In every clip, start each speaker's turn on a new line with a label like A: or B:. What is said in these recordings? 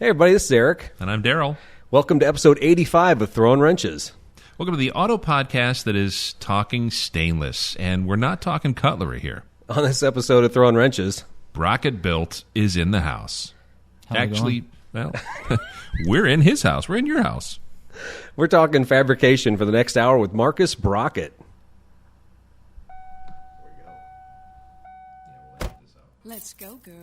A: Hey everybody, this is Eric.
B: And I'm Daryl.
A: Welcome to episode 85 of Throwin Wrenches.
B: Welcome to the auto podcast that is talking stainless, and we're not talking cutlery here.
A: On this episode of Throwin Wrenches,
B: Brockett Built is in the house.
C: Actually,
B: well, we're in his house. We're in your house.
A: we're talking fabrication for the next hour with Marcus Brockett.
D: Let's go, girl.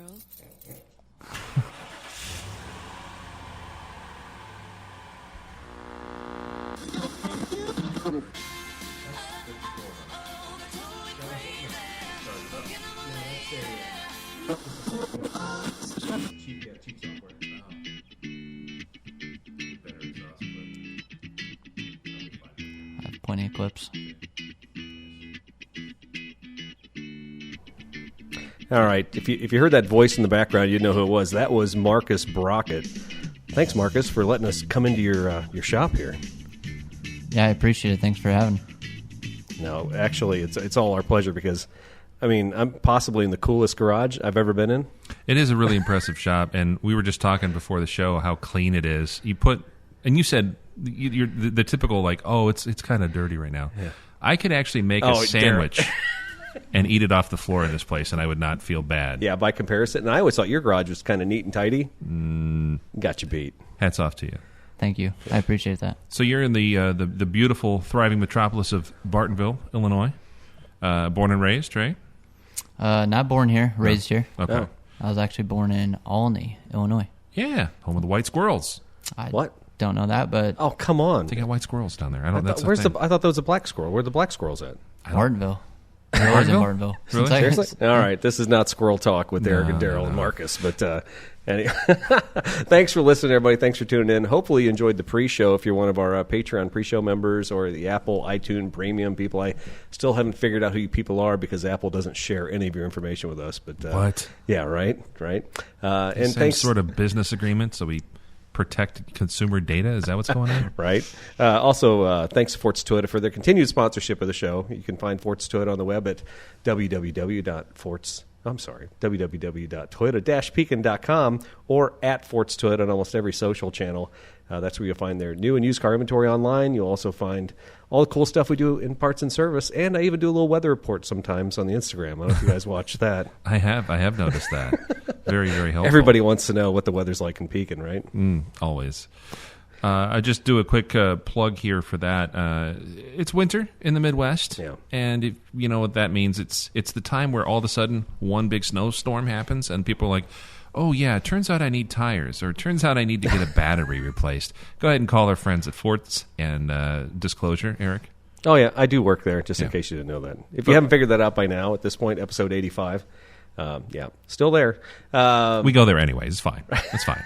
C: I have plenty of clips.
A: All right, if you heard that voice in the background, you'd know who it was. That was Marcus Brockett. Thanks, Marcus, for letting us come into your shop here.
C: Yeah, I appreciate it. Thanks for having.
A: No, actually, it's all our pleasure because, I mean, I'm possibly in the coolest garage I've ever been in.
B: It is a really impressive shop, and we were just talking before the show how clean it is. You said you're the typical like, oh, it's kind of dirty right now.
A: Yeah.
B: I could actually make a sandwich and eat it off the floor in this place, and I would not feel bad.
A: Yeah, by comparison, and I always thought your garage was kind of neat and tidy. Got you beat.
B: Hats off to you.
C: Thank you. I appreciate that.
B: So you're in the beautiful, thriving metropolis of Bartonville, Illinois. Born and raised, right?
C: Not born here, raised here.
B: Okay.
A: Oh.
C: I was actually born in Olney, Illinois.
B: Yeah, home of the white squirrels.
C: I
A: What?
C: don't know that, but
A: Oh, come on.
B: They got white squirrels down there. I don't.
A: I thought that was a black squirrel. Where are the black squirrels at?
C: Bartonville. I was in
B: Bartonville?
C: Bartonville.
B: Really?
C: Since I-
A: Seriously? All right. This is not squirrel talk with Eric and Daryl and Marcus. But anyway, thanks for listening, everybody. Thanks for tuning in. Hopefully you enjoyed the pre-show if you're one of our Patreon pre-show members or the Apple iTunes Premium people. I still haven't figured out who you people are because Apple doesn't share any of your information with us. But
B: What?
A: Yeah, right. And
B: Some
A: thanks.
B: sort of business agreement so we protect consumer data? Is that what's going on?
A: Right. Also, thanks to Forts Toyota for their continued sponsorship of the show. You can find Forts Toyota on the web at www.toyota-pekin.com or at Forts Toyota on almost every social channel. That's where you'll find their new and used car inventory online. You'll also find all the cool stuff we do in parts and service, and I even do a little weather report sometimes on the Instagram. I don't know if you guys watch that.
B: I have noticed that. Very, very helpful.
A: Everybody wants to know what the weather's like in Pekin, right?
B: Always. I just do a quick plug here for that. It's winter in the Midwest,
A: Yeah.
B: and if you know what that means. It's the time where all of a sudden one big snowstorm happens, and people are like, "Oh yeah, it turns out I need tires, or it turns out I need to get a battery replaced." Go ahead and call our friends at Forts and disclosure, Eric.
A: Oh, yeah, I do work there, just in
B: Yeah.
A: case you didn't know that. If you haven't figured that out by now, at this point, episode 85, yeah, still there.
B: We go there anyways. It's fine. It's fine.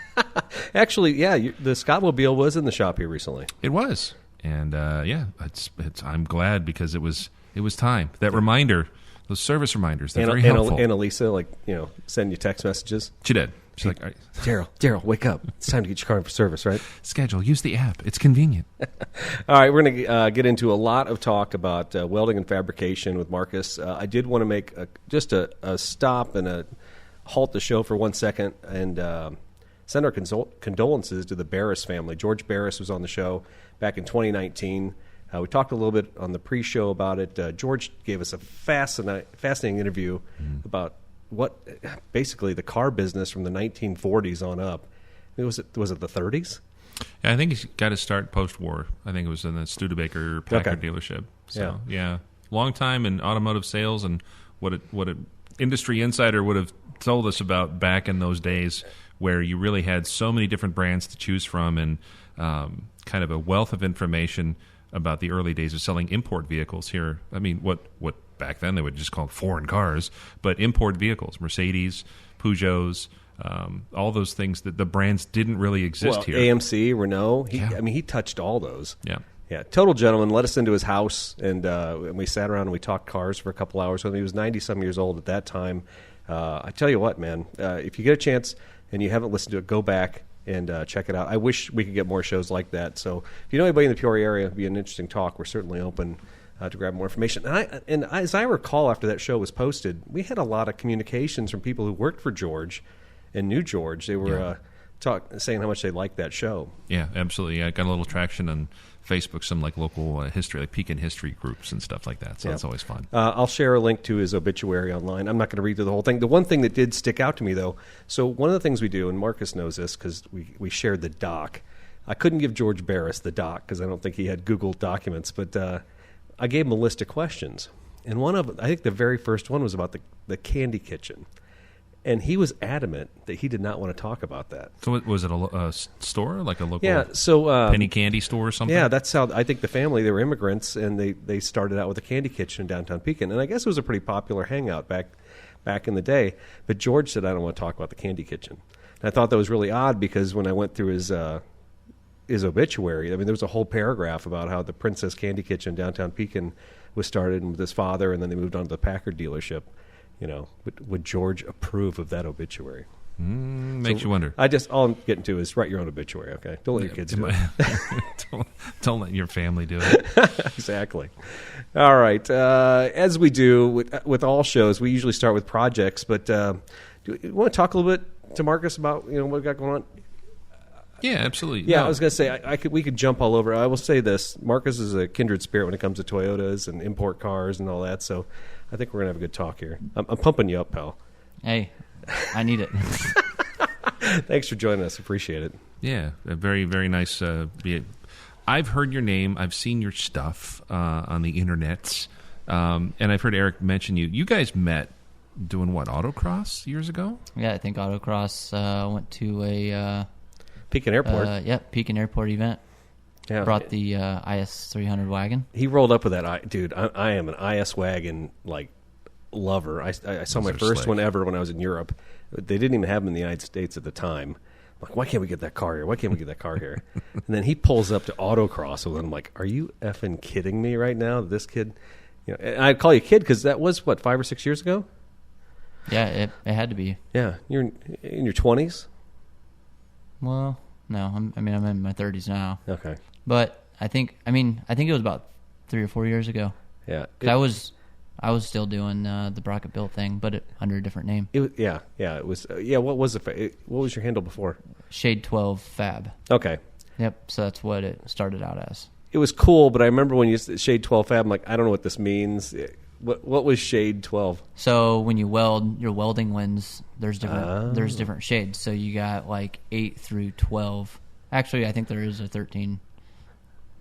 A: Actually, yeah, the Scottmobile was in the shop here recently.
B: It was, and yeah, I'm glad because it was time. That reminder, those service reminders, they're very helpful.
A: Annalisa, send you text messages.
B: She did. She's like, all right,
A: Daryl, wake up. It's time to get your car in for service, right?
B: schedule, use the app. It's convenient.
A: All right, we're going to get into a lot of talk about welding and fabrication with Marcus. I did want to make just a stop and halt the show for 1 second and send our condolences to the Barris family. George Barris was on the show back in 2019. We talked a little bit on the pre-show about it. George gave us a fascinating interview about what basically the car business from the 1940s on up. Was it the 30s?
B: Yeah, I think he got his start post-war. I think it was in the Studebaker Packard dealership. So yeah, long time in automotive sales, and what an industry insider would have told us about back in those days, where you really had so many different brands to choose from, and kind of a wealth of information about the early days of selling import vehicles here. I mean, what back then they would just call foreign cars, but import vehicles, Mercedes, Peugeots, all those things that the brands didn't really exist here.
A: AMC, Renault. He touched all those.
B: Yeah.
A: Yeah, total gentleman. Let us into his house, and we sat around and we talked cars for a couple hours with him. He was 90-some years old at that time. I tell you what, man, if you get a chance and you haven't listened to it, go back and check it out. I wish we could get more shows like that. So if you know anybody in the Peoria area, it'd be an interesting talk. We're certainly open to grab more information. And as I recall, after that show was posted, we had a lot of communications from people who worked for George and knew George. They were saying how much they like that show.
B: Yeah, absolutely. I got a little traction on Facebook, some like local history, like Pekin history groups and stuff like that. So that's always fun.
A: I'll share a link to his obituary online. I'm not going to read through the whole thing. The one thing that did stick out to me, though, so one of the things we do, and Marcus knows this because we shared the doc. I couldn't give George Barris the doc because I don't think he had Google documents, but I gave him a list of questions. And I think the very first one was about the candy kitchen. And he was adamant that he did not want to talk about that.
B: So was it a store, like a local penny candy store or something?
A: Yeah, that's how I think the family, they were immigrants, and they started out with a candy kitchen in downtown Pekin. And I guess it was a pretty popular hangout back in the day. But George said, I don't want to talk about the candy kitchen. And I thought that was really odd because when I went through his obituary, I mean, there was a whole paragraph about how the Princess Candy Kitchen downtown Pekin was started with his father, and then they moved on to the Packard dealership. You know, would George approve of that obituary?
B: Makes you wonder.
A: All I'm getting to is write your own obituary, okay? Don't let your kids do it.
B: Don't let your family do it.
A: Exactly. All right. As we do with all shows, we usually start with projects, but do you want to talk a little bit to Marcus about what we got going on?
B: Yeah, absolutely.
A: Yeah,
B: no.
A: I was going to say we could jump all over. I will say this: Marcus is a kindred spirit when it comes to Toyotas and import cars and all that. So I think we're going to have a good talk here. I'm pumping you up, pal.
C: Hey, I need it.
A: Thanks for joining us. Appreciate it.
B: Yeah, very, very nice. I've heard your name. I've seen your stuff on the internets, and I've heard Eric mention you. You guys met doing what, autocross years ago?
C: Yeah, I think autocross went to a
A: Pekin Airport.
C: Pekin Airport event.
A: Yeah.
C: Brought the IS 300 wagon.
A: He rolled up with that. Dude, I am an IS wagon lover. I saw my first one ever when I was in Europe. They didn't even have them in the United States at the time. I'm like, why can't we get that car here? Why can't we get that car here? And then he pulls up to autocross with it. I'm like, are you effing kidding me right now? This kid, and I call you kid because that was, 5 or 6 years ago?
C: Yeah, it had to be.
A: Yeah, you're in your 20s?
C: Well, no, I'm in my 30s now.
A: Okay.
C: But I think it was about 3 or 4 years ago.
A: Yeah.
C: I was still doing the Brockett Built thing, but under a different name.
A: It was. What was what was your handle before?
C: Shade 12 Fab.
A: Okay.
C: Yep. So that's what it started out as.
A: It was cool, but I remember when you said Shade 12 Fab, I'm like, I don't know what this means. What was Shade 12?
C: So when you weld, your welding lens, there's different shades. So you got 8 through 12. Actually, I think there is a 13,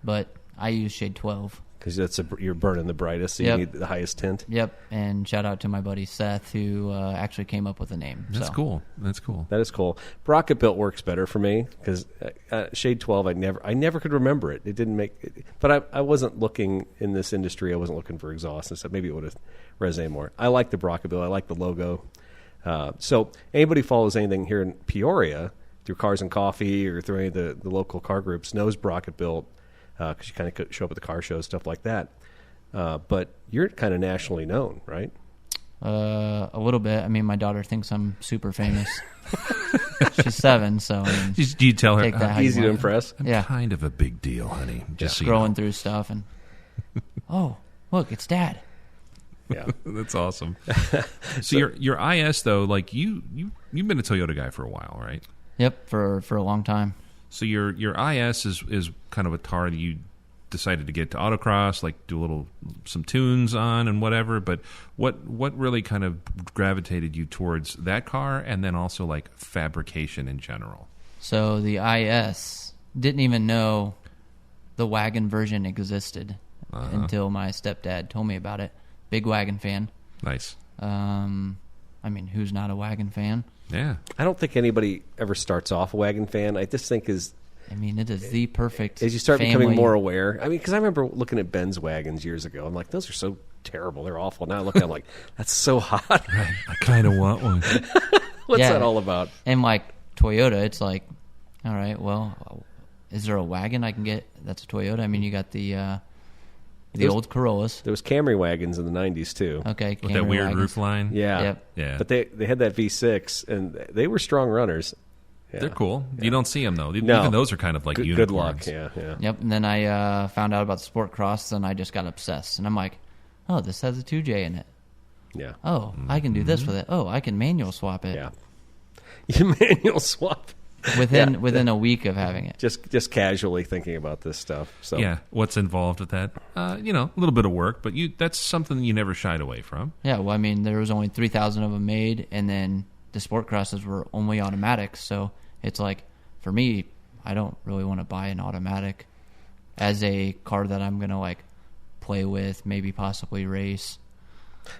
C: but I use Shade 12.
A: Because you're burning the brightest, so you need the highest tint.
C: Yep, and shout out to my buddy Seth, who actually came up with the name.
B: That's cool. That's cool.
A: That is cool. Brockett Built works better for me because Shade 12, I never could remember it. It didn't make it, but I wasn't looking in this industry. I wasn't looking for exhaust and stuff. Maybe it would have resonated more. I like the Brockett Built. I like the logo. So anybody follows anything here in Peoria through Cars and Coffee or through any of the local car groups knows Brockett Built. Because you kind of show up at the car shows, stuff like that. But you're kind of nationally known, right?
C: A little bit. I mean, my daughter thinks I'm super famous. She's 7, so
B: do you tell her
A: easy to impress?
B: I'm kind of a big deal, honey. Just
C: scrolling through stuff and oh, look, it's Dad.
A: Yeah,
B: that's awesome. So your IS though, you've been a Toyota guy for a while, right?
C: Yep, for a long time.
B: So your IS is kind of a car that you decided to get to autocross, do some tunes on and whatever. But what really kind of gravitated you towards that car, and then also fabrication in general?
C: So the IS didn't even know the wagon version existed until my stepdad told me about it. Big wagon fan.
B: Nice.
C: I mean, who's not a wagon fan?
B: Yeah.
A: I don't think anybody ever starts off a wagon fan. I just think it is
C: the perfect
A: as you start
C: family.
A: becoming more aware. I mean, because I remember looking at Ben's wagons years ago. I'm like, those are so terrible. They're awful. Now I look at them like, that's so hot.
B: Right. I kind of want one.
A: What's that all about?
C: And Toyota, it's all right, well, is there a wagon I can get that's a Toyota? I mean, you got the old Corollas.
A: There was Camry wagons in the 90s, too.
C: Okay,
B: with that weird
C: wagons.
B: roof line.
A: Yeah.
C: Yep.
B: Yeah.
A: But they had that V6, and they were strong runners. Yeah.
B: They're cool. Yeah. You don't see them, though.
A: No.
B: Even those are kind of like unicorns.
A: Good luck, yeah.
C: Yep, and then I found out about the Sport Cross, and I just got obsessed. And I'm like, oh, this has a 2J in it.
A: Yeah.
C: Oh, I can do this with it. Oh, I can manual swap it.
A: Yeah. You manual swap.
C: within a week of having it.
A: Just casually thinking about this stuff. So
B: Yeah, what's involved with that? A little bit of work, but that's something you never shied away from.
C: Yeah, well, I mean, there was only 3,000 of them made, and then the sport crosses were only automatics. So it's like, for me, I don't really want to buy an automatic as a car that I'm going to like play with, maybe possibly race.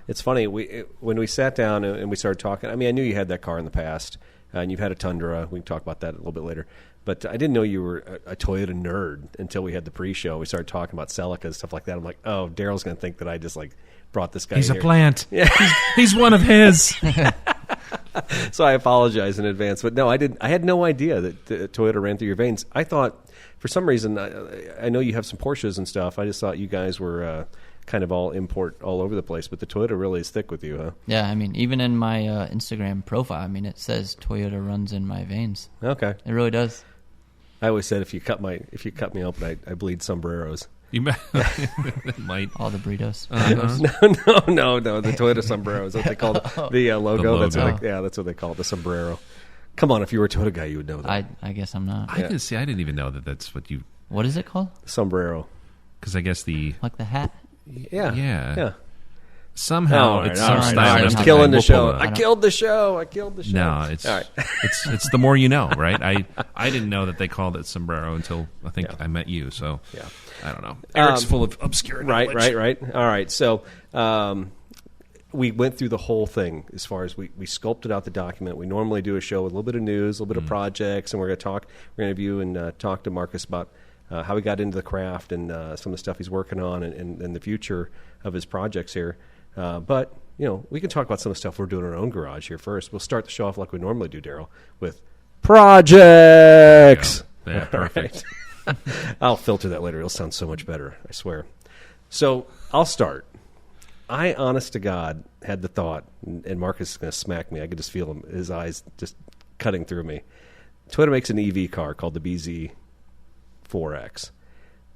A: It's funny, when we sat down and we started talking, I mean, I knew you had that car in the past, and you've had a Tundra. We can talk about that a little bit later. But I didn't know you were a Toyota nerd until we had the pre-show. We started talking about Celica and stuff like that. I'm like, oh, Daryl's going to think that I just like brought this guy
B: He's
A: here.
B: a plant.
A: Yeah.
B: He's one of his.
A: So I apologize in advance. But no, I didn't. I had no idea that Toyota ran through your veins. I thought, for some reason, I know you have some Porsches and stuff. I just thought you guys were kind of all import all over the place. But the Toyota really is thick with you, huh?
C: Yeah, I mean, even in my Instagram profile, I mean, it says Toyota runs in my veins.
A: Okay.
C: It really does.
A: I always said if you cut me open, I bleed sombreros.
B: You might.
C: All the burritos.
A: No. The Toyota sombrero is what they call it. The logo.
B: The
A: That's what they call it. The sombrero. Come on, if you were a Toyota guy, you would know that.
C: I guess I'm not.
B: I didn't even know that's what you.
C: What is it called?
A: Sombrero.
B: Because I guess
C: Like the hat?
A: Yeah.
B: Somehow it's some
C: right,
B: style.
C: I'm
A: killing the
B: We'll
A: show.
B: pull it
A: I
B: up.
A: killed the show.
B: No, it's
A: all right.
B: it's the more you know, right? I didn't know that they called it sombrero until I think I met you. So I don't know. Eric's full of obscure knowledge.
A: Right. All right. So we went through the whole thing as far as we sculpted out the document. We normally do a show with a little bit of news, a little bit of projects, and we're going to interview and talk to Marcus about how he got into the craft and some of the stuff he's working on and the future of his projects here. But, we can talk about some of the stuff we're doing in our own garage here first. We'll start the show off like we normally do, Daryl, with projects.
B: Yeah, perfect.
A: Right. I'll filter that later. It'll sound so much better, I swear. So I'll start. I, honest to God, had the thought, and Marcus is going to smack me. I could just feel him, his eyes just cutting through me. Toyota makes an EV car called the BZ4X,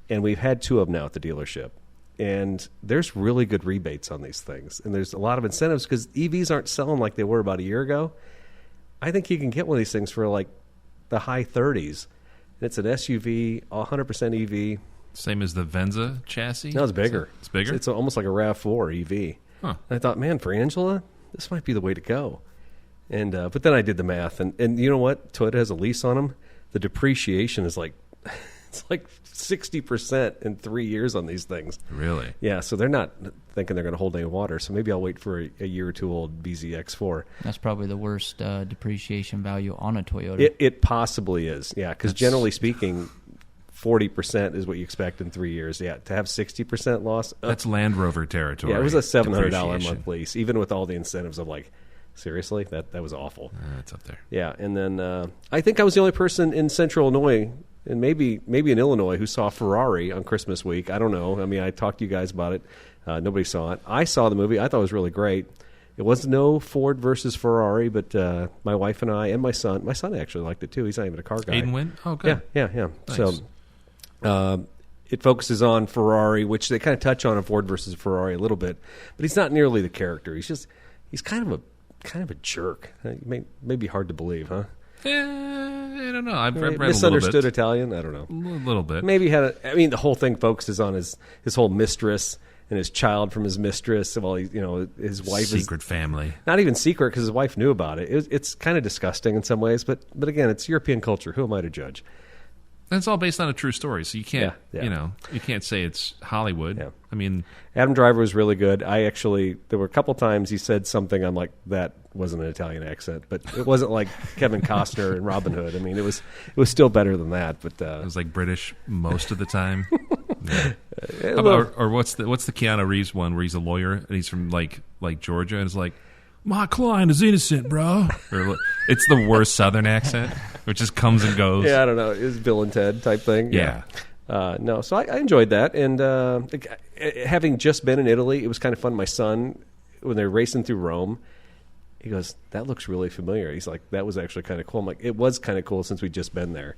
A: and we've had two of them now at the dealership. And there's really good rebates on these things. And there's a lot of incentives because EVs aren't selling like they were about a year ago. I think you can get one of these things for like the high 30s. And it's an SUV, 100% EV.
B: Same as the Venza chassis?
A: No, it's bigger.
B: It's bigger?
A: It's almost like a RAV4 EV.
B: Huh.
A: And I thought, man, for Angela, this might be the way to go. And but then I did the math. And you know what? Toyota has a lease on them. The depreciation is like... It's like 60% in 3 years on these things.
B: Really?
A: Yeah, so they're not thinking they're going to hold any water. So maybe I'll wait for a year or two old BZX4.
C: That's probably the worst depreciation value on a Toyota.
A: It possibly is, yeah, because generally speaking, 40% is what you expect in 3 years. Yeah, to have 60% loss.
B: That's Land Rover territory.
A: Yeah, it was a $700 a
B: depreciation.
A: month lease, even with all the incentives of like, seriously? That was awful.
B: It's up there.
A: Yeah, and then I think I was the only person in Central Illinois and maybe in Illinois who saw Ferrari on Christmas week. I don't know. I mean, I talked to you guys about it. Nobody saw it. I saw the movie. I thought it was really great. It was no Ford versus Ferrari, but my wife and I and my son actually liked it too. He's not even a car guy.
B: Aiden went? Oh, good.
A: Yeah.
B: Nice.
A: So it focuses on Ferrari, which they kind of touch on a Ford versus Ferrari a little bit, but he's not nearly the character. He's kind of a jerk. It may be hard to believe, huh?
B: I don't know. I've read a
A: misunderstood
B: little bit.
A: Italian. I don't know.
B: A little bit.
A: Maybe the whole thing focuses on his whole mistress and his child from his mistress. While his wife
B: secret family.
A: Not even secret because his wife knew about it. It's kind of disgusting in some ways, but again, it's European culture. Who am I to judge?
B: That's all based on a true story, so you can't,
A: Yeah.
B: You can't say it's Hollywood.
A: Yeah.
B: I mean,
A: Adam Driver was really good. There were a couple times he said something. I'm like, that wasn't an Italian accent, but it wasn't like Kevin Costner and Robin Hood. I mean, it was still better than that. But
B: it was like British most of the time.
A: Yeah.
B: Or what's the Keanu Reeves one where he's a lawyer and he's from like Georgia and it's like, my client is innocent, bro. Or it's the worst Southern accent, which just comes and goes.
A: Yeah, I don't know. It was Bill and Ted type thing.
B: Yeah.
A: No, so I enjoyed that. And having just been in Italy, it was kind of fun. My son, when they're racing through Rome, he goes, that looks really familiar. He's like, that was actually kind of cool. I'm like, it was kind of cool since we'd just been there.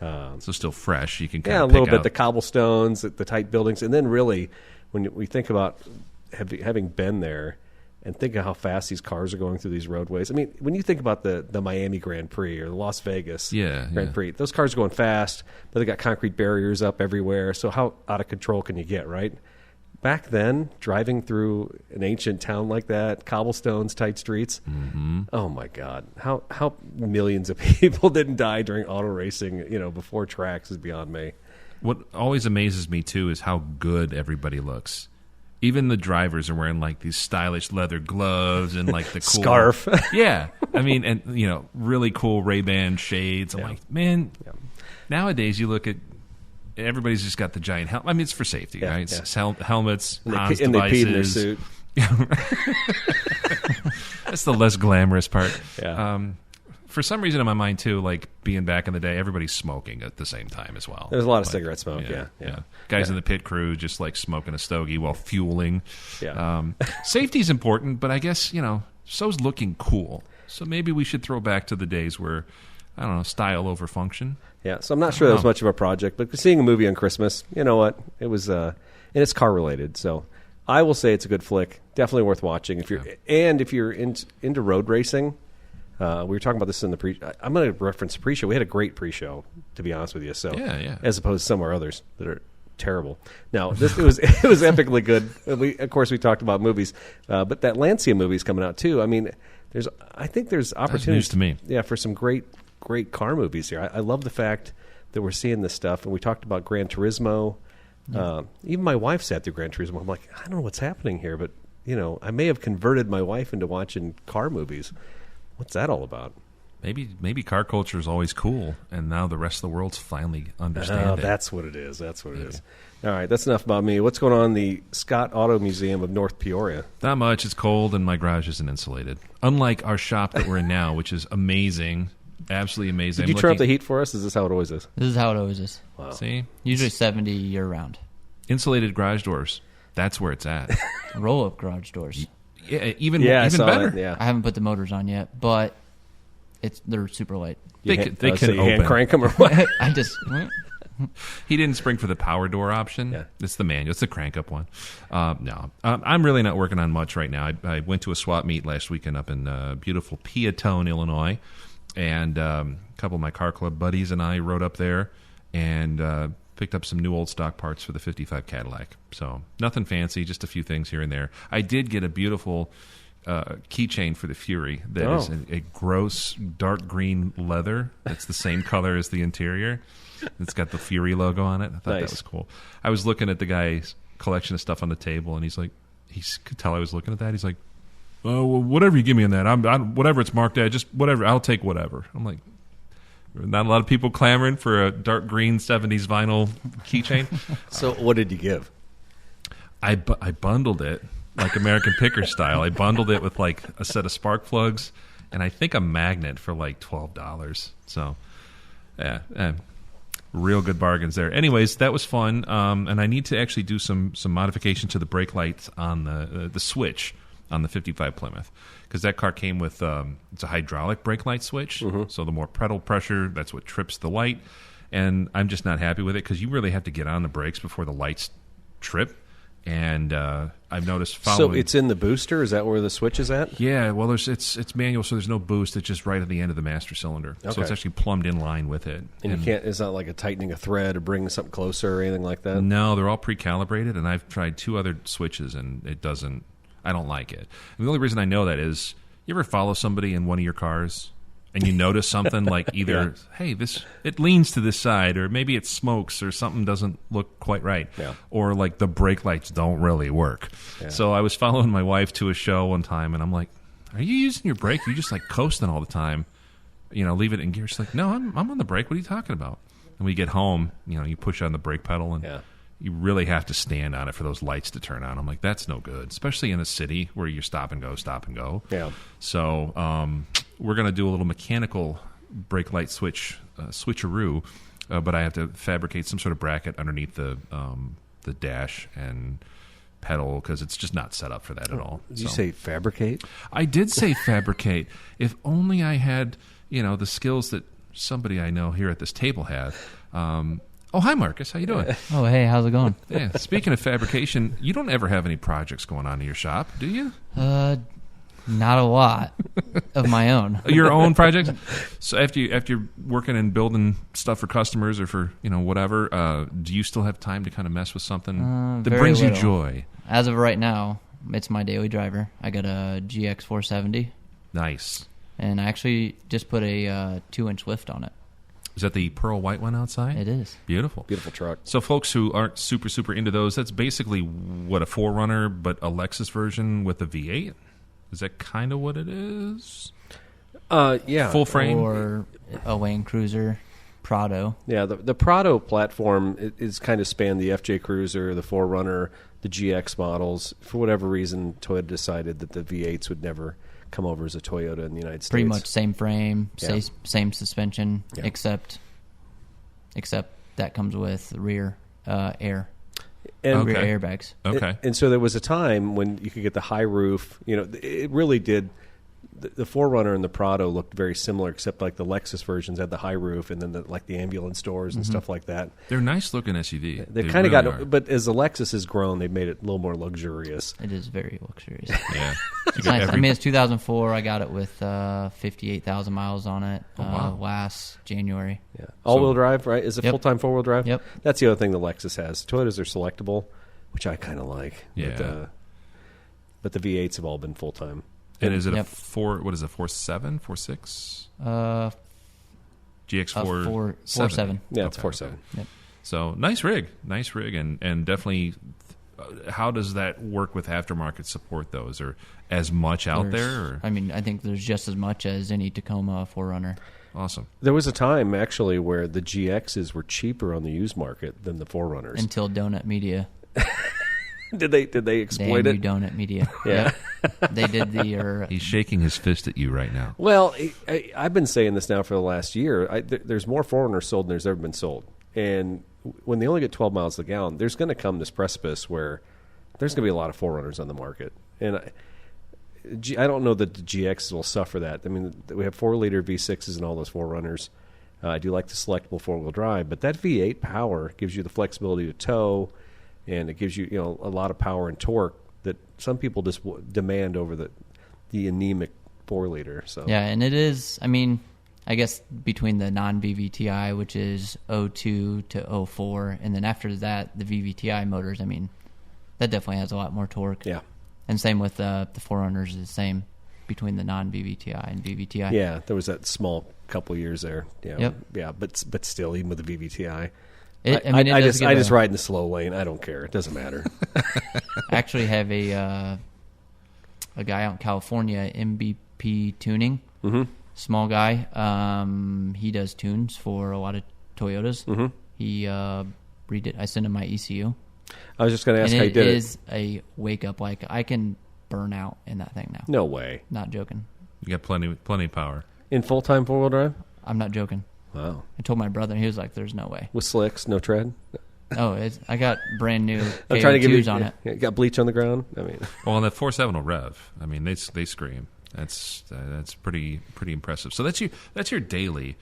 B: So still fresh. You can
A: a little bit. The cobblestones, the tight buildings. And then really, when we think about having been there, and think of how fast these cars are going through these roadways. I mean, when you think about the Miami Grand Prix or the Las Vegas Grand Prix, those cars are going fast, but they got concrete barriers up everywhere. So how out of control can you get, right? Back then, driving through an ancient town like that, cobblestones, tight streets, oh my God, how millions of people didn't die during auto racing, before tracks is beyond me.
B: What always amazes me too is how good everybody looks. Even the drivers are wearing like these stylish leather gloves and like the cool
A: scarf.
B: Yeah, I mean, and really cool Ray-Ban shades. I'm like, man, nowadays you look at. Everybody's just got the giant helmet. I mean, it's for safety, right? Yeah. Helmets,
A: and
B: Hans
A: they
B: devices.
A: pee in their suit.
B: That's the less glamorous part.
A: Yeah.
B: For some reason in my mind, too, like being back in the day, everybody's smoking at the same time as well.
A: There's a lot of cigarette smoke, yeah.
B: Guys in the pit crew just like smoking a stogie while fueling.
A: Yeah.
B: Safety's important, but I guess, so's looking cool. So maybe we should throw back to the days where, I don't know, style over function.
A: Yeah, so I'm not sure that was much of a project, but seeing a movie on Christmas, you know what? It was, and it's car related, so I will say it's a good flick. Definitely worth watching if you're into road racing. We were talking about this in the pre. I'm going to reference the pre-show. We had a great pre-show, to be honest with you. So as opposed to some of our others that are terrible. Now it was epically good. Of course we talked about movies, but that Lancia movie is coming out too. I mean, I think there's opportunities.
B: That's news to me.
A: Yeah, for some great car movies here. I love the fact that we're seeing this stuff, and we talked about Gran Turismo. Even my wife sat through Gran Turismo. I'm like, I don't know what's happening here, but I may have converted my wife into watching car movies. What's that all about?
B: Maybe car culture is always cool, and now the rest of the world's finally understanding.
A: That's what it is. That's what it is. All right, that's enough about me. What's going on in the Scott Auto Museum of North Peoria?
B: Not much. It's cold, and my garage isn't insulated. Unlike our shop that we're in now, which is amazing. Absolutely amazing.
A: Did you turn up the heat for us? Is this how it always is?
C: This is how it always is.
A: Wow.
B: See?
C: Usually 70 year-round.
B: Insulated garage doors. That's where it's at.
C: Roll-up garage doors.
B: Yeah, even
A: That,
B: better.
A: yeah.
C: I haven't put the motors on yet, but they're super light.
B: They can
A: so you
B: open.
A: hand crank them or what?
C: I just...
B: He didn't spring for the power door option.
A: Yeah.
B: It's the manual. It's the crank up one. No, I'm really not working on much right now. I went to a swap meet last weekend up in beautiful Peatone, Illinois, and a couple of my car club buddies and I rode up there and picked up some new old stock parts for the 55 Cadillac. So nothing fancy, just a few things here and there. I did get a beautiful keychain for the Fury that is a gross dark green leather. That's the same color as the interior. It's got the Fury logo on it. I thought that was cool. I was looking at the guy's collection of stuff on the table, and he's like, he could tell I was looking at that. He's like, "Oh, well, whatever you give me on that, I'm whatever it's marked at, just whatever. I'll take whatever." I'm like, not a lot of people clamoring for a dark green 70s vinyl keychain.
A: So what did you give?
B: I bundled it like American Picker style. I bundled it with like a set of spark plugs and I think a magnet for like $12. So, real good bargains there. Anyways, that was fun, and I need to actually do some modification to the brake lights on the switch on the 55 Plymouth, because that car came with it's a hydraulic brake light switch. Mm-hmm. So the more pedal pressure, that's what trips the light, and I'm just not happy with it because you really have to get on the brakes before the lights trip. And I've noticed following.
A: So it's in the booster? Is that where the switch is at?
B: Yeah, well, it's manual, so there's no boost. It's just right at the end of the master cylinder. Okay. So it's actually plumbed in line with it.
A: And you can't, it's not like a tightening a thread or bringing something closer or anything like that?
B: No, they're all pre-calibrated, and I've tried 2 other switches, and it doesn't, I don't like it. And the only reason I know that is, you ever follow somebody in one of your cars, and you notice something like either, hey, it leans to this side, or maybe it smokes, or something doesn't look quite right, or like the brake lights don't really work. Yeah. So I was following my wife to a show one time, and I'm like, "Are you using your brake? You're just like coasting all the time, leave it in gear." She's like, "No, I'm on the brake. What are you talking about?" And we get home, you push on the brake pedal, and you really have to stand on it for those lights to turn on. I'm like, that's no good, especially in a city where you stop and go.
A: Yeah.
B: So we're going to do a little mechanical brake light switcheroo, but I have to fabricate some sort of bracket underneath the dash and pedal because it's just not set up for that at all.
A: Did you say fabricate?
B: I did say fabricate. If only I had, the skills that somebody I know here at this table had. Oh, hi, Marcus. How you doing?
C: Oh, hey, how's it going?
B: Yeah. Speaking of fabrication, you don't ever have any projects going on in your shop, do you?
C: Not a lot of my own.
B: Your own projects. So after you're working and building stuff for customers or for whatever, do you still have time to kind of mess with something that brings you joy?
C: As of right now, it's my daily driver. I got a GX 470.
B: Nice.
C: And I actually just put a 2-inch lift on it.
B: Is that the pearl white one outside?
C: It is.
B: Beautiful.
A: Beautiful truck.
B: So folks who aren't super into those, that's basically what a 4Runner, but a Lexus version with a V8? Is that kind of what it is?
A: Yeah.
B: Full frame?
C: Or a Land Cruiser Prado.
A: Yeah, the Prado platform is kind of spanned the FJ Cruiser, the 4Runner, the GX models. For whatever reason, Toyota decided that the V8s would never come over as a Toyota in the United States.
C: Pretty much same frame,
A: Yeah.
C: same suspension,
A: Yeah.
C: except that comes with rear air.
A: And
C: rear airbags.
B: Okay.
A: And so there was a time when you could get the high roof. It really did. The 4Runner and the Prado looked very similar, except like the Lexus versions had the high roof, and then the ambulance doors and stuff like that.
B: They're nice looking SUV.
A: They
B: They
A: kind of
B: really
A: got,
B: are.
A: but as the Lexus has grown, they've made it a little more luxurious.
C: It is very luxurious.
B: Yeah.
C: It's nice. I mean, it's 2004. I got it with 58,000 miles on it
B: wow.
C: last January.
A: Yeah, all-wheel drive, right? Is it
C: Yep.
A: full-time four-wheel drive?
C: Yep.
A: That's the other thing the Lexus has. Toyotas are selectable, which I kind of like.
B: Yeah.
A: But the V8s have all been full-time.
B: And is it
C: Yep.
B: a 4.7, 4.6?
C: Uh,
B: GX4
C: 4.7.
A: Yeah, it's
B: Okay,
A: 4.7.
B: okay.
C: Yep.
B: So nice rig, and definitely. How does that work with aftermarket support? Though, is there as much out there? Or?
C: I mean, I think there's just as much as any Tacoma 4Runner.
B: Awesome.
A: There was a time, actually, where the GXs were cheaper on the used market than the 4Runners.
C: Until Donut Media.
A: Did they exploit
C: Damn
A: it?
C: you, Donut Media.
A: Yeah.
C: Yep. They did the...
B: He's shaking his fist at you right now.
A: Well, I've been saying this now for the last year. There's more 4Runners sold than there's ever been sold. And when they only get 12 miles a gallon, there's going to come this precipice where there's going to be a lot of 4Runners on the market. And I don't know that the GXs will suffer that. I mean, we have 4-liter V6s and all those 4Runners. I do like the selectable four-wheel drive, but that V8 power gives you the flexibility to tow, and it gives you a lot of power and torque that some people just demand over the anemic 4-liter. So
C: Yeah, and it is, I mean, I guess between the non-VVTi, which is 02 to 04, and then after that, the VVTi motors, I mean, that definitely has a lot more torque.
A: Yeah.
C: And same with the 4Runners is the same between the non-VVTi and VVTi.
A: Yeah, there was that small couple years there. Yeah,
C: Yep.
A: Yeah, but still, even with the VVTi,
C: I
A: just ride in the slow lane. I don't care. It doesn't matter.
C: I actually have a guy out in California, MBP Tuning, small guy. He does tunes for a lot of Toyotas. Mm-hmm. He redid. I sent him my ECU.
A: I was just going to ask
C: and
A: how you did
C: it
A: it.
C: is a wake up. Like I can burn out in that thing now.
A: No way.
C: Not joking.
B: You got plenty of power.
A: In full-time four-wheel drive?
C: I'm not joking.
A: Wow.
C: I told my brother, and he was like, "There's no way."
A: With slicks, no tread?
C: Oh, I got brand new
A: I'm trying to give you
C: on it.
A: You got bleach on the ground? I mean,
B: Well, on that 4.7 will rev. I mean, they scream. That's pretty impressive. So that's your daily,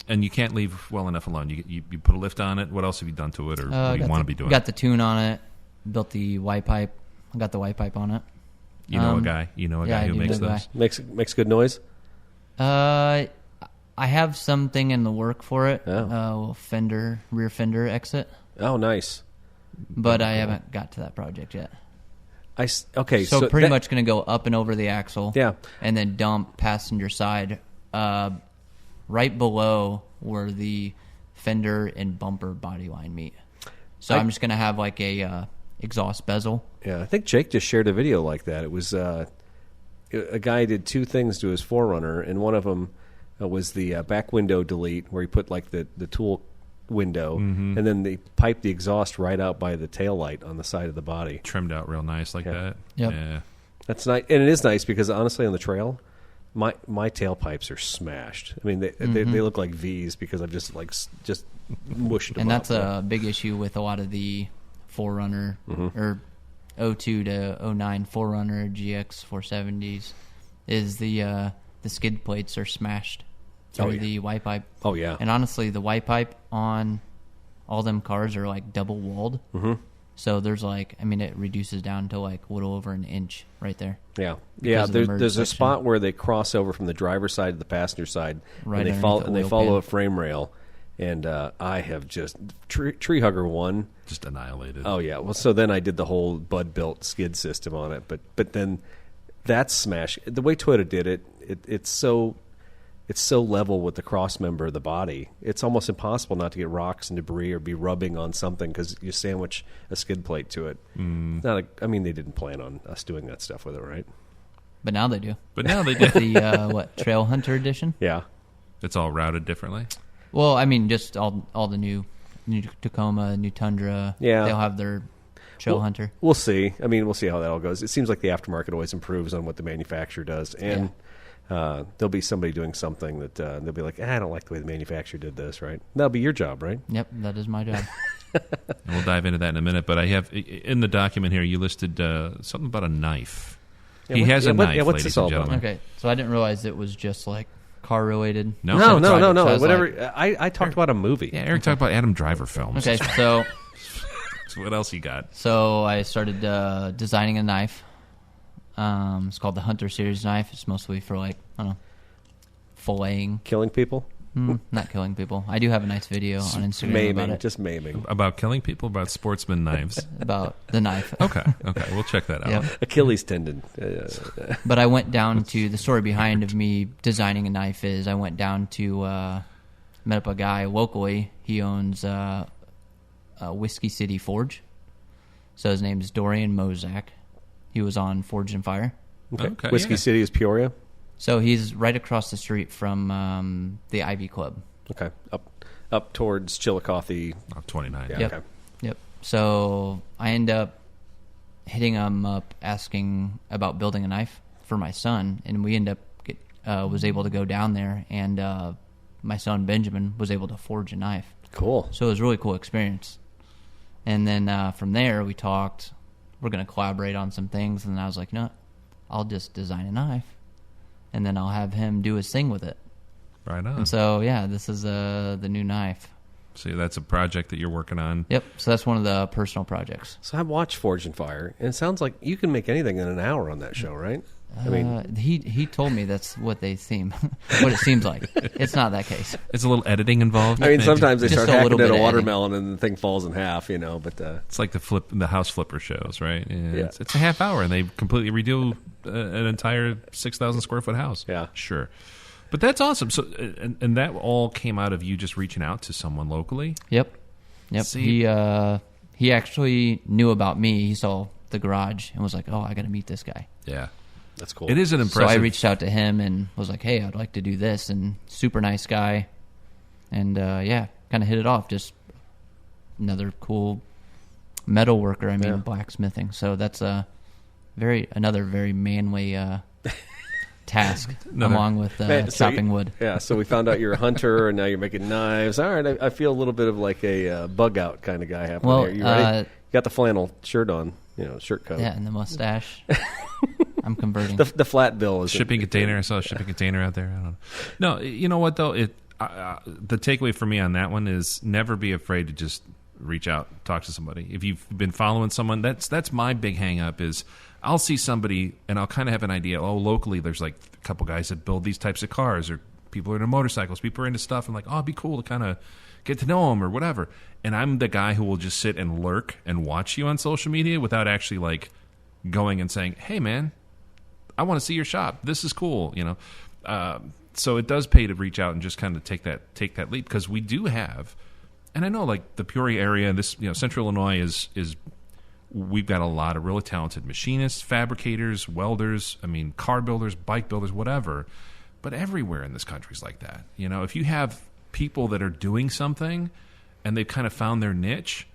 B: and you can't leave well enough alone. You put a lift on it. What else have you done to it, or what do you want to be doing?
C: Got the tune on it. Built the Y pipe. I got the Y pipe on it.
B: You know a guy. You know a
C: yeah,
B: guy who
C: I do
B: makes
C: know a
B: those.
C: guy.
A: makes good noise?
C: I have something in the work for it.
A: Oh.
C: Rear fender exit,
A: Oh, nice.
C: but I haven't got to that project yet.
A: Okay,
C: So pretty
A: that-
C: much going to go up and over the axle.
A: Yeah.
C: And then dump passenger side, right below where the fender and bumper body line meet. So I'm just going to have like a exhaust bezel.
A: Yeah, I think Jake just shared a video like that. It was a guy did two things to his 4Runner, and one of them was the back window delete, where he put like the tool window, and then they piped the exhaust right out by the tail light on the side of the body.
B: Trimmed out real nice like that.
C: Yep.
B: Yeah.
A: That's nice, and it is nice because honestly, on the trail, my tailpipes are smashed. I mean, they look like V's because I've just mushed them.
C: And that's
A: up.
C: a big issue with a lot of the 4Runner or 02 to 09 4Runner GX 470s is the skid plates are smashed through the Y pipe.
A: Oh yeah,
C: And honestly, the Y pipe on all them cars are like double walled. Mm-hmm. So there's like, I mean, it reduces down to like a little over an inch right there.
A: Yeah, yeah. There's a spot where they cross over from the driver's side to the passenger side,
C: right,
A: and they follow a frame rail. And I have just tree hugger one,
B: just annihilated.
A: Oh yeah. Well, so then I did the whole Bud Built skid system on it, but then that's smash. The way Toyota did it, it's so level with the cross member of the body. It's almost impossible not to get rocks and debris or be rubbing on something because you sandwich a skid plate to it. I mean, they didn't plan on us doing that stuff with it, right?
C: But now they do.
B: The
C: Trail Hunter edition?
A: Yeah.
B: It's all routed differently?
C: Well, I mean, just all the new Tacoma, new Tundra.
A: Yeah.
C: They'll have their Trail Hunter.
A: We'll see. I mean, we'll see how that all goes. It seems like the aftermarket always improves on what the manufacturer does. And there'll be somebody doing something that they'll be like, I don't like the way the manufacturer did this, right? That'll be your job, right?
C: Yep, that is my job.
B: And we'll dive into that in a minute. But I have, in the document here, you listed something about a knife. He has a knife,
A: what's this
B: ladies and
A: all about?
B: gentlemen.
C: Okay, so I didn't realize it was just like car related.
A: No.
C: So
A: Whatever. I talked about a movie.
B: Yeah, Eric talked about Adam Driver films.
C: Okay, so
B: what else you got?
C: So I started designing a knife. It's called the Hunter Series knife. It's mostly for like, I don't know, filleting.
A: Killing people?
C: Not killing people. I do have a nice video on Instagram about it.
A: Just maiming.
B: About killing people, about sportsman knives.
C: About the knife.
B: Okay, we'll check that out.
C: Yep.
A: Achilles tendon.
C: But I went down to, the story behind of me designing a knife is I went down to, met up a guy locally. He owns a Whiskey City Forge. So his name is Dorian Mozak. He was on Forged and Fire.
A: Okay. Whiskey City is Peoria?
C: So he's right across the street from the Ivy Club.
A: Okay. Up towards Chillicothe.
B: 29.
A: Yeah,
C: Yep.
A: okay.
C: Yep. So I end up hitting him up asking about building a knife for my son, and we end up was able to go down there, and my son Benjamin was able to forge a knife.
A: Cool.
C: So it was a really cool experience. And then from there we talked. We're going to collaborate on some things, and I was like, no, I'll just design a knife, and then I'll have him do his thing with it.
B: Right on.
C: And so, yeah, this is the new knife.
B: So that's a project that you're working on.
C: Yep. So that's one of the personal projects.
A: So I watched Forge and Fire, and it sounds like you can make anything in an hour on that show, right? I mean,
C: he told me that's what they seem, what it seems like. It's not that case.
B: It's a little editing involved.
A: I mean,
B: maybe.
A: sometimes they
C: Just
A: start
C: a
A: hacking
C: little
A: at a
C: bit of
A: watermelon and the thing falls in half, But
B: it's like the house flipper shows, right?
A: Yeah.
B: It's a half hour, and they completely redo an entire 6,000 square foot house.
A: Yeah,
B: sure. But that's awesome. So, and that all came out of you just reaching out to someone locally.
C: Yep.
B: See?
C: He actually knew about me. He saw the garage and was like, "Oh, I got to meet this guy."
B: Yeah.
A: That's cool.
B: It is an impressive.
C: So I reached out to him and was like, "Hey, I'd like to do this," and super nice guy, and kind of hit it off. Just another cool metal worker. Blacksmithing. So that's another very manly task, along with chopping wood.
A: Yeah. So we found out you're a hunter, and now you're making knives. All right. I feel a little bit of like a bug out kind of guy happening here. You ready? You got the flannel shirt on, shirt coat.
C: Yeah, and the mustache. I'm converting.
A: The flat bill is
B: shipping container. I saw a shipping container out there. I don't know. No, you know what though? The takeaway for me on that one is never be afraid to just reach out, talk to somebody. If you've been following someone, that's my big hang up is I'll see somebody and I'll kind of have an idea. Oh, locally there's like a couple guys that build these types of cars, or people are into motorcycles, people are into stuff. I'm like, oh, it'd be cool to kind of get to know them or whatever. And I'm the guy who will just sit and lurk and watch you on social media without actually like going and saying, hey man, I want to see your shop. This is cool, So it does pay to reach out and just kind of take that leap, because we do have, and I know like the Peoria area, this Central Illinois is we've got a lot of really talented machinists, fabricators, welders. I mean, car builders, bike builders, whatever. But everywhere in this country is like that. If you have people that are doing something and they've kind of found their niche,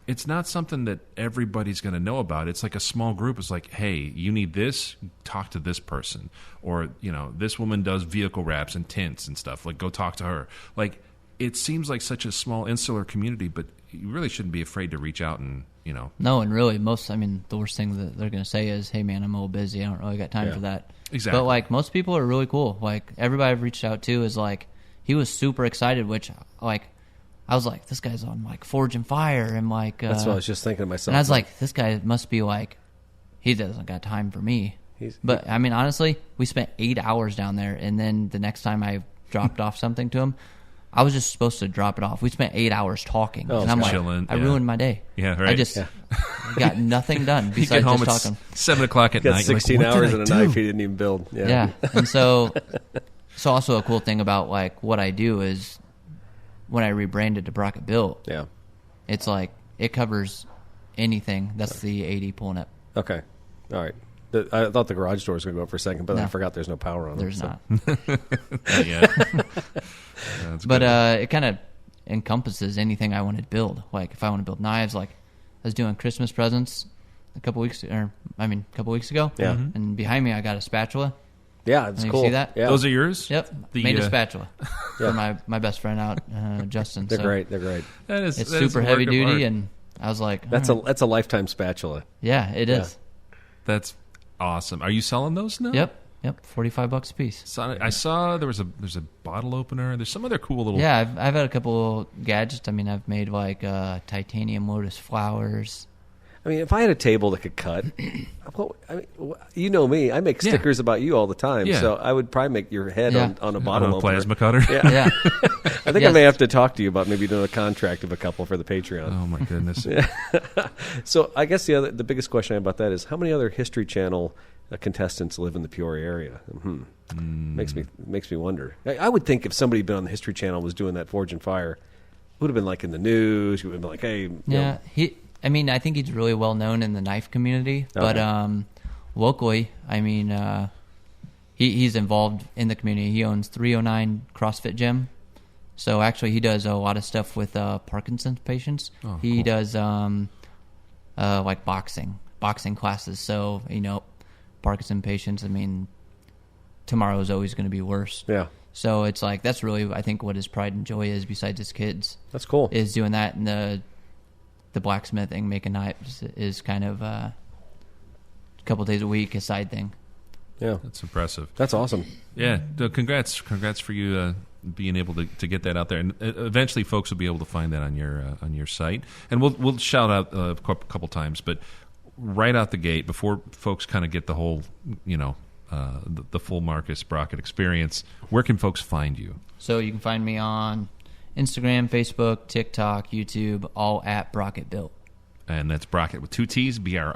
B: it's not something that everybody's going to know about. It's like a small group. It's like, hey, you need this, talk to this person. Or, this woman does vehicle wraps and tints and stuff. Like, go talk to her. Like, it seems like such a small insular community, but you really shouldn't be afraid to reach out and,
C: No, and really, the worst thing that they're going to say is, hey, man, I'm a little busy. I don't really got time for that.
B: Exactly.
C: But, like, most people are really cool. Like, everybody I've reached out to is, like, he was super excited, which, like, I was like, this guy's on like Forge and Fire, and like
A: That's what I was just thinking to myself.
C: and I was like, this guy must be like, he doesn't got time for me. But I mean, honestly, we spent 8 hours down there, and then the next time I dropped off something to him, I was just supposed to drop it off. We spent 8 hours talking, and I'm like,
B: chilling,
C: I ruined my day.
B: Yeah, right.
C: I just got nothing done
B: You
C: besides
B: get home
C: just
B: at
C: talking.
B: 7 o'clock at
A: got
B: night.
A: 16
B: like,
A: hours and a knife he didn't even build.
C: Yeah, and so also a cool thing about like what I do is when I rebranded to Brockett Built,
A: Yeah.
C: it's like it covers anything that's the 80 pulling up.
A: Okay. All right. I thought the garage door was going to go up for a second, but
C: No.
A: I forgot there's no power on
C: There's
A: it.
C: not.
B: Yeah. That's
C: But
B: good.
C: it kind of encompasses anything I want to build. Like if I want to build knives, like I was doing Christmas presents a couple weeks ago.
A: Yeah.
C: And behind me I got a spatula.
A: Yeah, it's
C: You
A: cool.
C: see that?
A: Yeah.
B: Those are yours?
C: Yep,
B: The,
C: made a spatula
A: Yeah.
C: for my best friend out, Justin.
A: They're
C: So
A: great. They're great.
B: That is,
C: It's
B: that is
C: super
B: a
C: heavy
B: work of art.
C: duty, and I was like,
A: That's a lifetime spatula.
C: yeah, it is.
B: That's awesome. Are you selling those now?
C: Yep, $45 a piece.
B: So I saw there's a bottle opener. There's some other cool little.
C: Yeah, I've had a couple gadgets. I mean, I've made like titanium lotus flowers.
A: I mean, if I had a table that could cut, you know me. I make stickers about you all the time,
B: Yeah.
A: so I would probably make your head
C: Yeah.
A: on a
B: On
A: bottle
B: a
A: opener.
B: plasma cutter.
A: Yeah.
C: Yeah,
A: I think I
C: Yes.
A: may have to talk to you about maybe doing a contract of a couple for the Patreon.
B: Oh my goodness.
A: So I guess the biggest question I have about that is how many other History Channel contestants live in the Peoria area? Makes me wonder. I would think if somebody had been on the History Channel and was doing that Forge and Fire, it would have been like in the news. You would have been like, hey, you know.
C: I mean, I think he's really well known in the knife community, but locally, I mean, he's involved in the community. He owns 309 CrossFit Gym, so actually he does a lot of stuff with Parkinson's patients.
B: Oh,
C: He
B: cool.
C: does like boxing classes. So Parkinson patients. I mean, tomorrow is always going to be worse.
A: Yeah,
C: So it's like that's really I think what his pride and joy is, besides his kids,
A: that's cool.
C: is doing that, and the blacksmithing, making knives is kind of a couple days a week, a side thing.
A: Yeah,
B: That's impressive.
A: that's awesome.
B: Yeah. Congrats for you being able to get that out there, and eventually folks will be able to find that on your site. And we'll shout out a couple times, but right out the gate, before folks kind of get the whole the full Marcus Brockett experience, where can folks find you?
C: So you can find me on Instagram, Facebook, TikTok, YouTube, all at Brockett Built.
B: And that's Brockett with 2 T's, Brockett.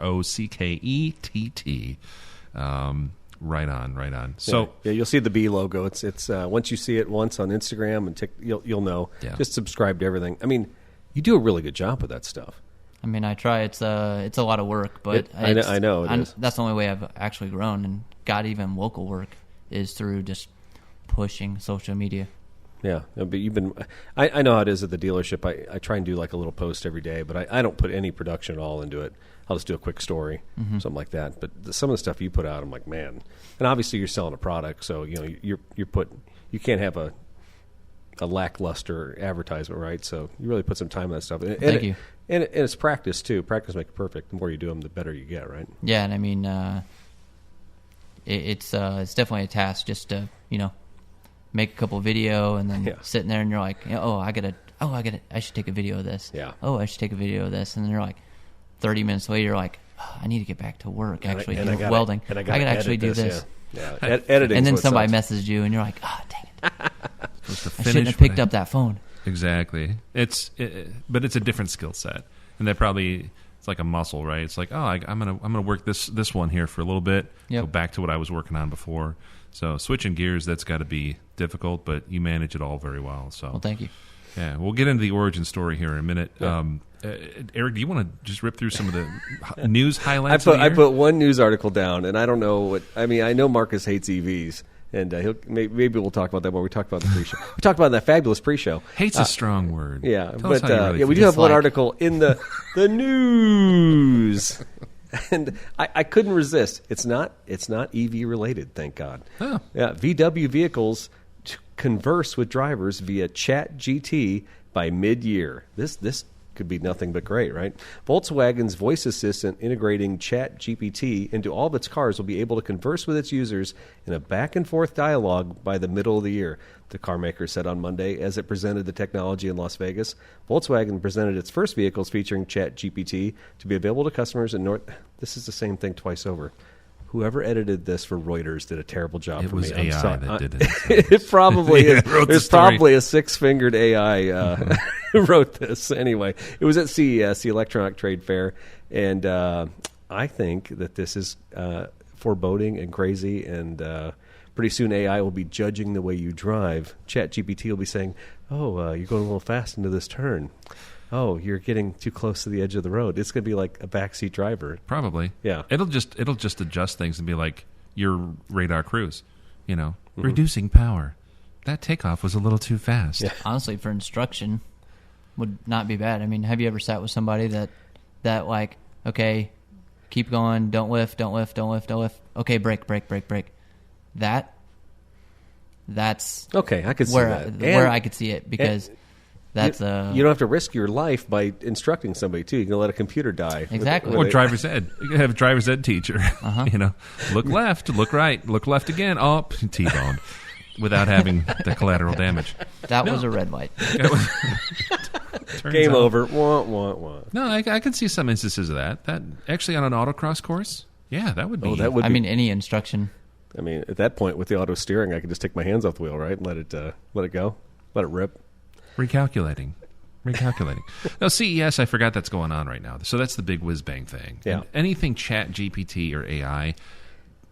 B: Right on. So
A: yeah, you'll see the B logo. It's once you see it once on Instagram and you'll know.
B: Yeah.
A: Just subscribe to everything. I mean, you do a really good job with that stuff.
C: I mean, I try. It's a lot of work, but
A: I know it is.
C: That's the only way I've actually grown and got even local work is through just pushing social media.
A: Yeah, but you've been. I know how it is at the dealership. I try and do like a little post every day, but I don't put any production at all into it. I'll just do a quick story, something like that. But some of the stuff you put out, I'm like, man. And obviously, you're selling a product, so you can't have a lackluster advertisement, right? So you really put some time in that stuff.
C: Thank you.
A: And it's practice too. Practice makes perfect. The more you do them, the better you get, right?
C: Yeah, and I mean, it's definitely a task just to make a couple video and then sitting there and you're like, I should take a video of this.
A: Yeah.
C: Oh, I should take a video of this, and then you're like, 30 minutes later, you're like, I need to get back to work. Actually, welding.
A: And I
C: could actually do this.
A: Yeah. Editing.
C: And then somebody messaged you, and you're like, dang it,
B: supposed to
C: I shouldn't have picked up that phone.
B: Exactly. But it's a different skill set, and that probably it's like a muscle, right? It's like, I'm gonna work this one here for a little bit,
C: Yep.
B: go back to what I was working on before. So switching gears, that's got to be difficult, but you manage it all very well. So
C: Well, thank you.
B: yeah, we'll get into the origin story here in a minute.
A: Yeah.
B: Eric, do you want to just rip through some of the news highlights?
A: I put one news article down, and I don't know what. I mean, I know Marcus hates EVs, and maybe we'll talk about that when we talk about the pre-show. We talked about that fabulous pre-show.
B: Hate's a strong word.
A: Yeah,
B: Tell us
A: but
B: how you really
A: we do
B: feel.
A: have one
C: Dislike.
A: article in the news, and I couldn't resist. It's not EV related, thank God.
B: Oh.
A: Yeah, VW vehicles converse with drivers via Chat GT by mid-year. This could be nothing but great, right? Volkswagen's voice assistant integrating ChatGPT into all of its cars will be able to converse with its users in a back-and-forth dialogue by the middle of the year, the car maker said on Monday as it presented the technology in Las Vegas. Volkswagen presented its first vehicles featuring ChatGPT to be available to customers in North... This is the same thing twice over. Whoever edited this for Reuters did a terrible job for me.
B: It was AI that did it.
A: It probably is. There's
B: story.
A: probably a six-fingered AI who wrote this. Anyway, it was at CES, the Electronic Trade Fair, and I think that this is foreboding and crazy, and pretty soon AI will be judging the way you drive. ChatGPT will be saying, oh, you're going a little fast into this turn. Oh, you're getting too close to the edge of the road. It's going to be like a backseat driver.
B: Probably.
A: Yeah.
B: It'll just adjust things and be like your radar cruise, reducing power. That takeoff was a little too fast.
A: Yeah.
C: Honestly, for instruction, would not be bad. I mean, have you ever sat with somebody that like, okay, keep going, don't lift, don't lift, don't lift, don't lift. Okay, brake. That's
A: okay. I could see that.
C: Where I could see it because. That's
A: you don't have to risk your life by instructing somebody too. You can let a computer die.
C: Exactly.
B: Or driver's ed. You can have a driver's ed teacher. Look left, look right, look left again. Oh, T-boned, without having the collateral damage.
C: That was a red light.
A: Game over. Wah, wah, wah.
B: No, I could see some instances of that. That actually on an autocross course, yeah, that would be.
A: Oh, that would.
C: I mean, any instruction.
A: I mean, at that point with the auto steering, I could just take my hands off the wheel, right, and let it go, let it rip.
B: Recalculating. Now, CES, I forgot that's going on right now. So that's the big whiz-bang thing.
A: Yeah.
B: And anything chat, GPT, or AI,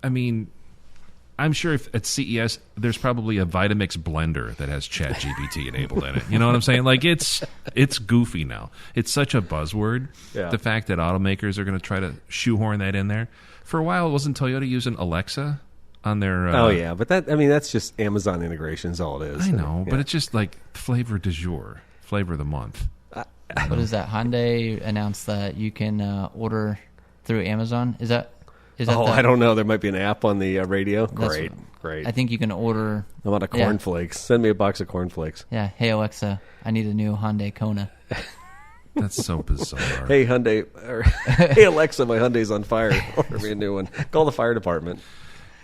B: I mean, I'm sure if at CES, there's probably a Vitamix blender that has chat GPT enabled in it. You know what I'm saying? Like, it's goofy now. It's such a buzzword.
A: Yeah.
B: The fact that automakers are going to try to shoehorn that in there. For a while, wasn't Toyota using Alexa on their...
A: but that's just Amazon integration is all it is.
B: I know, but it's just like flavor du jour, flavor of the month.
C: What is that? Hyundai announced that you can order through Amazon. Is that
A: I don't know. There might be an app on the radio. Great.
C: I think you can order...
A: A lot of cornflakes. Yeah. Send me a box of cornflakes.
C: Yeah. Hey, Alexa, I need a new Hyundai Kona.
B: That's so bizarre.
A: Hey, Hyundai. Hey, Alexa, my Hyundai's on fire. Order me a new one. Call the fire department.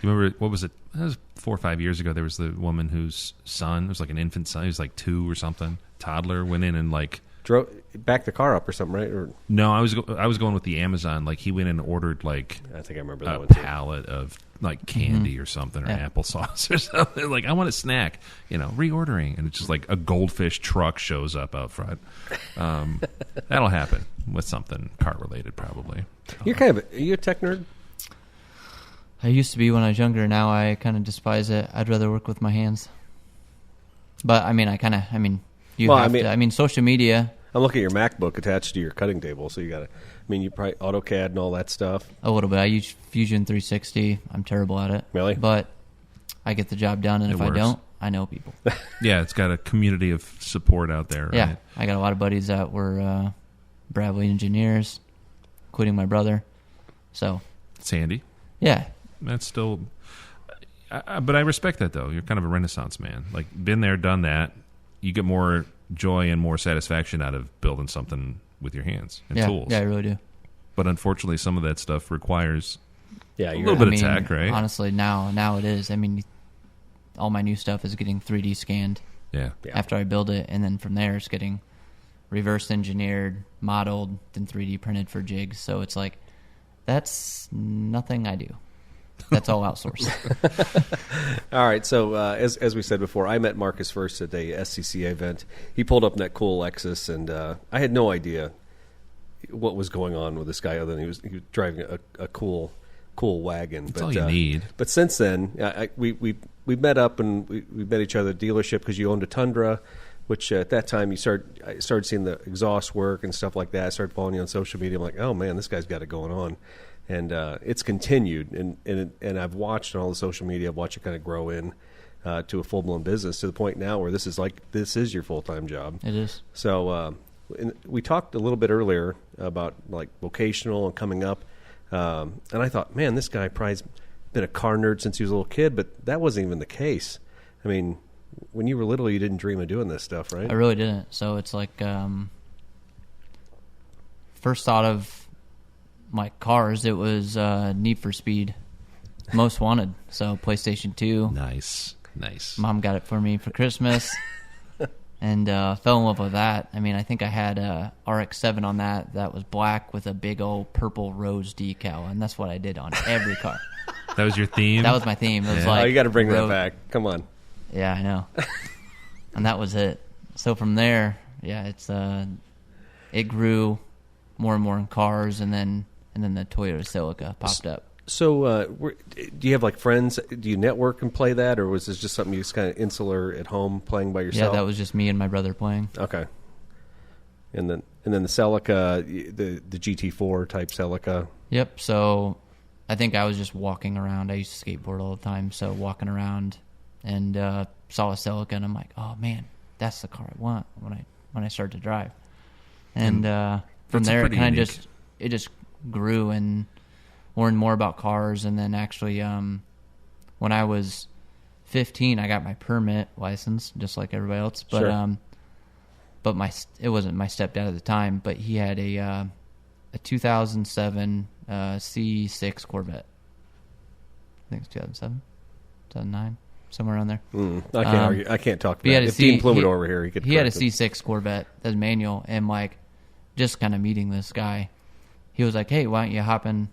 B: You remember, what was it? That was 4 or 5 years ago. There was the woman whose son, it was like an infant son, he was like 2 or something, toddler, went in and like...
A: backed the car up or something, right? Or
B: no, I was going with the Amazon. Like, he went in and ordered like...
A: I think I remember that one
B: too.
A: A
B: pallet of like candy or something, or applesauce or something. Like, I want a snack, reordering. And it's just like a goldfish truck shows up out front. That'll happen with something car-related, probably.
A: Are you a tech nerd?
C: I used to be when I was younger. Now I kind of despise it. I'd rather work with my hands. But social media.
A: I'm looking at your MacBook attached to your cutting table, so you got to. You probably AutoCAD and all that stuff.
C: A little bit. I use Fusion 360. I'm terrible at it.
A: Really?
C: But I get the job done, and if I don't, I know people.
B: Yeah, it's got a community of support out there. Right?
C: Yeah, I got a lot of buddies that were Bradley engineers, including my brother. So.
B: Sandy.
C: Yeah.
B: That's still, but I respect that though. You're kind of a Renaissance man. Like, been there, done that. You get more joy and more satisfaction out of building something with your hands and tools.
C: Yeah, I really do.
B: But unfortunately, some of that stuff requires
A: a
B: little bit of tech, right?
C: Honestly, now it is. All my new stuff is getting 3D scanned.
B: Yeah.
C: After I build it, and then from there it's getting reverse engineered, modeled, then 3D printed for jigs. So it's like, that's nothing I do. That's all outsourced.
A: All right. So as we said before, I met Marcus first at a SCCA event. He pulled up in that cool Lexus, and I had no idea what was going on with this guy other than he was driving a cool wagon.
B: That's all you need.
A: But since then, we met up and we met each other at the dealership because you owned a Tundra, which at that time I started seeing the exhaust work and stuff like that. I started following you on social media. I'm like, oh man, this guy's got it going on. And it's continued, and I've watched on all the social media. I've watched it kind of grow in to a full blown business to the point now where this is your full time job.
C: It is.
A: So we talked a little bit earlier about like vocational and coming up, and I thought, man, this guy probably's been a car nerd since he was a little kid, but that wasn't even the case. When you were little, you didn't dream of doing this stuff, right?
C: I really didn't. So it's like first thought of like cars, it was Need for Speed, Most Wanted. So PlayStation 2.
B: Nice.
C: Mom got it for me for Christmas, and fell in love with that. I mean, I think I had a RX-7 on that was black with a big old purple rose decal, and that's what I did on every car.
B: That was your theme?
C: That was my theme. It was like,
A: you got to bring that back. Come on.
C: Yeah, I know. And that was it. So from there, it grew more and more in cars, and then the Toyota Celica popped up.
A: So, do you have like friends? Do you network and play that, or was this just something you just kind of insular at home playing by yourself?
C: Yeah, that was just me and my brother playing.
A: Okay. And then the Celica, the GT4 type Celica.
C: Yep. So, I think I was just walking around. I used to skateboard all the time, so walking around and saw a Celica, and I'm like, oh man, that's the car I want when I start to drive. And from there, it kind of just grew and learned more about cars. And then actually, when I was 15, I got my permit license, just like everybody else. But
A: Sure.
C: But it wasn't my stepdad at the time. But he had a 2007 C6 Corvette. I think it's 2007, 2009, somewhere around there.
A: I can't argue. I can't talk about
C: He
A: it.
C: had a
A: If Dean Plymouth
C: he-
A: over here, he could.
C: He had a
A: correct it.
C: C6 Corvette that's manual, and like just kind of meeting this guy, he was like, "Hey, why don't you hop in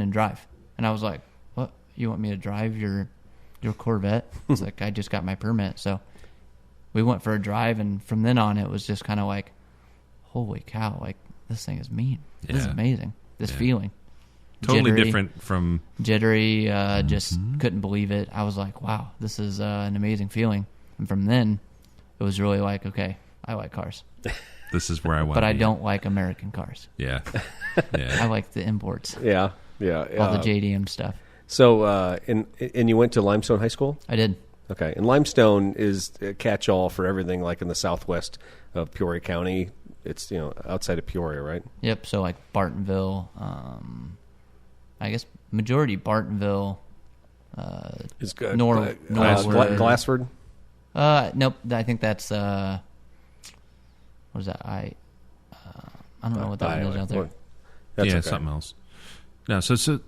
C: and drive?" And I was like, "What? You want me to drive your Corvette?" It's like, I just got my permit, so we went for a drive, and from then on, it was just kind of like, "Holy cow! Like this thing is mean. This is
B: Yeah.
C: amazing. This feeling."
B: Totally
C: Jittery.
B: different from...
C: Jittery, just couldn't believe it. I was like, wow, this is an amazing feeling. And from then, it was really like, okay, I like cars.
B: This is where I want
C: But
B: to
C: I
B: be.
C: don't like American cars.
B: Yeah.
C: I
B: Yeah.
C: like the imports,
A: Yeah.
C: all the JDM stuff.
A: So, and you went to Limestone High School?
C: I did.
A: Okay. And Limestone is a catch-all for everything, like in the southwest of Peoria County. It's, outside of Peoria, right?
C: Yep, so like Bartonville, I guess majority Bartonville,
A: It's good.
C: Norwood.
A: Glassford?
C: Nope, I think that's, what is that? I don't know what that one is out there.
A: That's
B: yeah,
A: okay.
B: something else. No, so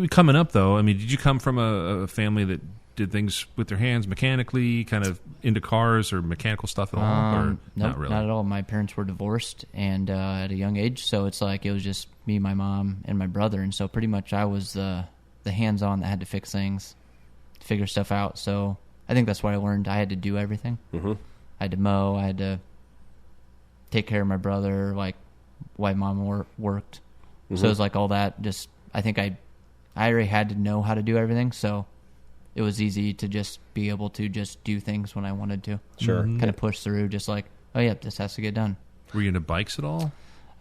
B: coming up though, I mean, did you come from a family that did things with their hands mechanically, kind of into cars or mechanical stuff at all, or
C: Nope,
B: not really?
C: not at all. My parents were divorced, and at a young age, so it's like it was just me, my mom, and my brother, and so pretty much I was the hands-on that had to fix things, figure stuff out. So I think that's what I learned. I had to do everything.
A: Mm-hmm.
C: I had to mow. I had to take care of my brother, like while mom worked.
A: Mm-hmm.
C: So it was like all that. Just I think I already had to know how to do everything, so it was easy to just be able to just do things when I wanted to.
A: Sure.
C: Kind of push through, just like, oh yeah, this has to get done.
B: Were you into bikes at all?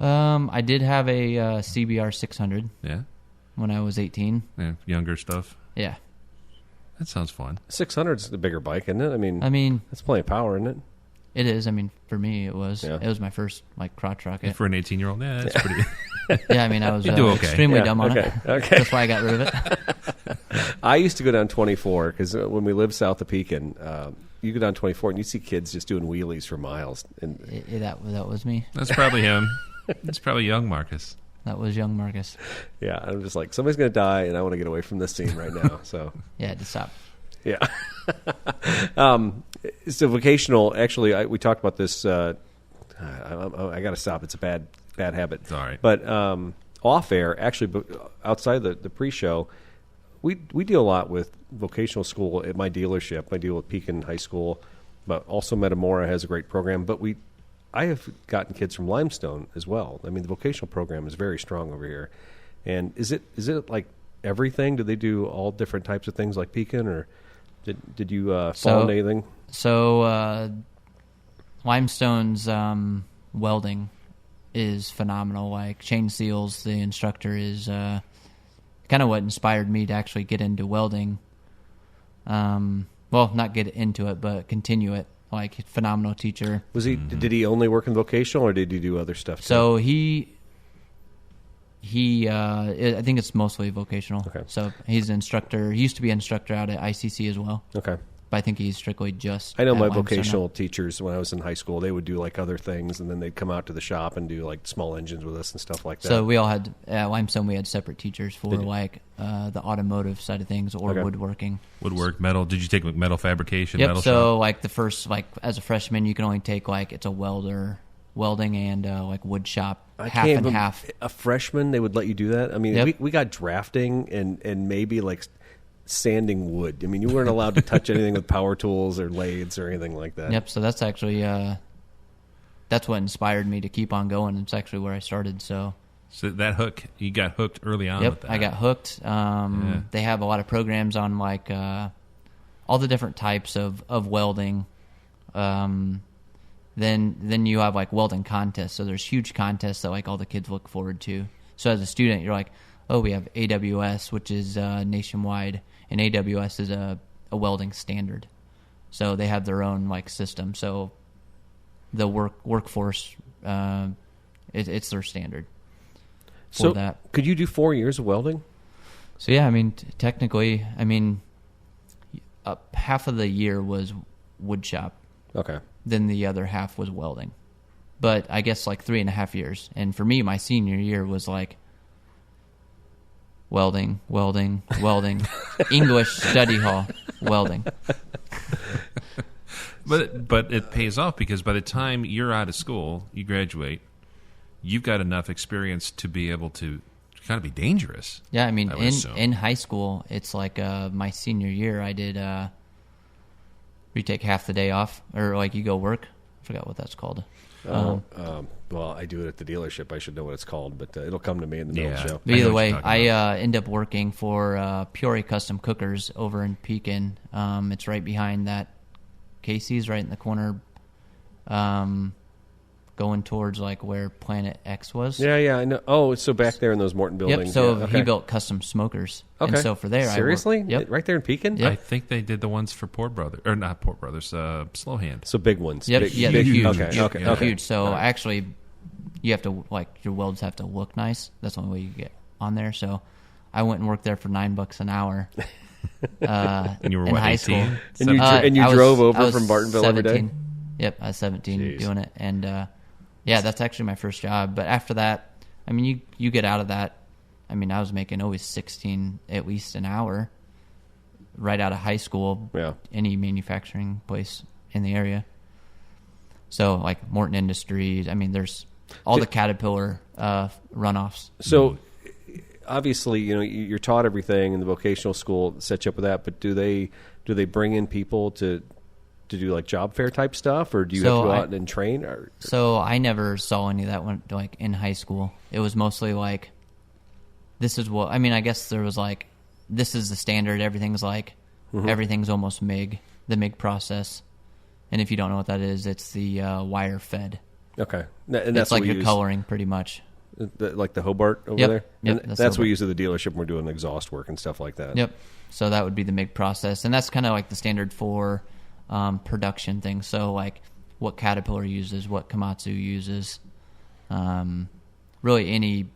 C: I did have a CBR 600
B: Yeah.
C: when I was 18.
B: Yeah, younger stuff.
C: Yeah.
B: That sounds fun.
A: 600's the bigger bike, isn't it? I mean, that's plenty of power, isn't it?
C: It is. I mean, for me, it was.
A: Yeah.
C: It was my first like crotch rocket.
B: For an 18-year-old, yeah, that's pretty.
C: Yeah, I mean, I was
B: You do okay.
C: extremely
A: Yeah,
C: dumb on it.
A: okay.
C: That's why I got rid of it.
A: I used to go down 24 because when we lived south of Pekin, you go down 24 and you see kids just doing wheelies for miles. And
C: That was me.
B: That's probably him. That's probably young Marcus.
C: That was young Marcus.
A: yeah, I'm just like, somebody's going to die, and I want to get away from this scene right now. So
C: Yeah, I had to stop.
A: yeah. So vocational. Actually, we talked about this. I got to stop. It's a bad habit.
B: It's all right.
A: But off air, actually, outside the pre-show, we deal a lot with vocational school at my dealership. I deal with Pekin High School, but also Metamora has a great program. But I have gotten kids from Limestone as well. I mean, the vocational program is very strong over here. And is it like everything? Do they do all different types of things like Pekin, or did you fall into anything?
C: So Limestone's welding is phenomenal. Like chain seals, the instructor is kind of what inspired me to actually get into welding. Well, not get into it, but continue it. Like phenomenal teacher.
A: Was he? Did he only work in vocational, or did he do other stuff too?
C: So he I think it's mostly vocational.
A: Okay.
C: So he's an instructor. He used to be an instructor out at ICC as well.
A: Okay.
C: but I think he's strictly just.
A: I know
C: at
A: my
C: Limestone
A: vocational
C: now.
A: teachers, when I was in high school, they would do like other things, and then they'd come out to the shop and do like small engines with us and stuff like that.
C: So we all had at Limestone. We had separate teachers for
A: Did you?
C: like the automotive side of things or
A: Okay.
C: woodworking.
B: Woodwork, metal. Did you take metal fabrication?
C: Yep.
B: Metal
C: So
B: shop?
C: like the first as a freshman, you can only take like it's a welding and like wood shop half and half.
A: A freshman, they would let you do that? I mean,
C: Yep.
A: we got drafting and maybe like sanding wood. I mean, you weren't allowed to touch anything with power tools or lathes or anything like that.
C: Yep. So that's actually that's what inspired me to keep on going. It's actually where I started. So
B: that hook, you got hooked early on with
C: yep,
B: that.
C: I got hooked. They have a lot of programs on like all the different types of welding. Then you have like welding contests. So there's huge contests that like all the kids look forward to. So as a student, you're like, oh, we have AWS, which is nationwide, and AWS is a welding standard. So they have their own like system. So the workforce, it's their standard for
A: So
C: that.
A: could you do 4 years of welding?
C: So yeah, I mean, technically, I mean, half of the year was wood shop.
A: Okay.
C: Then the other half was welding. But I guess like 3.5 years. And for me, my senior year was like welding, English study hall, welding.
B: But it pays off because by the time you're out of school, you graduate, you've got enough experience to be able to kind of be dangerous.
C: Yeah, I mean,
B: I would assume.
C: in high school, it's like my senior year, I did, we take half the day off, or like you go work. I forgot what that's called.
A: Well, I do it at the dealership. I should know what it's called, but it'll come to me in the middle of the show.
C: But
B: I know
C: either
B: what
C: way,
B: you're talking
C: I end up working for Peoria Custom Cookers over in Pekin. It's right behind that Casey's, right in the corner, going towards like where Planet X was.
A: Yeah, I know. Oh, so back there in those Morton buildings.
C: Yep. So
A: yeah, okay.
C: he built custom smokers.
A: Okay.
C: And so for there,
A: Seriously?
C: I worked. Yep.
A: Right there in Pekin?
C: Yep.
B: I think they did the ones for Port Brothers, or not Port Brothers, Slow Hand.
A: So big ones.
C: Yep.
A: Big,
C: Yeah, they're
A: big-
C: huge.
A: Okay,
C: Yep,
A: okay,
C: they're
A: okay.
C: huge. So
A: All right.
C: actually, you have to like your welds have to look nice. That's the only way you get on there. So I went and worked there for $9 an hour.
B: And you were
C: in
B: what,
C: high
B: 18?
C: school.
A: And you
C: I was-
A: drove over
C: I was
A: from Bartonville every day?
C: 17. Yep, I was 17
A: Jeez.
C: doing it, and yeah, that's actually my first job. But after that, I mean, you get out of that. I mean, I was making always 16 at least an hour right out of high school.
A: Yeah.
C: Any manufacturing place in the area. So like Morton Industries. I mean, there's all the Caterpillar runoffs.
A: So obviously, you're taught everything in the vocational school that sets you up with that, but do they bring in people to do like job fair type stuff, or do you have to go out and train?
C: So I never saw any of that when like in high school. It was mostly like, this is what, I mean, I guess there was like, this is the standard. Everything's like, everything's almost MIG, the MIG process. And if you don't know what that is, it's the wire fed.
A: Okay. And that's
C: It's like
A: what we
C: your
A: use,
C: coloring pretty much.
A: like the Hobart over
C: Yep.
A: there?
C: Yep,
A: And
C: that's
A: that's what we
C: Hobart.
A: use at the dealership when we're doing exhaust work and stuff like that.
C: Yep. So that would be the MIG process. And that's kind of like the standard for production things. So like what Caterpillar uses, what Komatsu uses, really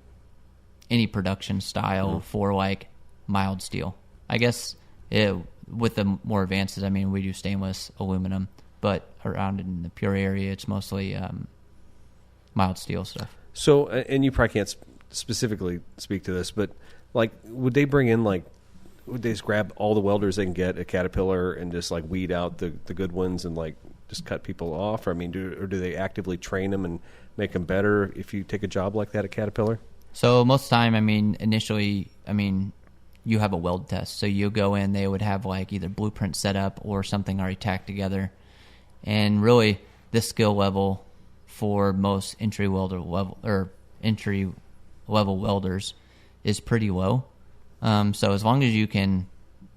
C: any production style for like mild steel. I guess with the more advances, I mean, we do stainless, aluminum, but around in the Peoria area, it's mostly mild steel stuff.
A: So, and you probably can't specifically speak to this, but like, would they bring in like, would they just grab all the welders they can get at Caterpillar and just like weed out the good ones and like just cut people off? Or, I mean, do they actively train them and make them better if you take a job like that at Caterpillar?
C: So most of the time, I mean, initially, I mean, you have a weld test. So you go in, they would have like either blueprint set up or something already tacked together. And really, this skill level for most entry level welders is pretty low. So as long as you can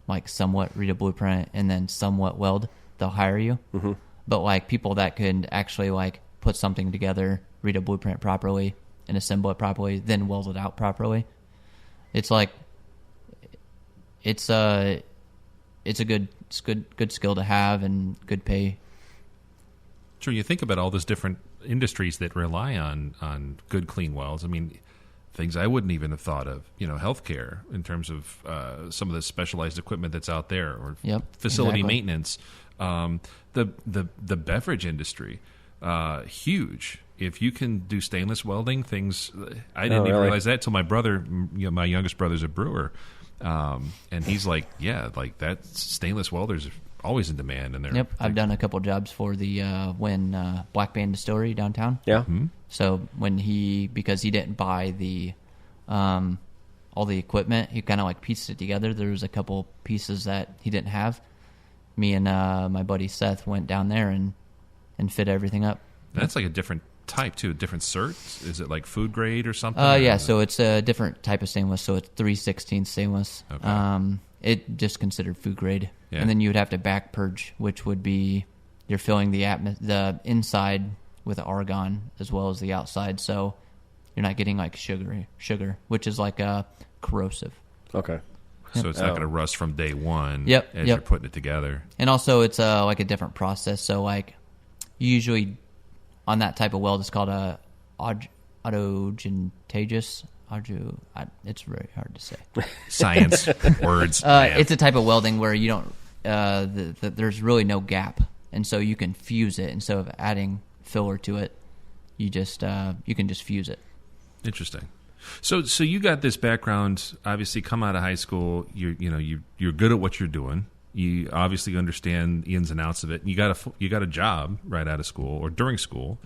C: like somewhat read a blueprint and then somewhat weld, they'll hire you. Mm-hmm. But like people that could actually like put something together, read a blueprint properly and assemble it properly, then weld it out properly. It's like it's a good skill to have and good pay.
B: Sure, you think about all those different industries that rely on good, clean welds. I mean, things I wouldn't even have thought of. Healthcare in terms of some of the specialized equipment that's out there, or facility maintenance. The beverage industry, huge. If you can do stainless welding, things I didn't even realize that till my brother. My youngest brother's a brewer, and he's like, that stainless welders are always in demand. And
C: Yep, I've done a couple jobs for the Black Band Distillery downtown.
A: Yeah.
B: Mm-hmm.
C: So because he didn't buy the all the equipment, he kind of like pieced it together. There was a couple pieces that he didn't have. Me and my buddy Seth went down there and fit everything up.
B: That's like a different type too, a different cert. Is it like food grade or something?
C: Yeah, so it's a different type of stainless. So it's 3/16 stainless.
B: Okay.
C: It just considered food grade,
B: Yeah.
C: and then you would have to back purge, which would be you're filling the inside with argon as well as the outside, so you're not getting like sugar, which is like corrosive.
A: Okay.
B: So it's not going to rust from day one.
C: Yep,
B: as you're putting it together.
C: And also, it's like a different process. So like usually on that type of weld, it's called a autogentageous. It's very hard to say.
B: Science words.
C: It's a type of welding where you don't. There's really no gap, and so you can fuse it instead of adding filler to it. You can just fuse it.
B: Interesting. So you got this background. Obviously, come out of high school. You're good at what you're doing. You obviously understand the ins and outs of it. You got a job right out of school or during school.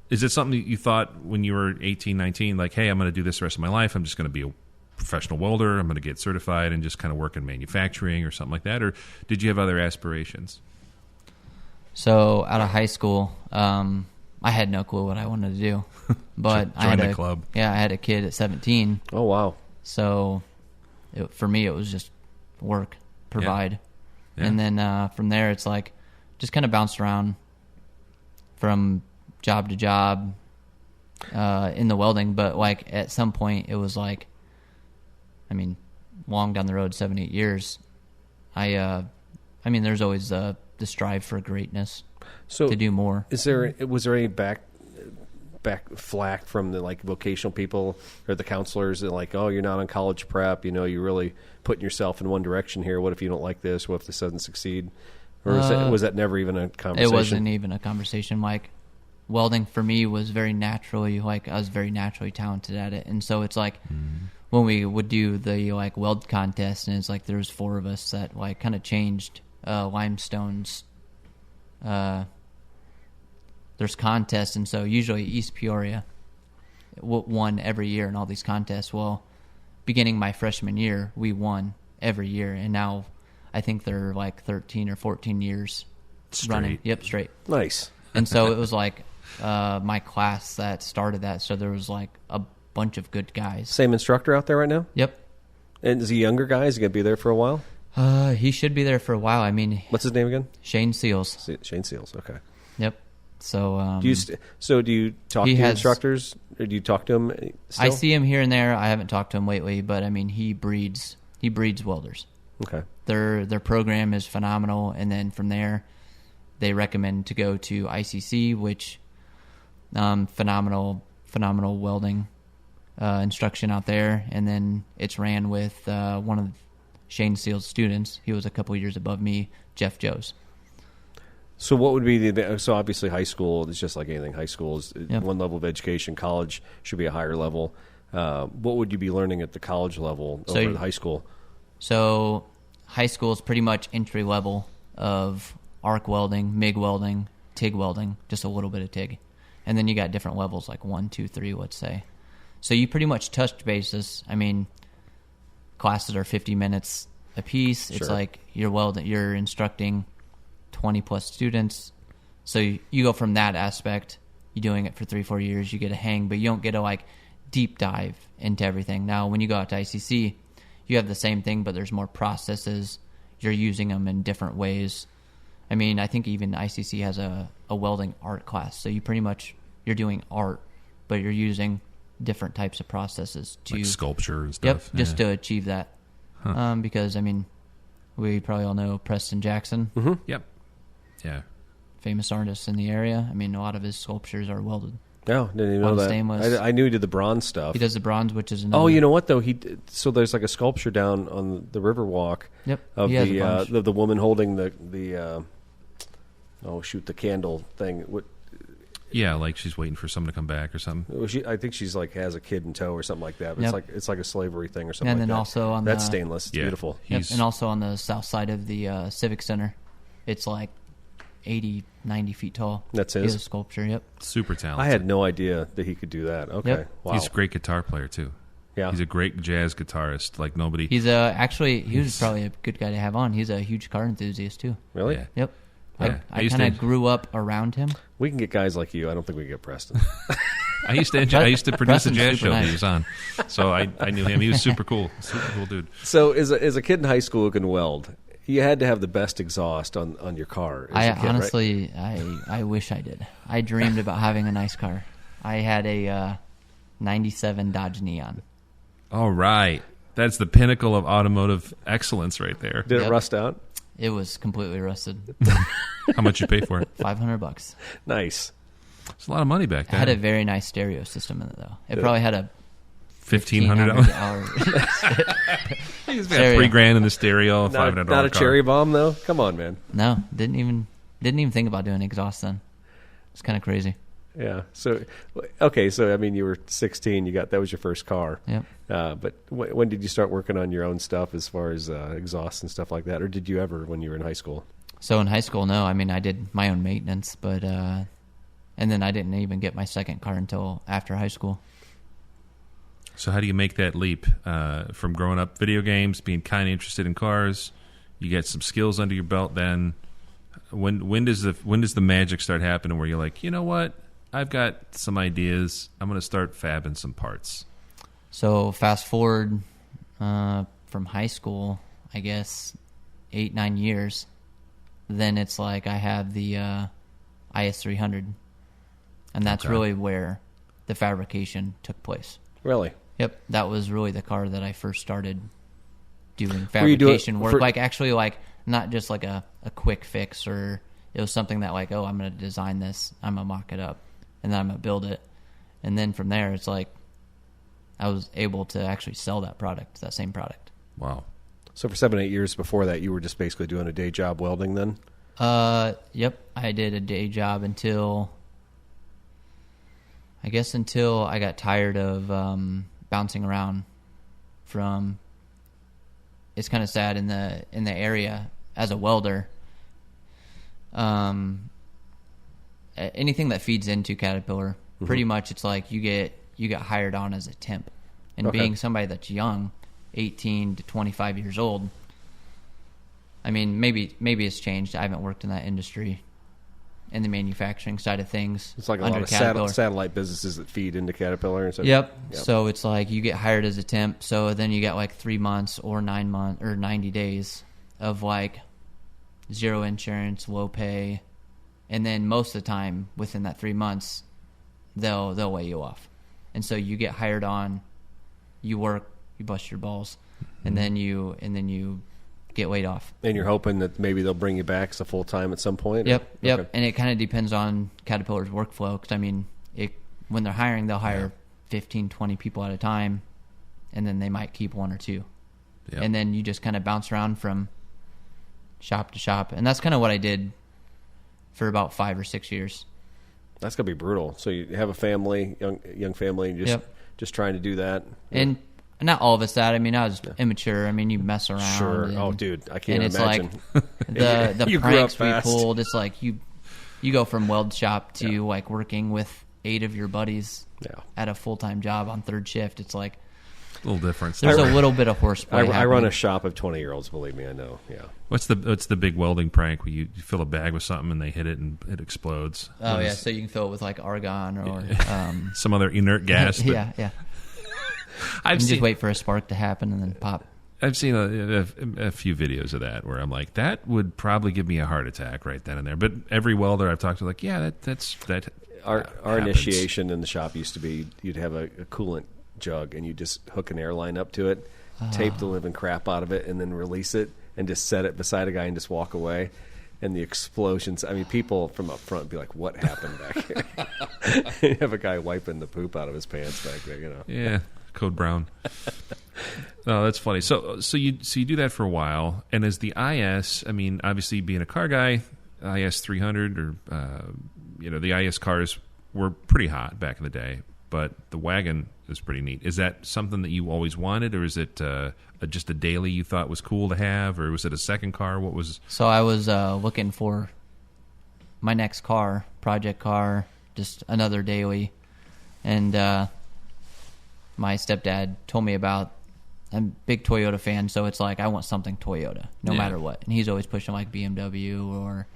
B: Is it something that you thought when you were 18, 19, like, hey, I'm going to do this the rest of my life. I'm just going to be a professional welder. I'm going to get certified and just kind of work in manufacturing or something like that? Or did you have other aspirations?
C: So out of high school, I had no clue what I wanted to do. But I had
B: the club.
C: Yeah, I had a kid at 17.
A: Oh, wow.
C: So for me, it was just work, provide.
B: Yeah.
C: And then from there, it's like just kind of bounced around from job to job in the welding. But like at some point, it was like, long down the road, 7-8 years, there's always the strive for greatness, to do more.
A: Was there any back flack from the like vocational people or the counselors that like, oh, you're not on college prep, you're really putting yourself in one direction here. What if you don't like this? What if this doesn't succeed? Or was that never even a conversation?
C: It wasn't even a conversation. Like welding for me was very naturally, like I was very naturally talented at it. And so it's like when we would do the like weld contest, and it's like there was 4 of us that like kind of changed limestones. There's contests, and so usually East Peoria won every year in all these contests. Well, beginning my freshman year, we won every year, and now I think they're like 13 or 14 years running. Yep, straight.
A: Nice.
C: And so it was like my class that started that, so there was like a bunch of good guys.
A: Same instructor out there right now?
C: Yep.
A: And is he a younger guy? Is he going to be there for a while?
C: He should be there for a while.
A: What's his name again?
C: Shane Seals.
A: Shane Seals, okay.
C: Yep. So
A: do you talk to your instructors, or do you talk to him still?
C: I see him here and there. I haven't talked to him lately, but he breeds welders.
A: Okay.
C: Their program is phenomenal, and then from there, they recommend to go to ICC, which phenomenal welding instruction out there, and then it's ran with one of Shane Seals' students. He was a couple years above me, Jeff Joes.
A: So what would be so obviously high school is just like anything. High school is one level of education. College should be a higher level. What would you be learning at the college level over at high school?
C: So high school is pretty much entry level of arc welding, MIG welding, TIG welding, just a little bit of TIG. And then you got different levels like 1, 2, 3, let's say. So you pretty much touched bases. Classes are 50 minutes a piece. Sure. It's like you're instructing 20 plus students. So you go from that aspect, you're doing it for 3-4 years, you get a hang, but you don't get a like deep dive into everything. Now, when you go out to ICC, you have the same thing, but there's more processes. You're using them in different ways. I think even ICC has a welding art class. So you're doing art, but you're using different types of processes to
B: like sculpture and stuff.
C: Yep, just to achieve that. Huh. Because we probably all know Preston Jackson.
A: Mm-hmm.
B: Yep. Yeah.
C: Famous artist in the area. A lot of his sculptures are welded.
A: No, didn't even know
C: on
A: that.
C: stainless.
A: I knew he did the bronze stuff.
C: He does the bronze, which is another.
A: Oh, you know what though? So there's like a sculpture down on the Riverwalk.
C: Yep.
A: Of
C: He has a bunch.
A: the woman holding the candle thing. What?
B: Yeah, like she's waiting for someone to come back or something.
A: I think she's like has a kid in tow or something like that. But
C: Yep.
A: it's like a slavery thing or something.
C: And
A: like
C: then
A: that.
C: also on
A: that's
C: the-
A: stainless. It's
B: Yeah.
A: beautiful.
C: Yep.
B: He's-
C: And also on the south side of the Civic Center, it's like 80, 90 feet tall.
A: That's
C: He
A: his?
C: has a sculpture. Yep.
B: Super talented.
A: I had no idea that he could do that. Okay,
C: Yep.
A: wow.
B: He's a great guitar player too.
A: Yeah,
B: He's a great jazz guitarist. Like nobody.
C: He's actually he was probably a good guy to have on. He's a huge car enthusiast too.
A: really.
B: Yeah.
C: Yep.
B: Yeah. I
C: I
B: used
C: kind
B: to-
C: of grew up around him.
A: We can get guys like you. I don't think we can get Preston.
B: I used to produce a
C: Preston's
B: jazz
C: super
B: show
C: nice.
B: he was on, so I knew him. He was super cool dude.
A: So, as a kid in high school who can weld, you had to have the best exhaust on your car. As
C: I
A: a kid, right?
C: honestly, I wish I did. I dreamed about having a nice car. I had a 97 Dodge Neon.
B: All right, that's the pinnacle of automotive excellence right there.
A: Did it
C: Yep.
A: rust out?
C: It was completely rusted.
B: How much you pay for it?
C: $500.
A: Nice.
B: It's a lot of money back
C: It
B: then.
C: had a very nice stereo system in it, though. It probably had a
B: $1,500.
C: $1,500.
B: He's got $3,000 in the stereo. $500.
A: Not a
B: car.
A: cherry bomb though. Come on, man.
C: No, didn't even think about doing exhaust then. It's kind of crazy.
A: Yeah. So, okay. So, I mean, you were 16. That was your first car.
C: Yep.
A: But when did you start working on your own stuff as far as exhaust and stuff like that, or did you ever when you were in high school?
C: So in high school, no. I mean, I did my own maintenance, but and then I didn't even get my second car until after high school.
B: So how do you make that leap from growing up video games, being kind of interested in cars? You get some skills under your belt. Then when does the magic start happening where you're like, you know what? I've got some ideas. I'm going to start fabbing some parts.
C: So fast forward from high school, I guess 8-9 years. Then it's like I have the IS300, and that's
B: Okay.
C: really where the fabrication took place.
A: Really?
C: Yep, that was really the car that I first started doing
A: Were you doing-
C: fabrication work.
A: for-
C: Like actually, like not just like a quick fix, or it was something that like, oh, I'm going to design this, I'm going to mock it up, and then I'm going to build it, and then from there, it's like I was able to actually sell that same product.
B: Wow.
A: So for 7-8 years before that, you were just basically doing a day job welding then?
C: Yep, I did a day job until I got tired of bouncing around from. It's kind of sad in the area as a welder. Anything that feeds into Caterpillar, pretty much it's like you get hired on as a temp, and
A: Okay.
C: being somebody that's young, 18 to 25 years old. I mean, maybe it's changed. I haven't worked in that industry, in the manufacturing side of things.
A: It's like a
C: under
A: lot of
C: Caterpillar.
A: satellite businesses that feed into Caterpillar. And stuff.
C: Yep.
A: Yep.
C: So it's like you get hired as a temp. So then you get like 3 months or 9 months or 90 days of like zero insurance, low pay, and then most of the time within that 3 months, they'll weigh you off, and so you get hired on, you work, you bust your balls, and then you get weighed off.
A: And you're hoping that maybe they'll bring you back as a full time at some point?
C: Yep.
A: Okay.
C: And it kind of depends on Caterpillar's workflow. Because, I mean, when they're hiring, they'll hire 15, 20 people at a time, and then they might keep one or two.
B: Yep.
C: And then you just kind of bounce around from shop to shop. And that's kind of what I did for about 5 or 6 years.
A: That's going to be brutal. So you have a family, young family, and just trying to do that.
C: And not all of us that. I mean, I was immature. I mean, you mess around.
A: Sure.
C: And,
A: Oh, dude, I can't
C: and it's
A: imagine.
C: like the
A: You grew up
C: pranks we
A: fast.
C: pulled. It's like you go from weld shop to like working with 8 of your buddies at a full-time job on third shift. It's like
B: A little different.
C: there's a little bit of horseplay.
A: I run
C: happening.
A: a shop of 20-year-olds, believe me, I know. Yeah.
B: What's the big welding prank where you fill a bag with something and they hit it and it explodes?
C: Oh
B: What
C: yeah,
B: is-
C: so you can fill it with like argon or
B: some other inert gas. but
C: yeah.
B: I've
C: You just
B: seen
C: wait for a spark to happen and then pop.
B: I've seen a few videos of that where I'm like, that would probably give me a heart attack right then and there. But every welder I've talked to, like, yeah, that's
A: Our
B: happens.
A: initiation in the shop used to be you'd have a coolant jug and you just hook an airline up to it, tape the living crap out of it, and then release it and just set it beside a guy and just walk away. And the explosions, I mean, people from up front would be like, what happened back here? You have a guy wiping the poop out of his pants back there,
B: Yeah, Code Brown. Oh, that's funny. So you do that for a while, and as the IS, I mean, obviously being a car guy, IS 300 or the IS cars were pretty hot back in the day, but the wagon is pretty neat. Is that something that you always wanted, or is it just a daily you thought was cool to have, or was it a second car? What was?
C: So I was looking for my next car, project car, just another daily, and my stepdad told me about. I'm a big Toyota fan, so it's like I want something Toyota, no matter what. And he's always pushing like BMW or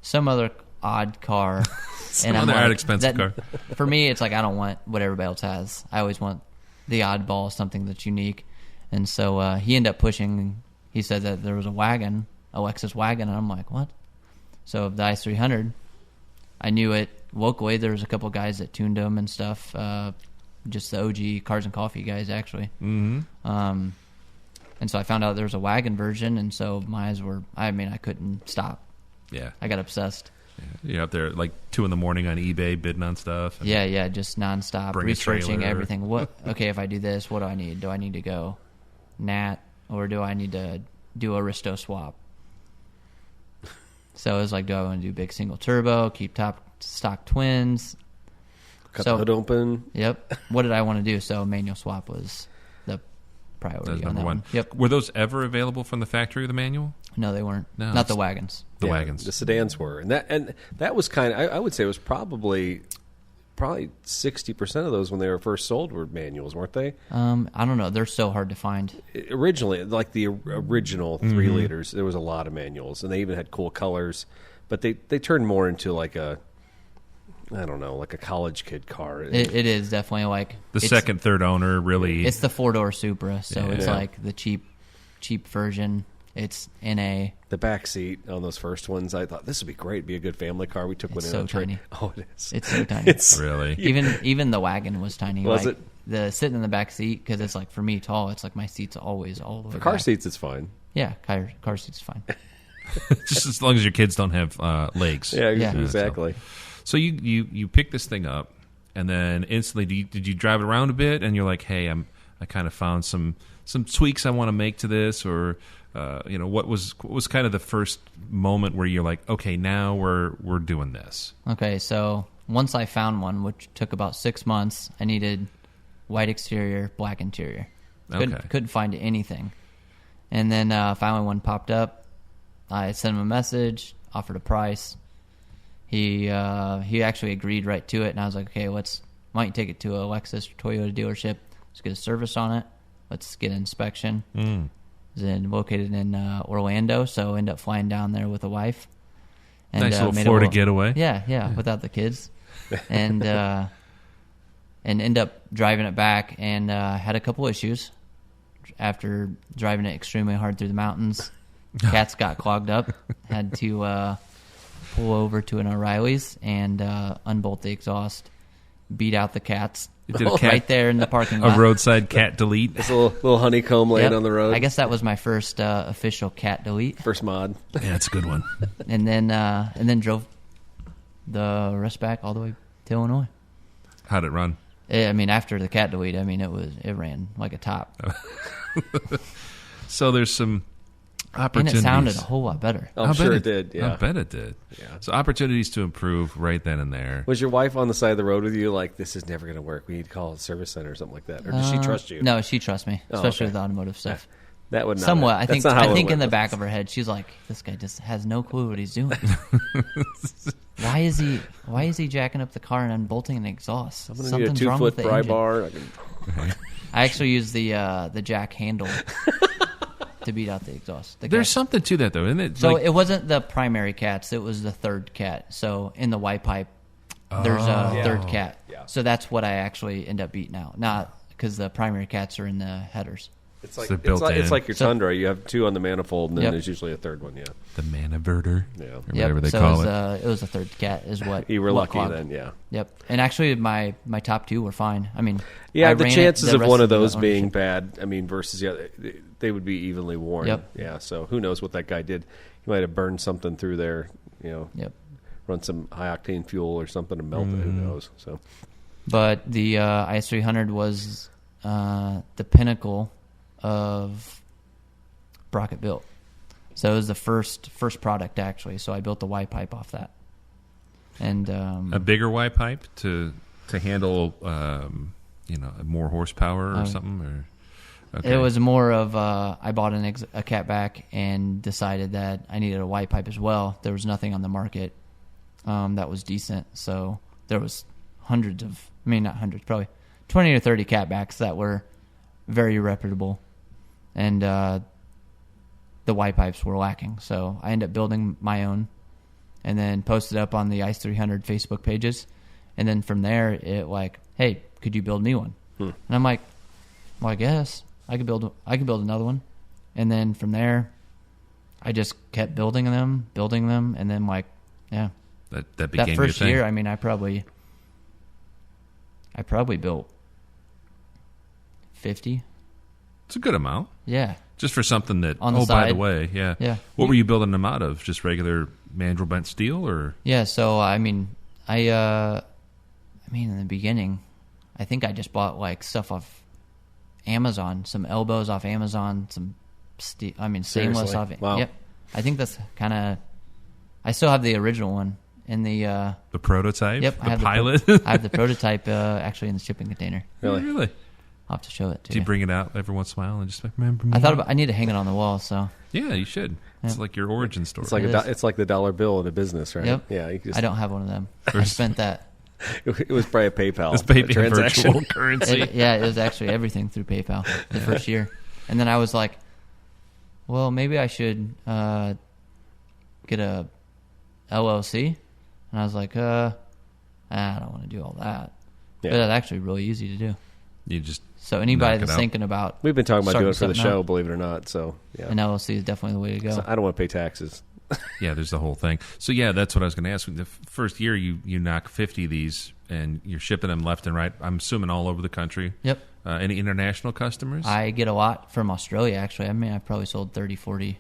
C: some other odd car.
B: Some other odd expensive car.
C: For me, it's like I don't want what everybody else has. I always want the oddball, something that's unique. And so he ended up pushing. He said that there was a wagon, a Lexus wagon, and I'm like, what? So the IS300, I knew it locally. There was a couple guys that tuned them and stuff. Just the OG Cars and Coffee guys, actually.
B: Mm-hmm.
C: And so I found out there was a wagon version, and so my eyes were, I couldn't stop.
B: Yeah.
C: I got obsessed.
B: Yeah. You're out there like 2 a.m. on eBay bidding on stuff.
C: Yeah, just nonstop. Researching everything. Okay, if I do this, what do I need? Do I need to go Nat, or do I need to do a Risto swap? So it was like, do I want to do big single turbo, keep top stock twins?
A: Cut the hood open.
C: Yep. What did I want to do? So manual swap was the priority on that one. Yep.
B: Were those ever available from the factory, the manual?
C: No, they weren't.
B: No,
C: not the wagons.
B: The wagons.
A: The sedans were, and that was kind of. I would say it was probably 60% of those when they were first sold were manuals, weren't they?
C: I don't know. They're so hard to find.
A: Originally, like the original 3 liters, there was a lot of manuals, and they even had cool colors, but they turned more into like a. I don't know, like a college kid car.
C: It is definitely like
B: the second, third owner. Really,
C: it's the 4-door Supra, so it's like the cheap version. It's in the
A: back seat on those first ones. I thought this would be great. It'd be a good family car. We took one in.
C: So tiny.
A: Oh, it is.
C: It's so tiny.
B: Really
C: even the wagon was tiny.
A: Was
C: like,
A: it?
C: The sitting in the back seat, because it's like for me tall. It's like my seat's always all the way
A: for car
C: back.
A: seats. It's fine.
C: Yeah, car seats fine.
B: just as long as your kids don't have legs.
A: Yeah, exactly.
B: So you pick this thing up, and then instantly, did you drive it around a bit, and you're like, hey, I kind of found some tweaks I want to make to this, or what was kind of the first moment where you're like, okay, now we're doing this.
C: Okay, so once I found one, which took about 6 months, I needed white exterior, black interior. Couldn't find anything, and then finally one popped up. I sent him a message, offered a price. He actually agreed right to it, and I was like, okay, why don't you take it to a Lexus or Toyota dealership? Let's get a service on it. Let's get an inspection. It's located in Orlando, so end up flying down there with a wife. And,
B: nice little Florida getaway.
C: Yeah, without the kids, and end up driving it back, and had a couple issues after driving it extremely hard through the mountains. Cats got clogged up. Had to pull over to an O'Reilly's and unbolt the exhaust, beat out the cats.
B: Did a cat,
C: right there in the parking lot.
B: A roadside cat delete.
A: It's a little honeycomb laying on the road.
C: I guess that was my first official cat delete.
A: First mod.
B: Yeah, it's a good one.
C: And then drove the rest back all the way to Illinois.
B: How'd it run?
C: After the cat delete, it ran like a top.
B: So there's some opportunities.
C: And it sounded a whole lot better.
A: I'm sure it did. Yeah,
B: I bet it did.
A: Yeah.
B: So opportunities to improve right then and there.
A: Was your wife on the side of the road with you? Like, this is never going to work. We need to call a service center or something like that. Or does she trust you?
C: No, she trusts me, especially with automotive stuff.
A: That would not.
C: Somewhat.
A: I
C: think in the back of her head, she's like, "This guy just has no clue what he's doing. Why is he jacking up the car and unbolting an exhaust?
A: I'm going to
C: Something's
A: need a
C: wrong with
A: 2-foot
C: the
A: pry
C: engine."
A: bar.
C: I actually use the jack handle to beat out the exhaust.
B: There's something to that, though, isn't it?
C: So it wasn't the primary cats; it was the third cat. So in the Y pipe, there's a third cat.
A: Yeah.
C: So that's what I actually end up beating out, not because the primary cats are in the headers.
A: It's like your Tundra. You have 2 on the manifold, and then there's usually a third one. Yeah,
B: the maniverter.
A: Yeah,
B: or whatever they call it.
C: It was a third cat, is what
A: you were lucky
C: clogged.
A: then. Yeah.
C: Yep. And actually, my top 2 were fine.
A: The chances of one of those being bad, versus the other, they would be evenly worn.
C: Yep.
A: Yeah. So who knows what that guy did? He might have burned something through there.
C: Yep.
A: run some high octane fuel or something to melt it. Who knows? So,
C: but the IS300 was the pinnacle of Brockett Built. So it was the first product actually. So I built the Y pipe off that, and
B: a bigger Y pipe to handle more horsepower or something. Or okay.
C: It was more of I bought a catback and decided that I needed a Y pipe as well. There was nothing on the market that was decent, so there was not hundreds, probably 20 or 30 catbacks that were very reputable, and the Y pipes were lacking. So I ended up building my own, and then posted up on the IS300 Facebook pages, and then from there it like, hey, could you build me one? And I'm like, well, I guess I could build another one, and then from there I just kept building them, and then like, yeah,
B: that became
C: that first
B: your thing.
C: year. I mean, I probably built 50.
B: It's a good amount.
C: Yeah.
B: Just for something that,
C: On the
B: by
C: side.
B: the way, yeah.
C: Yeah.
B: What were you building them out of? Just regular mandrel bent steel, or?
C: Yeah, so I mean, in the beginning, I think I just bought like stuff off Amazon, some elbows off Amazon, some stainless
A: Seriously?
C: off.
A: Wow.
C: Yep. I think that's kind of. I still have the original one in the.
B: The prototype?
C: Yep,
B: The pilot?
C: I have the prototype actually in the shipping container.
A: Really?
B: Really?
C: I'll have to show it to
B: Do you
C: you.
B: bring it out every once in a while and just like, remember me?
C: I need to hang it on the wall, so.
B: Yeah, you should. It's like your origin story.
A: It's like
C: It is.
A: it's like the dollar bill in a business, right?
C: Yep.
A: Yeah. You just,
C: I don't have one of them. I spent that.
A: It was probably a PayPal
B: It's maybe
A: transaction.
B: virtual currency.
C: It was actually everything through PayPal the first year. And then I was like, well, maybe I should get a LLC. And I was like, I don't want to do all that.
A: Yeah.
C: But that's actually really easy to do.
B: You just
C: So anybody
B: knock it
C: that's
B: out.
C: thinking about
A: We've been talking about
C: starting
A: doing it for the
C: something
A: show,
C: up,
A: believe it or not. So yeah,
C: an LLC is definitely the way to go.
A: So I don't want to pay taxes.
B: Yeah, there's the whole thing. So yeah, that's what I was going to ask. The first year you knock 50 of these and you're shipping them left and right. I'm assuming all over the country.
C: Yep.
B: Any international customers?
C: I get a lot from Australia, actually. I mean, I probably sold 30, 40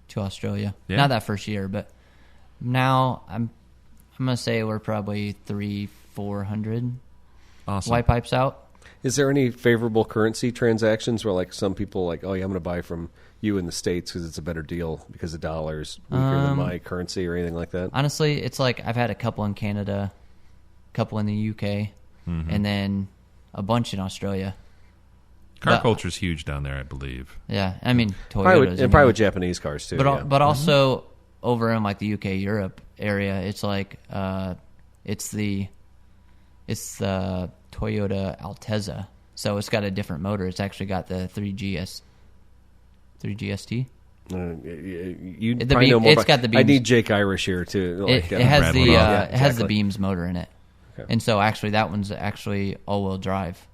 C: to Australia.
B: Yeah.
C: Not that first year, but now I'm going to say we're probably 300-400
B: Awesome.
C: Y pipes out.
A: Is there any favorable currency transactions where like some people like, oh yeah, I'm going to buy from you in the States because it's a better deal because the dollar's weaker than my currency or anything like that?
C: Honestly, it's like I've had a couple in Canada, a couple in the UK, and then a bunch in Australia.
B: Car
C: But-
B: culture's huge down there, I believe.
C: Yeah, I mean
A: Probably
C: Toyotas.
A: with, and probably with Japanese cars too.
C: but
A: yeah.
C: but also over in like the UK Europe area, it's like it's the Toyota Altezza. So it's got a different motor. It's actually got the 3GST.
A: You
C: The
A: probably
C: beam-
A: know more
C: it's
A: about,
C: got the
A: I
C: beams.
A: need Jake Irish here too.
C: It has
B: Brad
C: the
B: Woodall.
A: Yeah,
C: it has the
A: exactly.
C: beams motor in it,
A: Okay.
C: and so actually that one's actually all-wheel drive,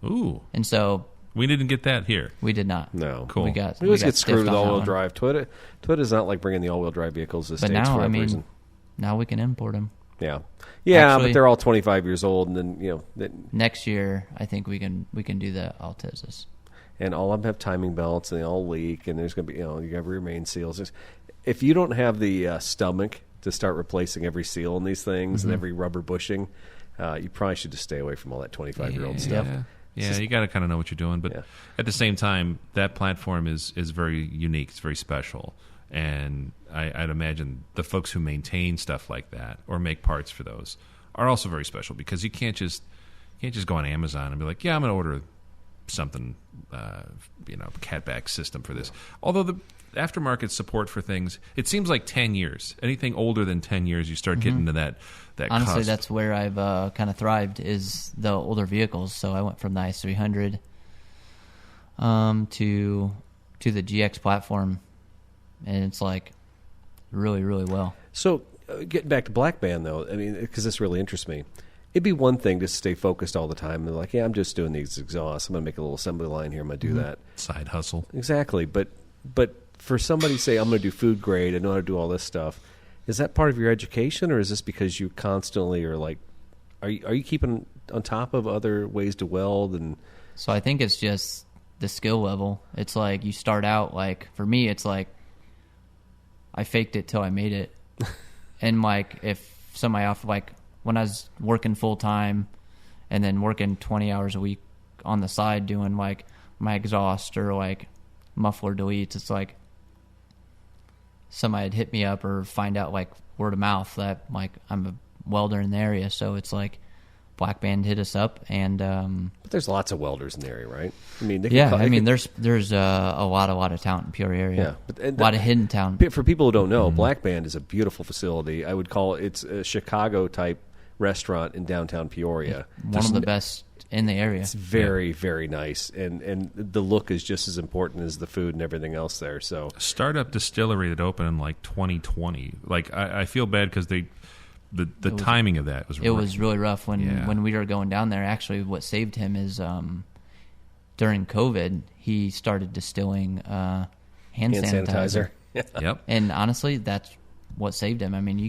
B: Ooh.
C: and so
B: We didn't get that here.
C: we did not.
A: No.
B: Cool.
C: We got
A: We always
C: got
A: get screwed
C: stiffed
A: with
C: on that
A: all-wheel
C: one.
A: drive. Toyota's not like bringing the all-wheel drive vehicles to the
C: But
A: States
C: now,
A: for
C: I
A: whatever
C: mean,
A: reason.
C: now we can import them.
A: Yeah,
C: Actually-
A: but they're all 25 years old, and then
C: Next year, I think we can do the Altezzas.
A: and all of them have timing belts, and they all leak, and there's going to be you have rear main seals. If you don't have the stomach to start replacing every seal in these things and every rubber bushing, you probably should just stay away from all that 25-year-old stuff.
B: Yeah, you got to kind of know what you're doing. But
A: Yeah.
B: at the same time, that platform is very unique. It's very special. And I'd imagine the folks who maintain stuff like that or make parts for those are also very special because you can't just go on Amazon and be like, yeah, I'm going to order something, catback system for this. Although the aftermarket support for things, it seems like 10 years. Anything older than 10 years, you start getting to that
C: Honestly,
B: cusp.
C: that's where I've kind of thrived is the older vehicles. So I went from the IS300 to the GX platform, and it's like really, really well.
A: So, getting back to Black Band, though, I mean, because this really interests me. It'd be one thing to stay focused all the time and like, yeah, I'm just doing these exhausts. I'm going to make a little assembly line here. I'm going to do that.
B: Side hustle.
A: Exactly. But for somebody to say, I'm going to do food grade, I know how to do all this stuff, is that part of your education, or is this because you constantly are like, are you keeping on top of other ways to weld? And
C: So I think it's just the skill level. It's like you start out like, for me, it's like I faked it till I made it. And like if somebody off, like when I was working full time and then working 20 hours a week on the side doing like my exhaust or like muffler deletes, it's like somebody had hit me up or find out like word of mouth that like I'm a welder in the area. So it's like Black Band hit us up, and
A: but there's lots of welders in the area, right? I mean,
C: there's a lot of talent in Peoria area.
A: Yeah, but,
C: a lot of hidden talent.
A: For people who don't know, Black Band is a beautiful facility. I would call it's a Chicago type restaurant in downtown Peoria.
C: One of the best in the area.
A: It's very, very nice, and the look is just as important as the food and everything else there. So,
B: a startup distillery that opened in like 2020. Like I feel bad because the timing of that was
C: was really rough when we were going down there. Actually, what saved him is during COVID he started distilling hand sanitizer.
B: Yep.
C: And honestly, that's what saved him. I mean,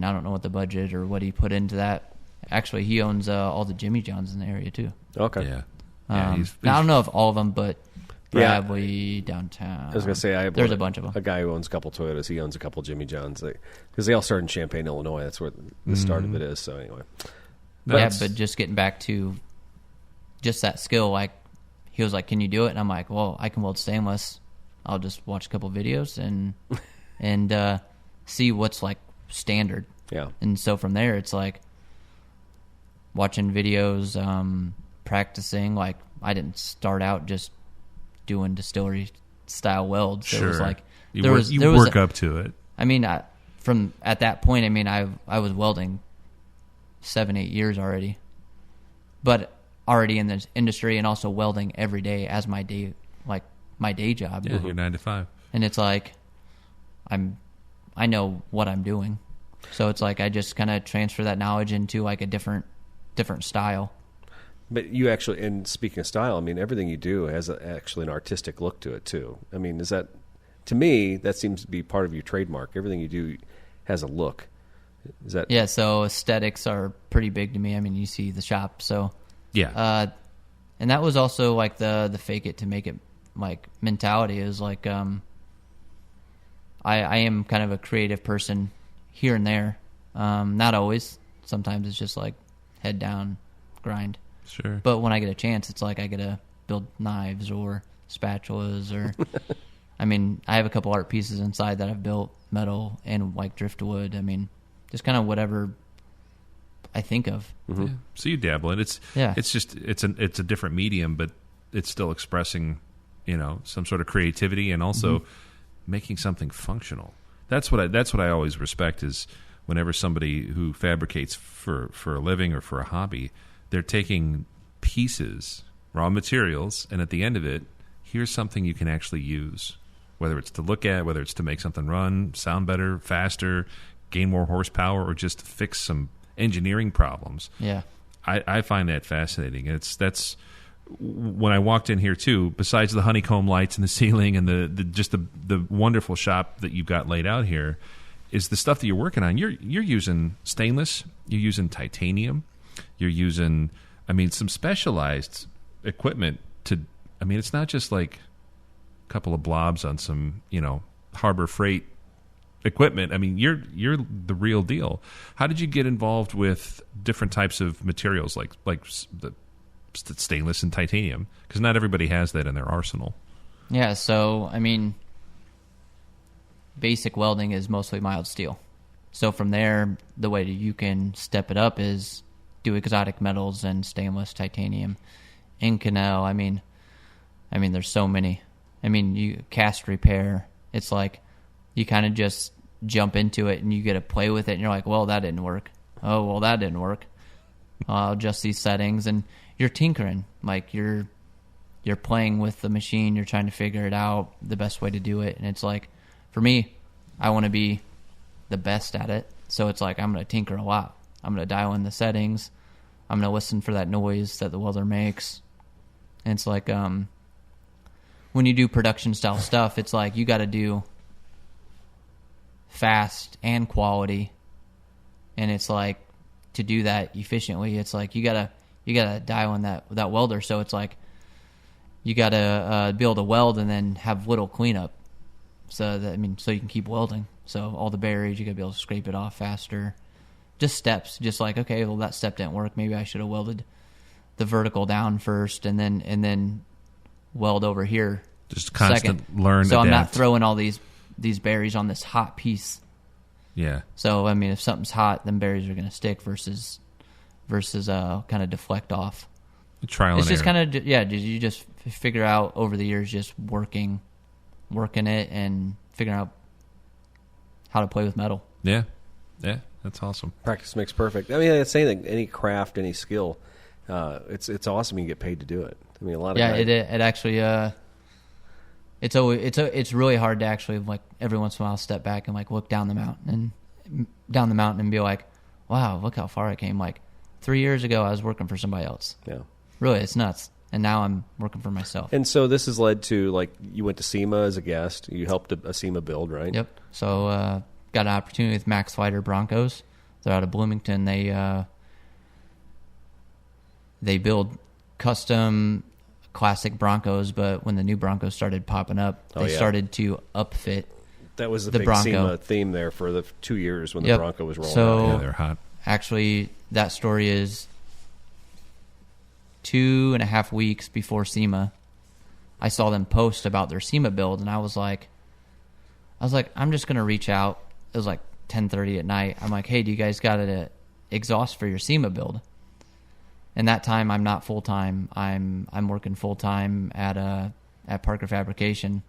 C: I don't know what the budget or what he put into that. Actually, he owns all the Jimmy Johns in the area too.
A: Okay.
B: Yeah.
C: I don't know if all of them, but Bradley downtown.
A: I was going to say
C: there's a bunch of them.
A: A guy who owns a couple Toyotas, he owns a couple Jimmy Johns because they all started in Champaign, Illinois. That's where the start of it is. So anyway,
C: but just getting back to just that skill, like he was like, "Can you do it?" And I'm like, "Well, I can weld stainless. I'll just watch a couple videos and see what's like standard."
A: Yeah.
C: And so from there, it's like watching videos, practicing. Like I didn't start out just doing distillery style welds.
B: Sure.
C: It was like
B: you work up to it.
C: I mean, from at that point, I mean, I was welding 7-8 years already, but already in this industry and also welding every day as my day, like my day job.
B: Yeah, you're 9 to 5.
C: And it's like I know what I'm doing, so it's like I just kind of transfer that knowledge into like a different style.
A: But you actually, and speaking of style, I mean, everything you do has actually an artistic look to it, too. I mean, is that, to me, that seems to be part of your trademark. Everything you do has a look. Is that?
C: Yeah, so aesthetics are pretty big to me. I mean, you see the shop, so.
B: Yeah.
C: And that was also like the fake it to make it like mentality is like, I am kind of a creative person here and there. Not always. Sometimes it's just like head down, grind.
B: Sure.
C: But when I get a chance, it's like I get to build knives or spatulas or, I mean, I have a couple art pieces inside that I've built, metal and like driftwood. I mean, just kind of whatever I think of.
B: Mm-hmm. Yeah. So you dabble in it. It's just it's a different medium, but it's still expressing, some sort of creativity and also making something functional. That's what I always respect is whenever somebody who fabricates for a living or for a hobby, they're taking pieces, raw materials, and at the end of it, here's something you can actually use, whether it's to look at, whether it's to make something run, sound better, faster, gain more horsepower, or just fix some engineering problems.
C: Yeah,
B: I find that fascinating. That's when I walked in here too. Besides the honeycomb lights in the ceiling and the wonderful shop that you've got laid out here, is the stuff that you're working on. You're using stainless, you're using titanium. You're using, some specialized equipment it's not just like a couple of blobs on some, Harbor Freight equipment. I mean, you're the real deal. How did you get involved with different types of materials like the stainless and titanium? Because not everybody has that in their arsenal.
C: Yeah, so, basic welding is mostly mild steel. So from there, the way that you can step it up is do exotic metals and stainless, titanium, Inconel. I mean, there's so many. You cast repair. It's like you kind of just jump into it and you get to play with it, and you're like, well, that didn't work. Oh, well, that didn't work. I'll adjust these settings, and you're tinkering. Like you're playing with the machine. You're trying to figure it out, the best way to do it. And it's like, for me, I want to be the best at it. So it's like I'm going to tinker a lot. I'm going to dial in the settings. I'm going to listen for that noise that the welder makes. And it's like when you do production style stuff, it's like you got to do fast and quality. And it's like to do that efficiently, it's like you got to dial in that welder. So it's like you got to be able to weld and then have little cleanup. So that, so you can keep welding. So all the bearings, you got to be able to scrape it off faster. Just steps. Just like, okay, well, that step didn't work. Maybe I should have welded the vertical down first and then weld over here.
B: Just constant
C: second.
B: learn,
C: So
B: adapt.
C: I'm not throwing all these berries on this hot piece.
B: Yeah.
C: So, I mean, if something's hot, then berries are going to stick versus kind of deflect off.
B: Trial
C: It's
B: and
C: just
B: error.
C: kind of, you just figure out over the years just working it and figuring out how to play with metal.
B: Yeah. Yeah. That's awesome.
A: Practice makes perfect. I mean, it's anything, any craft, any skill. It's awesome you get paid to do it. I mean, a lot of guys,
C: it actually it's really hard to actually like every once in a while step back and like look down the mountain and be like, wow, look how far I came. Like 3 years ago I was working for somebody else.
A: Yeah.
C: Really, it's nuts. And now I'm working for myself.
A: And so this has led to, like, you went to SEMA as a guest. You helped a SEMA build, right?
C: Yep. So got an opportunity with Max Fighter Broncos. They're out of Bloomington. They build custom classic Broncos, but when the new Broncos started popping up, they started to upfit.
A: That was the big
C: Bronco.
A: SEMA theme there for the 2 years when the Bronco was rolling
C: So,
A: out.
B: Yeah, they're hot.
C: Actually, that story is 2.5 weeks before SEMA. I saw them post about their SEMA build, and I was like, I'm just gonna reach out. It was like 10:30 at night. I'm like, hey, do you guys got an exhaust for your SEMA build? And that time, I'm not full time. I'm working full time at Parker Fabrication,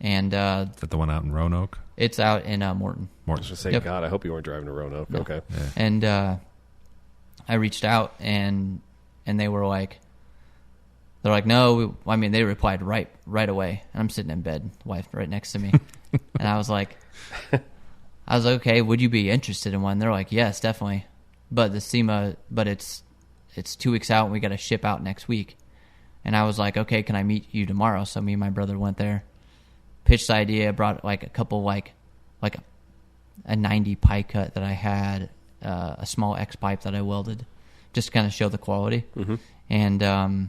C: and
B: Is that the one out in Roanoke?
C: it's out in Morton.
A: I was just saying, God, I hope you weren't driving to Roanoke.
C: No.
A: Okay.
B: Yeah.
C: And I reached out, and they were like, no. They replied right away. And I'm sitting in bed, wife right next to me, and I was like, okay, would you be interested in one? They're like, yes, definitely. But the SEMA, it's 2 weeks out, and we got to ship out next week. And I was like, okay, can I meet you tomorrow? So me and my brother went there, pitched the idea, brought like a couple like a 90 pie cut that I had, a small X pipe that I welded, just to kind of show the quality. Mm-hmm.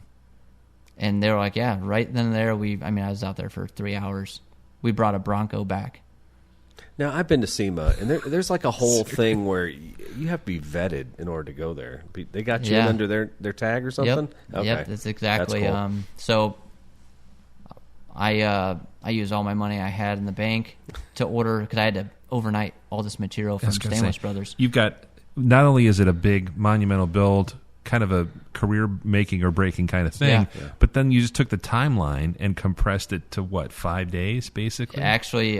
C: And they were like, yeah, right then and there. I was out there for 3 hours. We brought a Bronco back.
A: Now, I've been to SEMA, and there's like a whole thing where you have to be vetted in order to go there. They got you in under their tag or something?
C: Yep,
A: Okay.
C: yep, that's exactly.
A: That's cool.
C: So I used all my money I had in the bank to order, because I had to overnight all this material from Stainless Brothers.
B: You've got, not only is it a big monumental build, kind of a career making or breaking kind of thing, but then you just took the timeline and compressed it to what, 5 days basically?
C: Actually,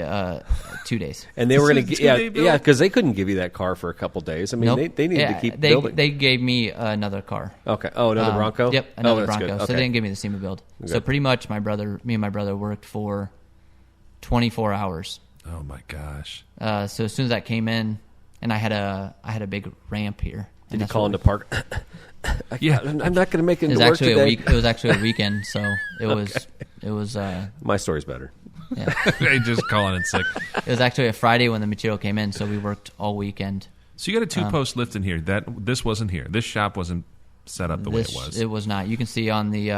C: 2 days.
A: And they were going to
B: build?
A: because they couldn't give you that car for a couple days. I mean,
C: Nope.
A: they needed to keep building.
C: They gave me another car.
A: Okay. Oh, another Bronco?
C: Yep, another
A: that's
C: Bronco.
A: good.
C: So
A: Okay.
C: they didn't give me the SEMA build.
A: Okay.
C: So pretty much me and my brother worked for 24 hours.
B: Oh my gosh.
C: So as soon as that came in, and I had a big ramp here.
A: Did you call him to park?
B: Yeah.
A: I'm not going to make it
C: It was
A: into work
C: actually
A: today.
C: a week. It was actually a weekend, so it was.
A: My story's better.
C: Yeah.
B: They just calling it sick.
C: It was actually a Friday when the material came in, so we worked all weekend.
B: So you got a two-post lift in here. This wasn't here. This shop wasn't set up the way it was.
C: It was not. You can see on the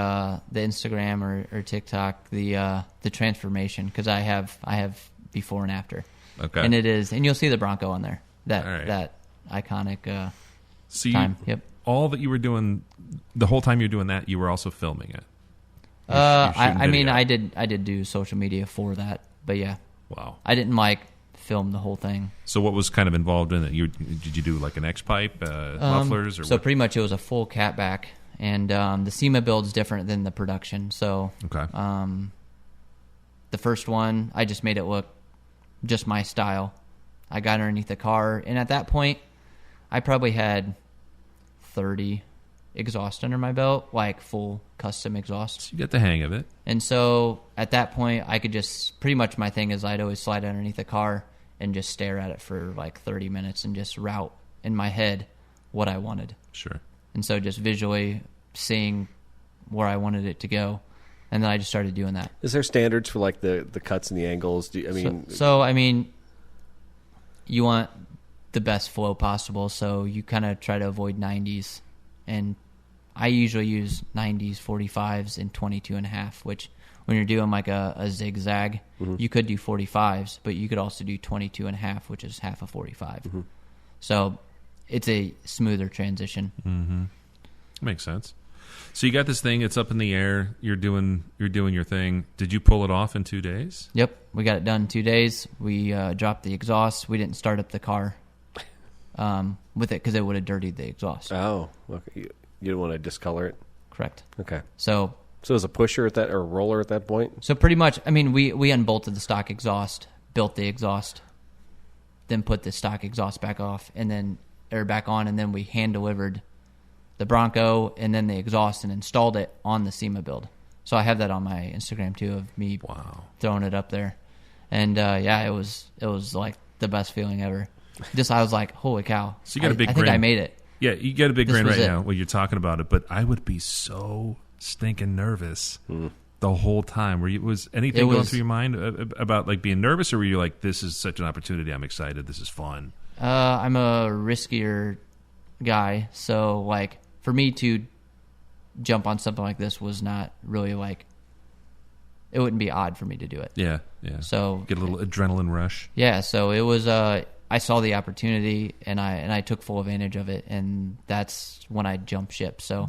C: Instagram or TikTok the transformation, because I have before and after.
B: Okay.
C: And it is, and you'll see the Bronco on there.
B: All right.
C: That iconic
B: So
C: time. Yep.
B: All that you were doing, the whole time you were doing that, you were also filming it.
C: I mean,
B: video.
C: I did do social media for that, but yeah,
B: Wow.
C: I didn't film the whole thing.
B: So what was kind of involved in it? Did you do like an X pipe, mufflers, or
C: So
B: what?
C: pretty much it was a full catback, and the SEMA build's different than the production. So
B: Okay.
C: the first one, I just made it look just my style. I got underneath the car, and at that point, I probably had 30 exhaust under my belt, like full custom exhaust.
B: So you got the hang of it.
C: And so at that point, I could just, pretty much my thing is I'd always slide underneath the car and just stare at it for like 30 minutes and just route in my head what I wanted.
B: Sure.
C: And so just visually seeing where I wanted it to go. And then I just started doing that.
A: Is there standards for like the cuts and the angles?
C: So I mean, you want the best flow possible, so you kind of try to avoid 90s. And I usually use 90s, 45s, and 22.5, which when you're doing like a zigzag, you could do 45s, but you could also do 22.5, which is half a 45. So it's a smoother transition.
B: Makes sense. So you got this thing, it's up in the air, you're doing your thing. Did you pull it off in 2 days?
C: Yep, we got it done in 2 days. We dropped the exhaust. We didn't start up the car with it because it would have dirtied the exhaust.
A: Oh, okay. You didn't want to discolor it?
C: Correct.
A: Okay.
C: So
A: it was a pusher at that, or a roller at that point?
C: So pretty much, I mean, we unbolted the stock exhaust, built the exhaust, then put the stock exhaust back off, and then back on, and then we hand delivered the Bronco and then the exhaust and installed it on the SEMA build. So I have that on my Instagram too of me throwing it up there, and it was like the best feeling ever. I was like, holy cow!
B: So you got a big
C: I
B: grin.
C: think I made it.
B: Yeah, you get a big grin right
C: it.
B: now when you're talking about it. But I would be so stinking nervous the whole time. Was anything going through your mind about like being nervous, or were you like, this is such an opportunity, I'm excited, this is fun?
C: I'm a riskier guy, so like for me to jump on something like this was not really like, it wouldn't be odd for me to do it.
B: Yeah.
C: So
B: get a little adrenaline rush.
C: Yeah, so it was. I saw the opportunity and I took full advantage of it, and that's when I jumped ship. So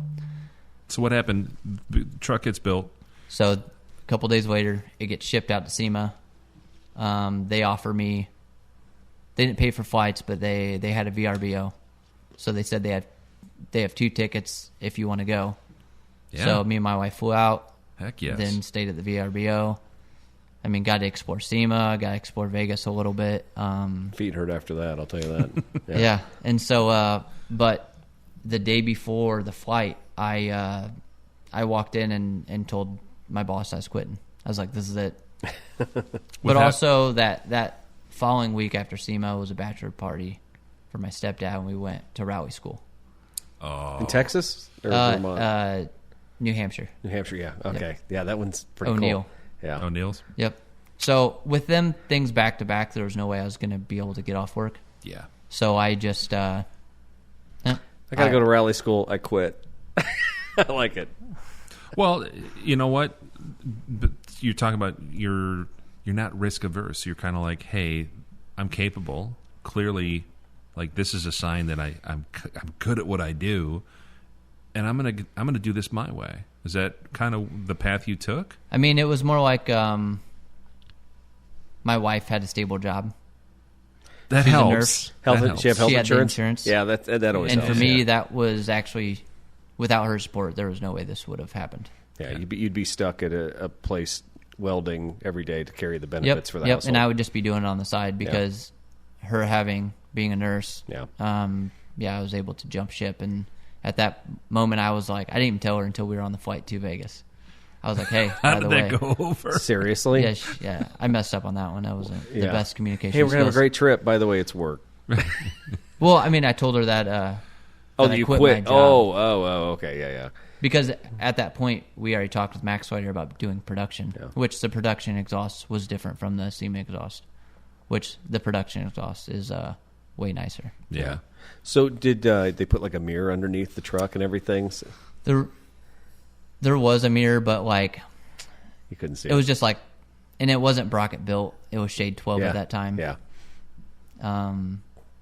B: what happened? The truck gets built.
C: So a couple days later, it gets shipped out to SEMA. They offer me. They didn't pay for flights, but they had a VRBO. So they said they have 2 tickets if you want to go. Yeah. So me and my wife flew out.
B: Heck yes.
C: Then stayed at the VRBO. I mean, got to explore SEMA, got to explore Vegas a little bit.
A: Feet hurt after that, I'll tell you that.
C: Yeah. And so, but the day before the flight, I walked in and told my boss I was quitting. I was like, this is it. But also that following week after SEMA was a bachelor party for my stepdad, and we went to Rowley School.
A: Oh. In Texas or Vermont?
C: New Hampshire.
A: New Hampshire, yeah. Okay. Yep. Yeah, that one's pretty
C: O'Neill.
A: cool. Yeah.
B: O'Neill's?
C: Yep. So with them things back to back, there was no way I was going to be able to get off work.
B: Yeah.
C: So I just... I
A: got to go to Rowley School. I quit. I like it.
B: Well, you know what? But you're talking about you're not risk averse. You're kind of like, hey, I'm capable. Clearly, like this is a sign that I'm good at what I do, and I'm gonna do this my way. Is that kind of the path you took?
C: I mean, it was more like my wife had a stable job.
B: That
C: She's
B: helps.
C: a nurse.
A: She have health
C: She had the
A: insurance?
C: insurance.
A: Yeah, that always
C: And
A: helps.
C: for me,
A: yeah.
C: that was actually, without her support, there was no way this would have happened.
A: Yeah, you'd be stuck at a place welding every day to carry the benefits for the household.
C: And I would just be doing it on the side because her being a nurse, I was able to jump ship. And at that moment, I was like, I didn't even tell her until we were on the flight to Vegas. I was like, hey,
B: how
C: by the
B: did
C: way,
B: that go over?
A: Seriously?
C: Yeah, I messed up on that one. That wasn't the best communication.
A: Hey, we're going to have a
C: skills.
A: great trip. By the way, it's work.
C: Well, I mean, I told her that. That
A: you
C: I quit? My job.
A: Oh, okay, yeah.
C: Because at that point, we already talked with Max Whiter about doing production, which the production exhaust was different from the SEMA exhaust, which the production exhaust is way nicer.
B: Yeah.
A: So did they put like a mirror underneath the truck and everything? So
C: There was a mirror, but like
A: you couldn't see
C: it. It was just like, and it wasn't Brockett Built. It was Shade 12 at that time.
A: Yeah.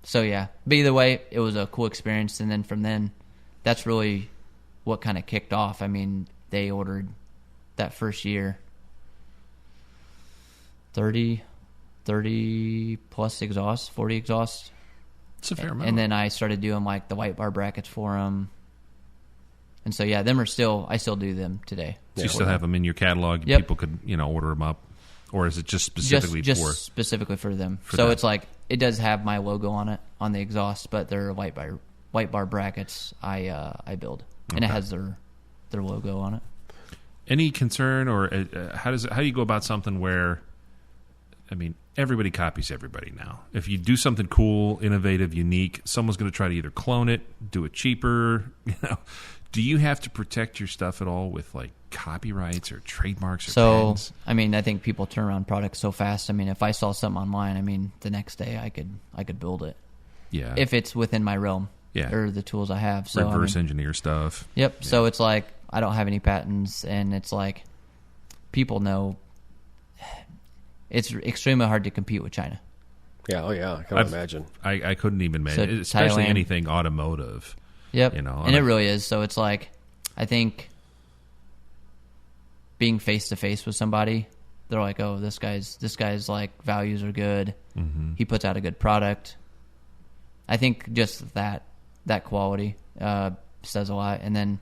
C: So yeah, but either way, it was a cool experience. And then from then, that's really what kind of kicked off. I mean, they ordered that first year 30 plus exhausts, 40 exhausts.
B: It's a fair amount.
C: And then I started doing like the white bar brackets for them. And so yeah, them are still, I still do them today.
B: So you still have them in your catalog.
C: Yep.
B: People could order them up, or is it just specifically
C: specifically for them?
B: For
C: so
B: them.
C: it's like it does have my logo on it on the exhaust, but they're white bar brackets I build, and it has their logo on it.
B: Any concern, or how do you go about something where, I mean, everybody copies everybody now. If you do something cool, innovative, unique, someone's going to try to either clone it, do it cheaper. Do you have to protect your stuff at all with like copyrights or trademarks or patents?
C: I mean, I think people turn around products so fast. I mean, if I saw something online, I mean, the next day I could build it.
B: Yeah.
C: If it's within my realm. or the tools I have. So
B: reverse engineer stuff.
C: Yep.
B: Yeah.
C: So it's like I don't have any patents, and it's like people know it's extremely hard to compete with China.
A: Yeah, oh yeah, I can imagine.
B: I couldn't even imagine,
C: So
B: especially
C: Thailand.
B: anything automotive.
C: Yep.
B: You know,
C: and it really is. So it's like, I think being face to face with somebody, they're like, oh, this guy's like values are good. Mm-hmm. He puts out a good product. I think just that quality says a lot. And then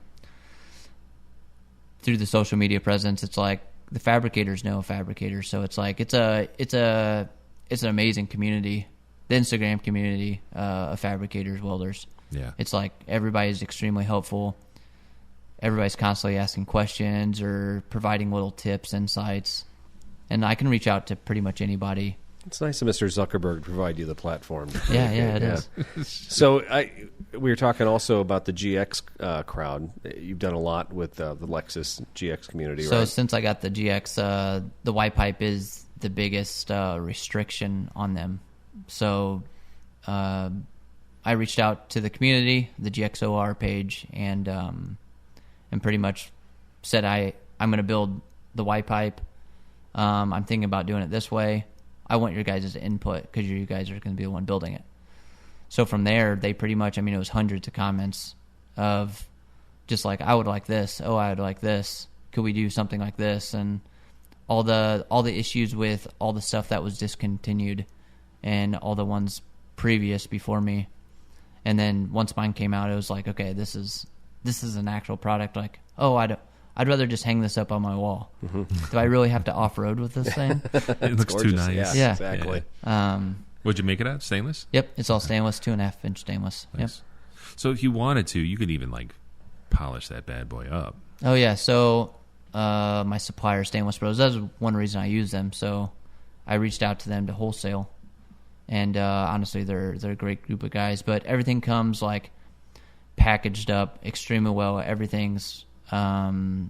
C: through the social media presence, it's like the fabricators know fabricators. So it's like it's an amazing community, the Instagram community of fabricators, welders.
B: Yeah.
C: It's like everybody's extremely helpful. Everybody's constantly asking questions or providing little tips, insights. And I can reach out to pretty much anybody.
A: It's nice of Mr. Zuckerberg to provide you the platform.
C: Yeah, it is.
A: So we were talking also about the GX crowd. You've done a lot with the Lexus GX community, right?
C: So since I got the GX, the Y pipe is the biggest restriction on them. So I reached out to the community, the GXOR page, and pretty much said I'm going to build the Y pipe. I'm thinking about doing it this way. I want your guys' input because you guys are going to be the one building it. So from there, they pretty much, it was hundreds of comments of just like, I would like this. Oh, I would like this. Could we do something like this? And all the issues with all the stuff that was discontinued and all the ones previous before me. And then once mine came out, it was like, okay, this is an actual product. Like, oh, I'd rather just hang this up on my wall. Mm-hmm. Do I really have to off-road with this thing?
B: It looks
A: gorgeous.
B: too nice.
C: Yeah.
A: Exactly.
B: What'd you make it out? Stainless?
C: Yep, it's all stainless, 2.5-inch stainless.
B: Nice.
C: Yep.
B: So if you wanted to, you could even like polish that bad boy up.
C: Oh yeah, so my supplier, Stainless Bros, that's one reason I use them. So I reached out to them to wholesale, and honestly, they're a great group of guys. But everything comes like packaged up extremely well. Everything's brushed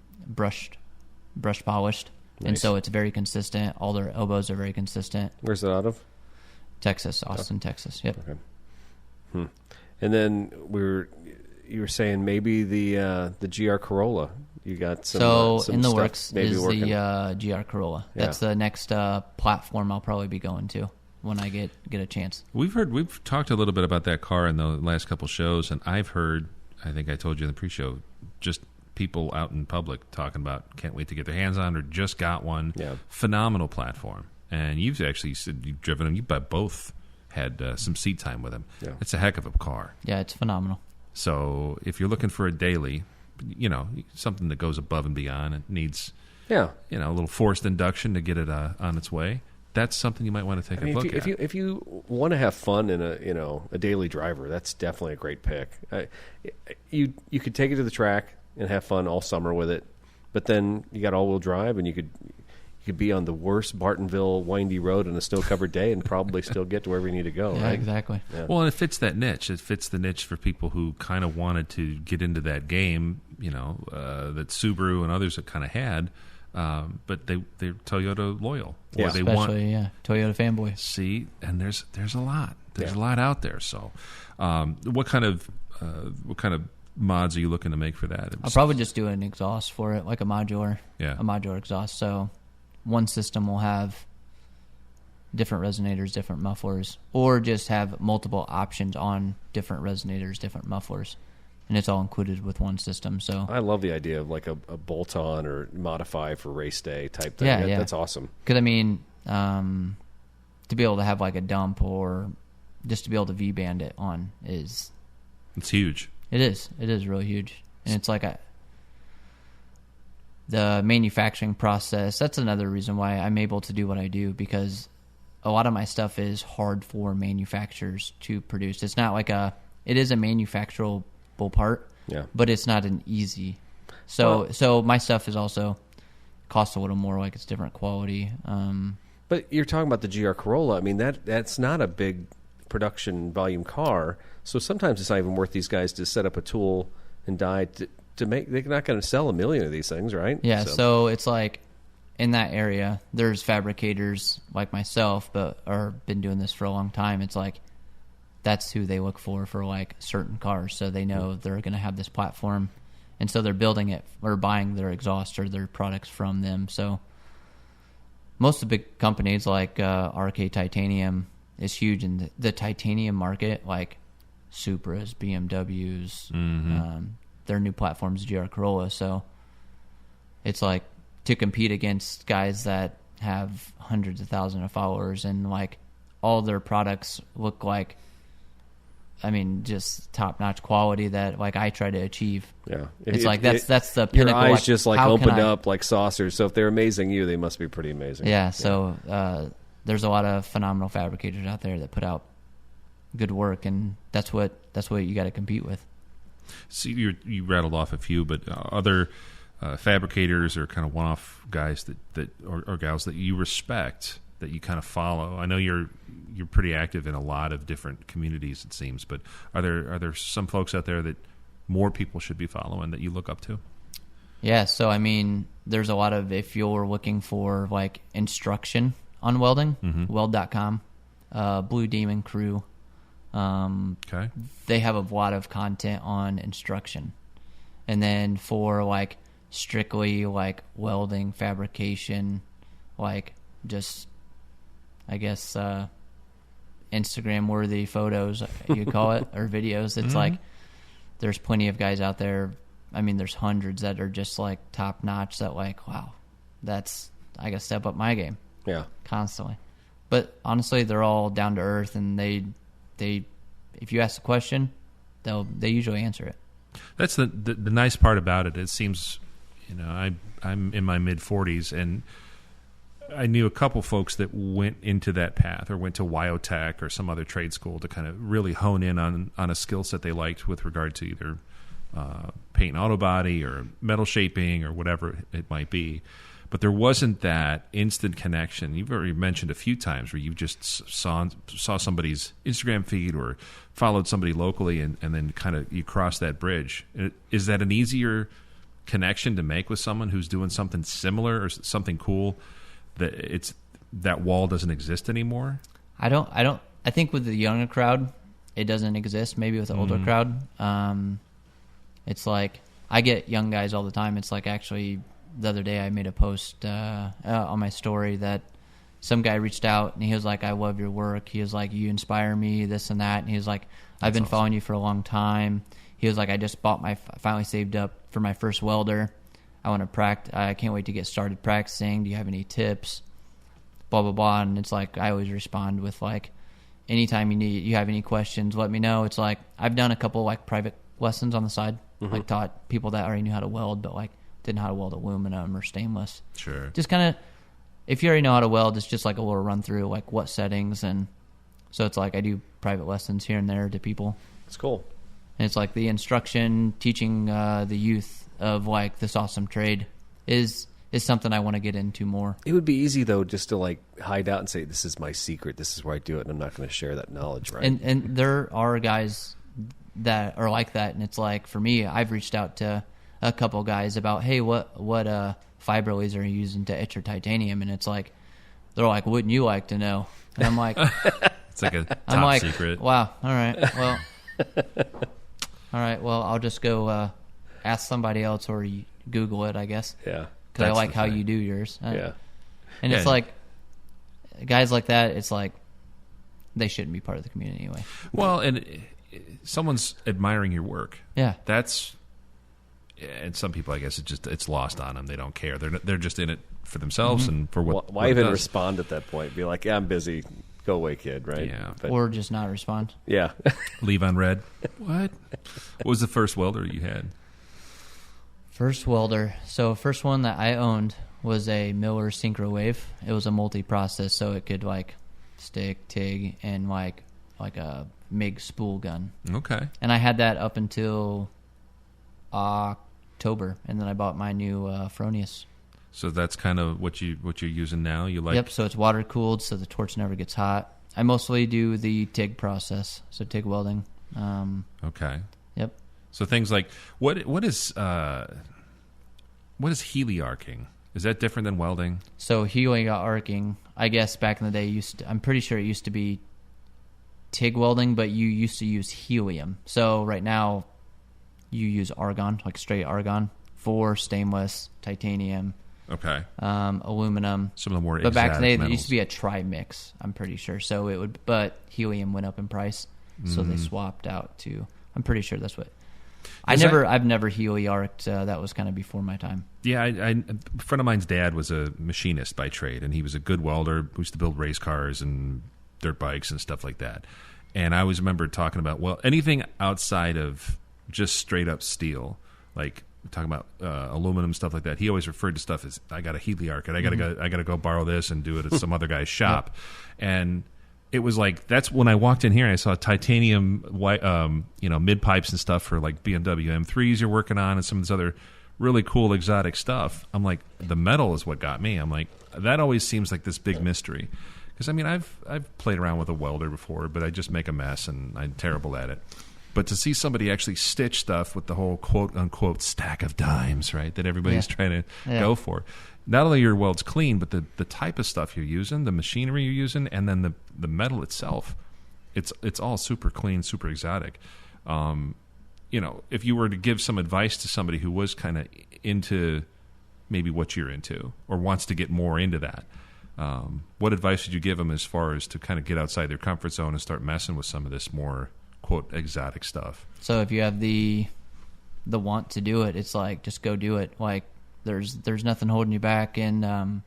C: polished,
A: Nice.
C: and so it's very consistent. All their elbows are very consistent.
A: Where's it out of?
C: Texas, Austin, Texas. Yep.
A: Okay. And then you were saying maybe the GR Corolla. You got some
C: in the
A: stuff
C: works
A: maybe
C: is
A: working.
C: the GR Corolla.
A: Yeah.
C: That's the next platform I'll probably be going to when I get a chance.
B: We've talked a little bit about that car in the last couple shows, and I've heard, I think I told you in the pre-show, just people out in public talking about can't wait to get their hands on or just got one.
A: Yeah. Phenomenal
B: platform. And you've actually said you've driven them. You've both had some seat time with them.
A: Yeah.
B: It's a heck of a car.
C: Yeah, it's phenomenal.
B: So if you're looking for a daily, something that goes above and beyond, it needs a little forced induction to get it on its way. That's something you might want to take a look at.
A: If you want to have fun in a daily driver, that's definitely a great pick. You could take it to the track and have fun all summer with it, but then you got all-wheel drive, and you could be on the worst Bartonville windy road on a snow-covered day and probably still get to wherever you need to go.
C: Yeah,
A: right?
C: exactly.
A: Yeah.
B: Well, and it fits that niche. It fits the niche for people who kind of wanted to get into that game, that Subaru and others have kind of had, but they're Toyota loyal.
A: Yeah.
B: Or they
C: Especially, Toyota fanboy.
B: See, and there's a lot. There's a lot out there. So, what kind of mods are you looking to make for that?
C: I'll probably just do an exhaust for it, like a modular exhaust. So one system will have different resonators, different mufflers, or just have multiple options on different resonators, different mufflers, and it's all included with one system. So
A: I love the idea of like a bolt-on or modify for race day type thing.
C: Yeah.
A: That's awesome.
C: Because to be able to have like a dump or just to be able to V-band it on it's
B: huge.
C: It is really huge, and it's like the manufacturing process. That's another reason why I'm able to do what I do, because a lot of my stuff is hard for manufacturers to produce. It's not like it is a manufacturable part, but it's not an easy. So my stuff is also costs a little more, like it's different quality.
A: But you're talking about the GR Corolla. I mean, that's not a big production volume car, so sometimes it's not even worth these guys to set up a tool and die to make. They're not going to sell 1 million of these things, right?
C: Yeah, so it's like in that area, there's fabricators like myself, but are been doing this for a long time. It's like that's who they look for like certain cars. So they know they're going to have this platform, and so they're building it or buying their exhaust or their products from them. So most of the big companies like RK Titanium is huge in the titanium market, like Supras, BMWs, their new platforms, GR Corolla. So it's like to compete against guys that have hundreds of thousands of followers and like all their products look like, I mean, just top-notch quality that like I try to achieve.
A: Yeah,
C: it's like that's the pinnacle.
A: Your eyes
C: like,
A: just like opened up like saucers. So if they're amazing you, they must be pretty amazing.
C: Yeah. So there's a lot of phenomenal fabricators out there that put out good work, and that's what you got to compete with.
B: So you rattled off a few, but other fabricators or kind of one-off guys that or gals that you respect, that you kind of follow. I know you're pretty active in a lot of different communities, it seems, but are there some folks out there that more people should be following that you look up to?
C: Yeah, so I mean, there's a lot of, if you're looking for like instruction on welding, weld.com, Blue Demon Crew.
B: Okay.
C: They have a lot of content on instruction. And then for like strictly like welding, fabrication, like just, I guess, Instagram worthy photos, you call it, or videos. It's like there's plenty of guys out there. I mean, there's hundreds that are just like top notch that like, wow, I got to step up my game.
A: Yeah.
C: Constantly. But honestly, they're all down to earth, and they if you ask a question, they usually answer it.
B: That's the nice part about it. It seems, I'm in my mid-40s, and I knew a couple folks that went into that path or went to Wyotech or some other trade school to kind of really hone in on a skill set they liked with regard to either paint and auto body or metal shaping or whatever it might be. But there wasn't that instant connection. You've already mentioned a few times where you just saw somebody's Instagram feed or followed somebody locally and then kind of you cross that bridge. Is that an easier connection to make with someone who's doing something similar or something cool, that wall doesn't exist anymore?
C: I think with the younger crowd, it doesn't exist. Maybe with the older crowd. It's like, I get young guys all the time. It's like, actually, the other day I made a post on my story that some guy reached out and he was like, I love your work. He was like, you inspire me, this and that. And he was like, I've been following you for a long time. He was like, I just finally saved up for my first welder. I want to practice. I can't wait to get started practicing. Do you have any tips? Blah, blah, blah. And it's like, I always respond with like, anytime you have any questions, let me know. It's like, I've done a couple like private lessons on the side, like taught people that already knew how to weld, but like didn't know how to weld aluminum or stainless.
B: Sure.
C: Just kind of, if you already know how to weld, it's just like a little run through, like what settings. And so it's like I do private lessons here and there to people.
A: It's cool.
C: And it's like the instruction, teaching the youth of like this awesome trade is something I want to get into more.
A: It would be easy though just to like hide out and say, this is my secret, this is where I do it, and I'm not going to share that knowledge, right?
C: And there are guys that are like that, and it's like, for me, I've reached out to a couple guys about, hey, what fiber laser are you using to etch your titanium? And it's like, they're like, wouldn't you like to know? And I'm like,
B: it's like a top secret.
C: Wow, all right, well, I'll just go ask somebody else or Google it, I guess.
A: Yeah.
C: Because I like how you do yours.
A: Yeah.
C: And it's like, guys like that, it's like, they shouldn't be part of the community anyway.
B: Well, and someone's admiring your work.
C: Yeah.
B: And some people, I guess, it's lost on them. They don't care. They're just in it for themselves and for what.
A: Why even respond at that point? Be like, yeah, I'm busy. Go away, kid. Right?
B: Yeah.
C: Or just not respond.
A: Yeah.
B: Leave unread. What was the first welder you had?
C: First welder. So first one that I owned was a Miller Synchro Wave. It was a multi-process, so it could like stick, TIG, and like a MIG spool gun.
B: Okay.
C: And I had that up until October, and then I bought my new Fronius.
B: So that's kind of what you're using now. You like?
C: Yep. So it's water cooled, so the torch never gets hot. I mostly do the TIG process, so TIG welding.
B: Okay.
C: Yep.
B: So things like what is Healy arcing? Is that different than welding?
C: So Healy arcing, I guess back in the day I'm pretty sure it used to be TIG welding, but you used to use helium. So right now you use argon, like straight argon, for stainless, titanium,
B: Okay.
C: Aluminum.
B: Some of the more
C: But back in the day,
B: metals.
C: there used to be a tri-mix, I'm pretty sure. So it would, but helium went up in price, so they swapped out to. I'm pretty sure that's what. I've never heli-arced. That was kind of before my time.
B: Yeah, a friend of mine's dad was a machinist by trade, and he was a good welder. Who used to build race cars and dirt bikes and stuff like that. And I always remember talking about, well, anything outside of just straight up steel, like talking about aluminum, stuff like that. He always referred to stuff as, I got a heli-arc, and I gotta go borrow this and do it at some other guy's shop. And it was like, that's when I walked in here and I saw titanium white, mid pipes and stuff for like BMW M3s you're working on and some of this other really cool exotic stuff. I'm like, the metal is what got me. I'm like, that always seems like this big mystery. Because I mean, I've played around with a welder before, but I just make a mess and I'm terrible at it. But to see somebody actually stitch stuff with the whole quote-unquote stack of dimes, right, that everybody's trying to go for. Not only your weld's clean, but the type of stuff you're using, the machinery you're using, and then the metal itself, it's all super clean, super exotic. If you were to give some advice to somebody who was kind of into maybe what you're into or wants to get more into that, what advice would you give them as far as to kind of get outside their comfort zone and start messing with some of this more quote exotic stuff?
C: So if you have the want to do it, it's like, just go do it. Like there's nothing holding you back, and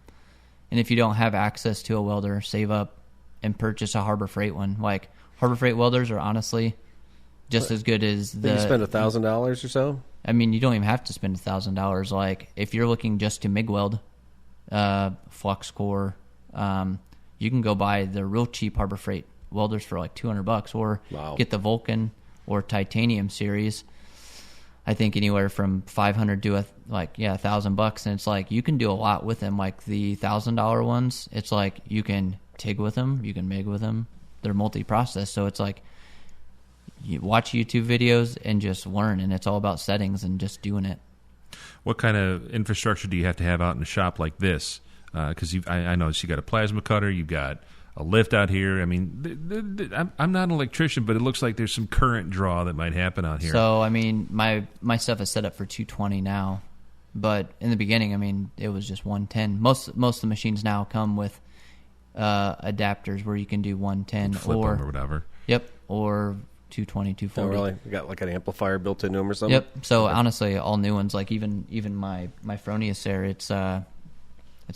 C: if you don't have access to a welder, save up and purchase a Harbor Freight one. Like Harbor Freight welders are honestly just as good as the.
A: You spend $1,000 or so.
C: I mean, you don't even have to spend $1,000. Like if you're looking just to MIG weld, flux core, you can go buy the real cheap Harbor Freight welders for like $200, or get the Vulcan or Titanium series. I think anywhere from $500 to $1,000, and it's like you can do a lot with them. Like the $1,000 ones, it's like you can TIG with them, you can MIG with them. They're multi-process, so it's like you watch YouTube videos and just learn, and it's all about settings and just doing it.
B: What kind of infrastructure do you have to have out in a shop like this? Because I noticed you got a plasma cutter, you've got a lift out here. I mean, I'm not an electrician, but it looks like there's some current draw that might happen out here.
C: So, I mean, my stuff is set up for 220 now, but in the beginning, I mean, it was just 110. Most of the machines now come with adapters where you can do 110
B: flip
C: or
B: them or whatever.
C: Yep, or 220, 240.
A: Oh, really? You got like an amplifier built into them or something?
C: Yep. So honestly, all new ones, like even my Fronius there, it's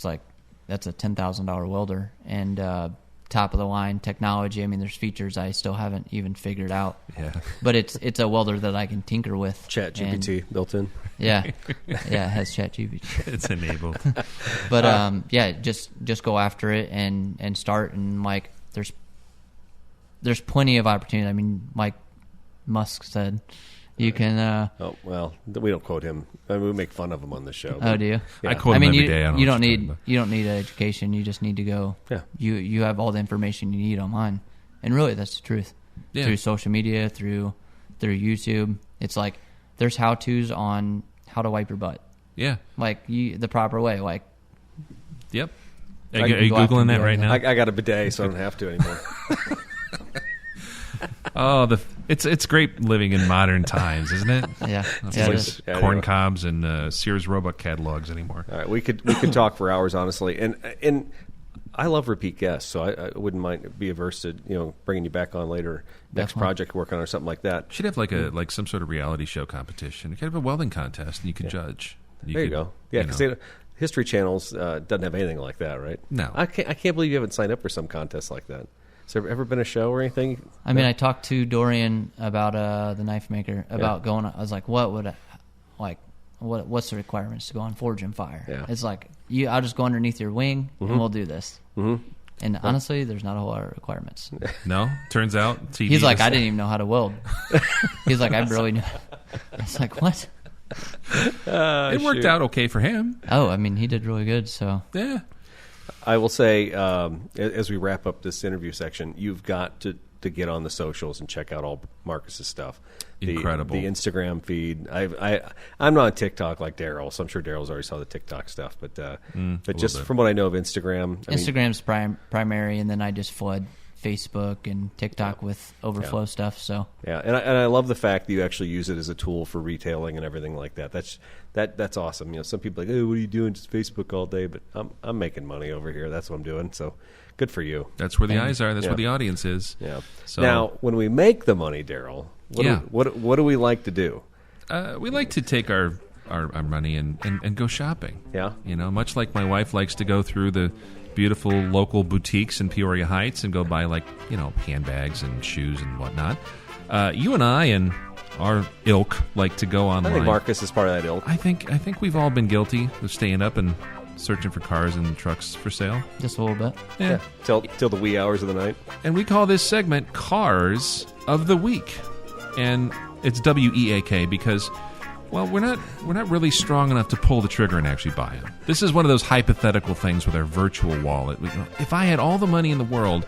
C: like that's a $10,000 welder, and top of the line technology. I mean, there's features I still haven't even figured out.
B: Yeah.
C: But it's a welder that I can tinker with.
A: Chat GPT built in.
C: Yeah. Yeah, it has Chat GPT.
B: It's enabled.
C: But just go after it and start, and like there's plenty of opportunity. I mean, like Musk said, you can.
A: Oh well, we don't quote him. I mean, we make fun of him on the show.
C: Oh, do you?
A: Yeah.
B: I quote him every day.
C: You don't need an education. You just need to go.
A: Yeah.
C: You have all the information you need online, and really that's the truth.
B: Yeah.
C: Through social media, through YouTube, it's like there's how tos on how to wipe your butt.
B: Yeah.
C: Like the proper way. Like.
B: Yep. Are you Googling that right now?
A: I got a bidet, so I don't have to anymore.
B: Oh, it's great living in modern times, isn't it?
C: Yeah,
B: It's like corn cobs and Sears Roebuck catalogs anymore.
A: All right, we could talk for hours, honestly, and I love repeat guests, so I wouldn't mind be averse to bringing you back on later, next project work on or something like that.
B: Should have like some sort of reality show competition. You could have a welding contest, and you could judge.
A: There you go. Yeah, because History Channel's doesn't have anything like that, right?
B: No,
A: I can't believe you haven't signed up for some contest like that. Has there ever been a show or anything?
C: I mean, I talked to Dorian about the knife maker about going. I was like, what's the requirements to go on Forge and Fire?
A: Yeah.
C: It's like I'll just go underneath your wing and we'll do this. Mm-hmm. And honestly, there's not a whole lot of requirements.
B: No, turns out TV
C: he's like, I didn't even know how to weld. He's like, I barely knew. It's like, what?
B: It worked out okay for him.
C: Oh, I mean, he did really good. So
B: yeah.
A: I will say, as we wrap up this interview section, you've got to get on the socials and check out all Marcus's stuff.
B: Incredible.
A: The Instagram feed. I'm not on TikTok like Daryl, so I'm sure Daryl's already saw the TikTok stuff. But just from what I know of Instagram,
C: Instagram's primary, and then I just flood Facebook and TikTok with overflow stuff. So
A: yeah, and I love the fact that you actually use it as a tool for retailing and everything like that. That's awesome. You know, some people are like, oh, what are you doing? Just Facebook all day, but I'm making money over here. That's what I'm doing. So good for you.
B: That's where the eyes are. That's where the audience is.
A: Yeah.
B: So,
A: now, when we make the money, Daryl, what do we like to do?
B: We like to take our money and go shopping.
A: Yeah.
B: You know, much like my wife likes to go through the beautiful local boutiques in Peoria Heights and go buy, like, you know, handbags and shoes and whatnot. You and I and our ilk like to go online.
A: I think Marcus is part of that ilk.
B: I think we've all been guilty of staying up and searching for cars and trucks for sale.
C: just a little bit.
B: Yeah.
A: Till the wee hours of the night.
B: And we call this segment Cars of the Week. And it's WEAK because, well, we're not really strong enough to pull the trigger and actually buy them. This is one of those hypothetical things with our virtual wallet. If I had all the money in the world,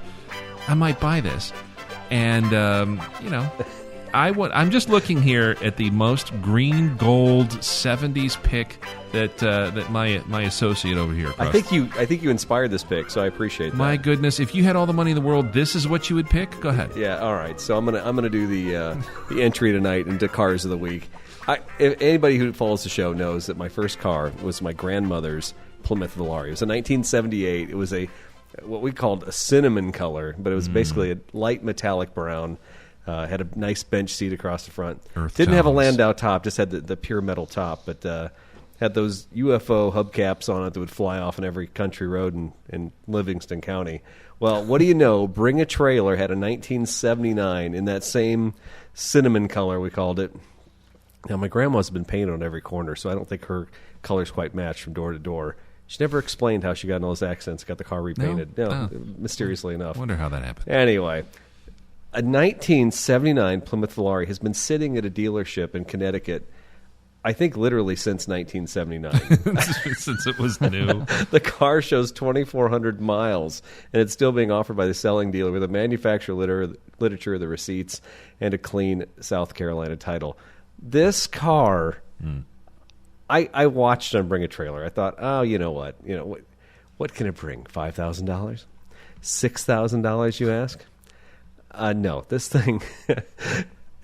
B: I might buy this. And, you know, I'm just looking here at the most green gold 70s pick that my associate over here.
A: I think you inspired this pick, so I appreciate that.
B: My goodness, if you had all the money in the world, this is what you would pick? Go ahead.
A: Yeah, all right. So I'm gonna do the entry tonight into Cars of the Week. If anybody who follows the show knows that my first car was my grandmother's Plymouth Ferrari. It was a 1978. It was what we called a cinnamon color, but it was basically a light metallic brown. Had a nice bench seat across the front. Didn't have a Landau top, just had the pure metal top, but had those UFO hubcaps on it that would fly off on every country road in Livingston County. Well, what do you know? Bring a Trailer had a 1979 in that same cinnamon color, we called it. Now, my grandma's been painted on every corner, so I don't think her colors quite match from door to door. She never explained how she got in all those accents, got the car repainted. No, mysteriously enough.
B: I wonder how that happened.
A: Anyway, a 1979 Plymouth Ferrari has been sitting at a dealership in Connecticut, I think literally since 1979.
B: Since it was new.
A: The car shows 2,400 miles, and it's still being offered by the selling dealer with a manufacturer literature, the receipts, and a clean South Carolina title. This car, I watched on Bring a Trailer. I thought, oh, you know what? What can it bring? $5,000? $6,000, you ask? No, this thing...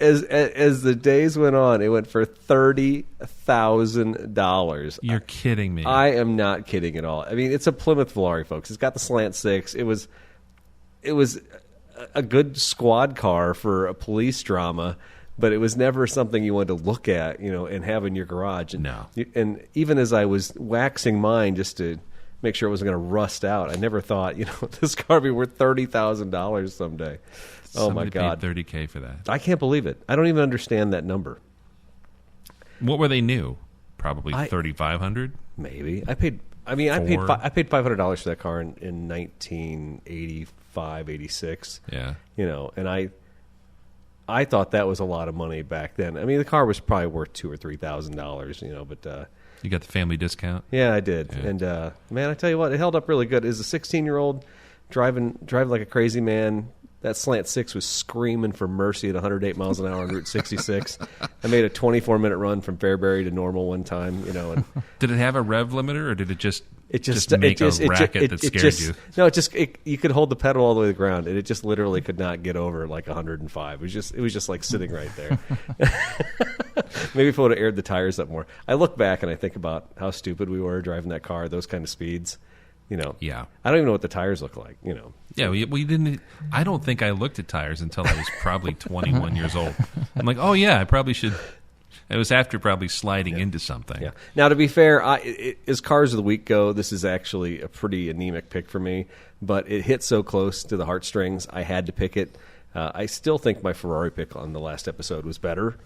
A: As the days went on, it went for $30,000.
B: You're kidding me.
A: I am not kidding at all. I mean, it's a Plymouth Ferrari, folks. It's got the slant six. It was a good squad car for a police drama, but it was never something you wanted to look at, and have in your garage. And,
B: no.
A: And even as I was waxing mine just to make sure it wasn't going to rust out, I never thought, this car would be worth $30,000 someday. Oh, my God.
B: Paid $30K for that.
A: I can't believe it. I don't even understand that number.
B: What were they new? Probably $3,500?
A: Maybe. I paid $500 for that car in 1985, 86.
B: Yeah.
A: And I thought that was a lot of money back then. I mean, the car was probably worth $2,000 or $3,000, but
B: you got the family discount?
A: Yeah, I did. Yeah. And man, I tell you what, it held up really good. As a 16-year-old driving like a crazy man, that slant six was screaming for mercy at 108 miles an hour on Route 66. I made a 24-minute run from Fairbury to Normal one time. And
B: did it have a rev limiter, or did it just make a racket that scared you?
A: No, you could hold the pedal all the way to the ground, and it just literally could not get over like 105. It was just like sitting right there. Maybe if I would have aired the tires up more. I look back and I think about how stupid we were driving that car, those kind of speeds.
B: Yeah.
A: I don't even know what the tires look like.
B: Yeah, we didn't. I don't think I looked at tires until I was probably 21 years old. I'm like, oh yeah, I probably should. It was after probably sliding into something.
A: Yeah. Now, to be fair, as Cars of the Week go, this is actually a pretty anemic pick for me. But it hit so close to the heartstrings, I had to pick it. I still think my Ferrari pick on the last episode was better.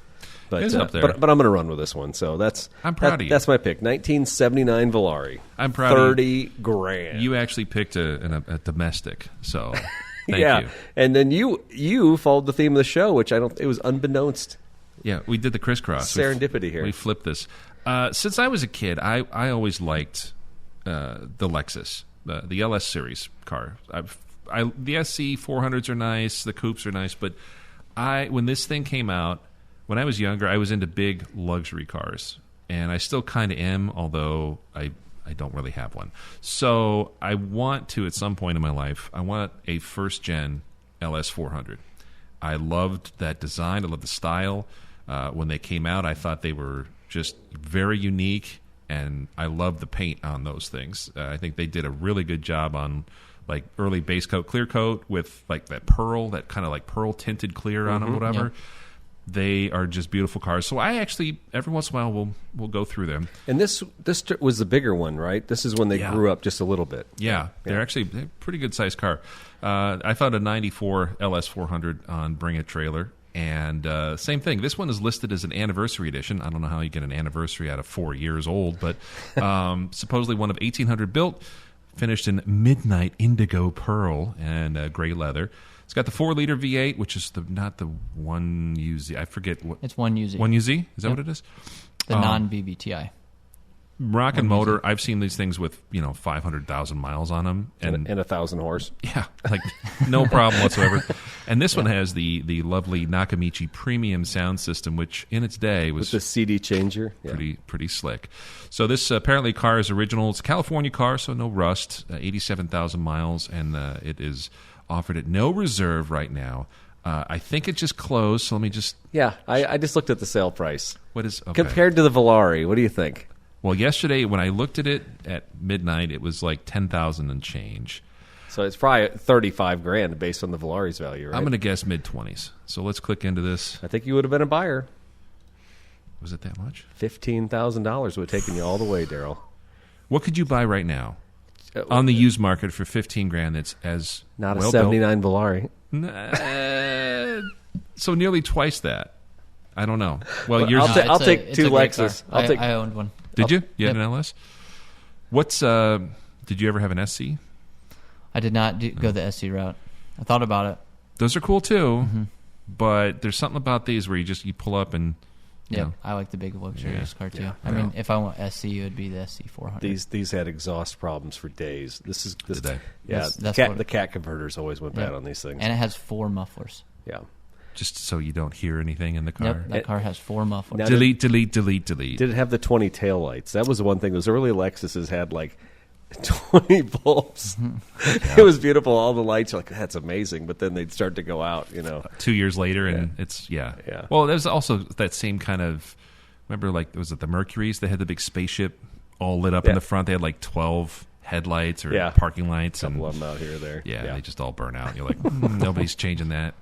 A: But,
B: it's up there.
A: But I'm going to run with this one. So
B: I'm proud of you.
A: That's my pick. 1979 Volare.
B: I'm proud of you.
A: $30,000.
B: You actually picked a domestic. So thank you.
A: And then you followed the theme of the show, which it was unbeknownst.
B: Yeah, we did the crisscross.
A: Serendipity here.
B: We flipped this. Since I was a kid, I always liked the Lexus, the LS series car. The SC 400s are nice. The coupes are nice. But when this thing came out, when I was younger, I was into big luxury cars, and I still kind of am, although I don't really have one. So I want to, at some point in my life, I want a first-gen LS400. I loved that design. I loved the style. When they came out, I thought they were just very unique, and I loved the paint on those things. I think they did a really good job on like early base coat, clear coat with like that pearl, that kind of like pearl tinted clear on them, whatever.
C: Yep.
B: They are just beautiful cars. So I actually, every once in a while, we'll go through them.
A: And this was the bigger one, right? This is when they grew up just a little bit.
B: Yeah, they're actually a pretty good-sized car. I found a 94 LS400 on Bring It Trailer, and same thing. This one is listed as an anniversary edition. I don't know how you get an anniversary out of 4 years old, but supposedly one of 1800 built, finished in midnight indigo pearl and gray leather. It's got the 4-liter V8, which is not the 1UZ. I forget what.
C: It's 1UZ.
B: 1UZ? Is that what it is?
C: The non-VVTi.
B: Rocket motor. I've seen these things with 500,000 miles on them,
A: And 1,000 horse.
B: yeah, like no problem whatsoever. And this one has the lovely Nakamichi premium sound system, which in its day was
A: with the CD changer.
B: pretty slick. So this apparently car is original. It's a California car, so no rust. 87,000 miles, and it is offered at no reserve right now. I think it just closed. So let me just.
A: Yeah, I just looked at the sale price.
B: What is okay.
A: Compared to the Ferrari? What do you think?
B: Well, yesterday when I looked at it at midnight, it was like 10,000 and change.
A: So it's probably $35,000 based on the Ferrari's value, right?
B: I'm going to guess mid-20s. So let's click into this.
A: I think you would have been a buyer.
B: Was it that much?
A: $15,000 would have taken you all the way, Daryl.
B: What could you buy right now on the used market for $15,000? That's as
A: not
B: well
A: a '79 Ferrari.
B: So nearly twice that. I don't know. Well,
A: Well,
B: yours.
A: I'll take two Lexus.
C: I owned one.
B: Did you? You had an LS? What's? Did you ever have an SC?
C: I did not go the SC route. I thought about it.
B: Those are cool too, but there's something about these where you pull up and.
C: Yeah, I like the big luxurious car too. I mean, if I want SC, it would be the SC400.
A: These had exhaust problems for days. This.
B: Did they?
A: Yeah, the cat converters always went bad on these things.
C: And it has 4 mufflers.
A: Yeah.
B: Just so you don't hear anything in the car.
C: Yep, that car has 4 mufflers.
A: Now,
B: delete. Did
A: it have the 20 taillights? That was the one thing. Those early Lexuses had like 20 bulbs. It was beautiful. All the lights are like, that's amazing. But then they'd start to go out,
B: 2 years later, and it's. Well, there's also that same kind of. Remember, like, was it the Mercuries? They had the big spaceship all lit up in the front. They had like 12 headlights or parking lights.
A: A couple of them out here or there.
B: Yeah, they just all burn out. You're like, nobody's changing that.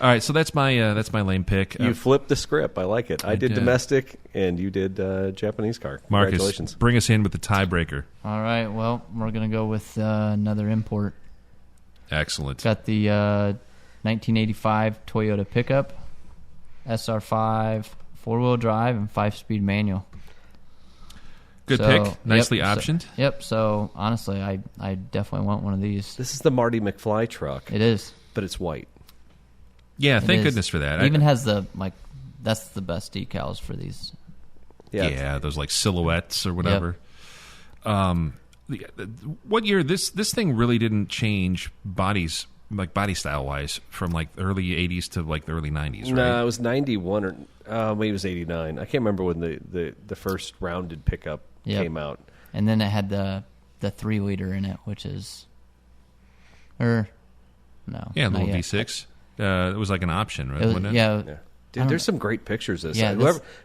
B: All right, so that's my lame pick.
A: You flipped the script. I like it. I did domestic, and you did Japanese car.
B: Marcus,
A: Congratulations.
B: Bring us in with the tiebreaker.
C: All right, well, we're going to go with another import.
B: Excellent.
C: Got the 1985 Toyota pickup, SR5, 4-wheel drive, and 5-speed manual.
B: Good pick. Nicely optioned.
C: So honestly, I definitely want one of these.
A: This is the Marty McFly truck.
C: It is.
A: But it's white.
B: Yeah, thank goodness for that.
C: It even has that's the best decals for these.
B: Yeah, those like silhouettes or whatever. What year this thing really didn't change bodies, like body style wise, from like the early 80s to like the early 90s, right?
A: No, it was 91 or maybe it was 89. I can't remember when the first rounded pickup came out.
C: And then it had the 3-liter in it, which is no.
B: Yeah, a little V6. It was like an option, right? Wasn't it?
C: Yeah.
A: Dude, there's some great pictures of this.
C: Yeah,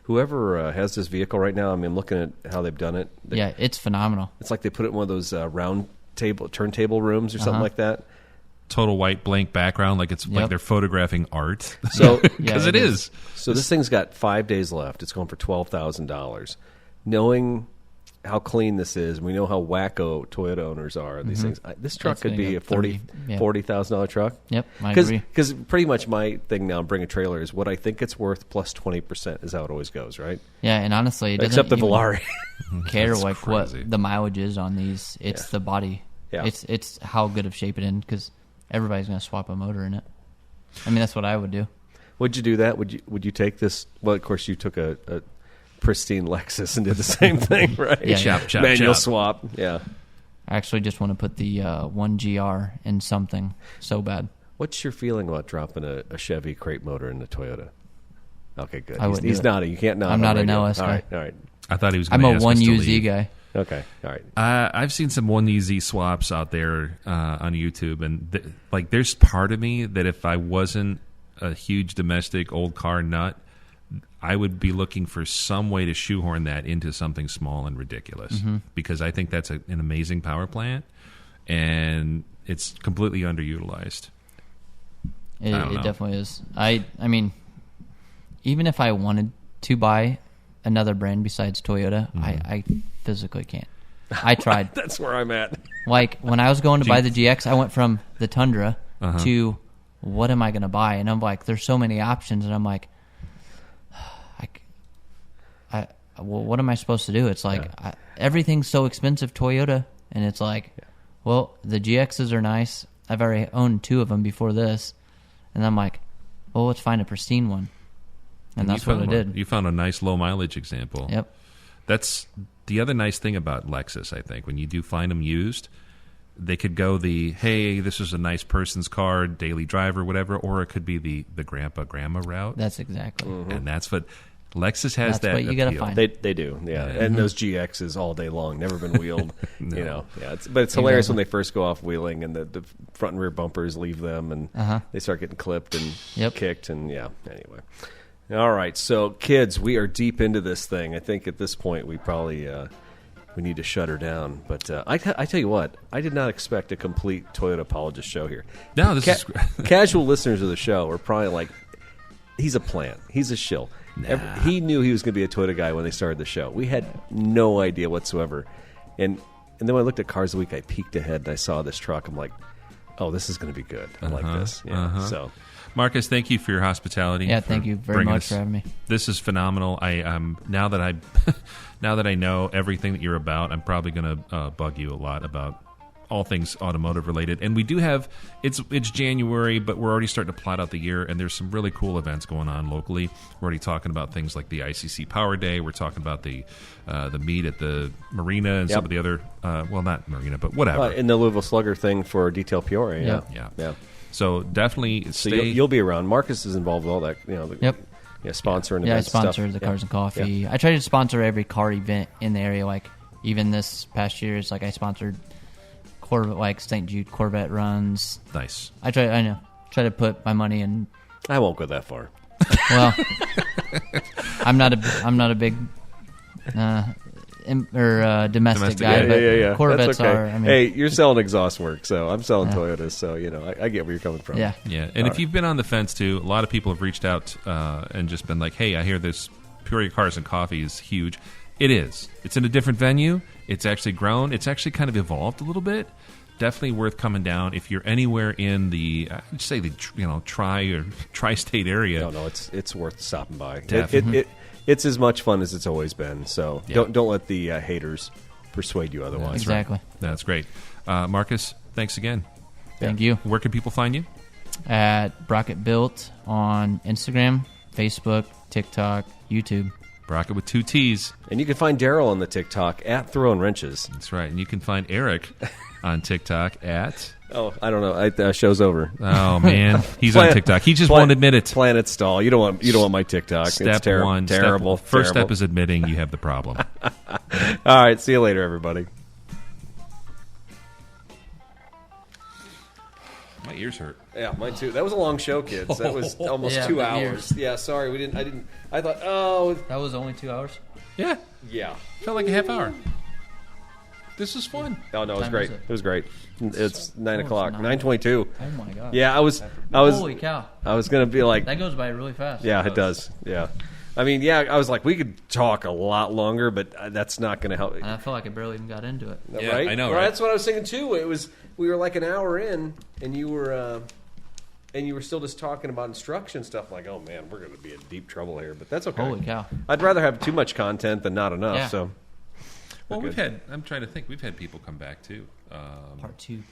A: whoever has this vehicle right now, I mean, looking at how they've done it.
C: It's phenomenal.
A: It's like they put it in one of those turntable rooms or something like that.
B: Total white blank background, like it's like they're photographing art.
A: So
B: because it is.
A: So this thing's got 5 days left. It's going for $12,000. Knowing how clean this is, we know how wacko Toyota owners are. These things. This truck could be a $40,000 truck.
C: Yep, I agree.
A: Because pretty much my thing now, Bring a Trailer, is what I think it's worth plus 20% is how it always goes, right?
C: Yeah, and honestly, it doesn't
A: except the Ferrari.
C: care like what the mileage is on these. It's the body.
A: Yeah.
C: It's how good of shape it in, because everybody's going to swap a motor in it. I mean, that's what I would do.
A: Would you do that? Would you take this? Well, of course, you took a pristine Lexus and did the same thing, right?
C: Yeah,
B: chop,
A: manual
B: chop.
A: swap. Yeah.
C: I actually just want to put the 1GR in something so bad.
A: What's your feeling about dropping a Chevy crate motor in the Toyota? Okay, good.
C: I wouldn't
A: He's
C: do it.
A: nodding. You can't nod.
C: I'm not an
A: now.
C: LS guy.
A: All right.
B: I thought he was.
C: I'm
B: Gonna
C: a
B: ask us to
C: 1UZ
B: leave.
C: guy.
A: Okay, all right.
B: I've seen some 1EZ swaps out there on YouTube, and there's part of me that if I wasn't a huge domestic old car nut, I would be looking for some way to shoehorn that into something small and ridiculous, because I think that's an amazing power plant, and it's completely underutilized.
C: It definitely is. I mean, even if I wanted to buy another brand besides Toyota, I physically can't. I tried.
A: That's where I'm at.
C: Like, when I was going to buy the GX, I went from the Tundra to what am I going to buy? And I'm like, there's so many options, and I'm like, well, what am I supposed to do? It's like everything's so expensive, Toyota, and it's like, well, the GXs are nice. I've already owned 2 of them before this, and I'm like, well, let's find a pristine one, and that's what I did.
B: You found a nice low mileage example.
C: Yep.
B: That's the other nice thing about Lexus, I think. When you do find them used, they could go hey, this is a nice person's car, daily driver, whatever, or it could be the grandma route.
C: That's exactly.
B: And that's what Lexus has.
C: That's what you got to find.
A: They do, yeah. And those GXs all day long, never been wheeled. No. You know, but it's hilarious when they first go off wheeling and the front and rear bumpers leave them, and they start getting clipped and kicked, and anyway. All right, so kids, we are deep into this thing. I think at this point we probably we need to shut her down. But I tell you what, I did not expect a complete Toyota apologist show here.
B: No, this is
A: casual listeners of the show are probably like, he's a plant, he's a shill.
B: Nah.
A: He knew he was going to be a Toyota guy when they started the show. We had no idea whatsoever. And then when I looked at Cars of the Week, I peeked ahead and I saw this truck. I'm like, oh, this is going to be good. I like this. Yeah. So,
B: Marcus, thank you for your hospitality.
C: Yeah, thank you very much for having me.
B: This is phenomenal. Now that I know everything that you're about, I'm probably going to bug you a lot about all things automotive related. And we do have it's January, but we're already starting to plot out the year, and there's some really cool events going on locally. We're already talking about things like the ICC Power Day. We're talking about the meet at the marina and some of the other well, not marina, but whatever.
A: In the Louisville Slugger thing for Detail Peoria.
B: Yeah. So definitely
A: so you'll be around. Marcus is involved with all that. Sponsoring events.
C: I sponsor the Cars and Coffee. Yeah. I try to sponsor every car event in the area. Like even this past year, it's like I sponsored Corvette, like St. Jude Corvette runs.
B: Nice.
C: I try to put my money in.
A: I won't go that far.
C: Well, I'm not a big domestic guy, but Corvettes are. I mean,
A: hey, you're selling exhaust work, so I'm selling Toyotas, so I get where you're coming from.
C: Yeah.
B: And if you've been on the fence too, a lot of people have reached out and just been like, "Hey, I hear this Peoria Cars and Coffee is huge." It is. It's in a different venue. It's actually grown. It's actually kind of evolved a little bit. Definitely worth coming down if you're anywhere in the tri-state area.
A: No, it's worth stopping by.
B: Definitely.
A: It's as much fun as it's always been. So don't let the haters persuade you otherwise.
C: Exactly.
B: Right. That's great. Marcus, thanks again.
C: Thank you.
B: Where can people find you?
C: At Brockett Built on Instagram, Facebook, TikTok, YouTube.
B: Brockett with 2 T's.
A: And you can find Daryl on the TikTok at Throwin Wrenches.
B: That's right. And you can find Eric on TikTok at...
A: Oh, I don't know. Show's over.
B: Oh, man. He's on TikTok. He just won't admit it.
A: Planet Stall. You don't want my TikTok.
B: Step
A: it's
B: one.
A: Terrible.
B: First step is admitting you have the problem.
A: All right. See you later, everybody.
B: My ears hurt.
A: Yeah, mine too. That was a long show, kids. That was almost 2 hours. Yeah, sorry. I thought,
C: that was only 2 hours?
B: Yeah.
A: Yeah.
B: Felt like a half hour. This is fun.
A: Oh, no, it was great. It was great. It's 9 o'clock. 9:22.
C: Oh, my God.
A: Yeah, I was.
C: Holy cow.
A: I was going to be like.
C: That goes by really fast.
A: Yeah, it does. Yeah. I mean, I was like, we could talk a lot longer, but that's not going to help.
C: And I felt like I barely even got into it.
B: Yeah,
A: right?
B: I know,
A: right?
B: Right?
A: That's what I was thinking, too. We were like an hour in, and you were still just talking about instruction stuff. Like, oh, man, we're going to be in deep trouble here, but that's okay.
C: Holy cow.
A: I'd rather have too much content than not enough,
C: Yeah.
A: so...
B: Well, I'm trying to think, we've had people come back, too.
C: Part 2.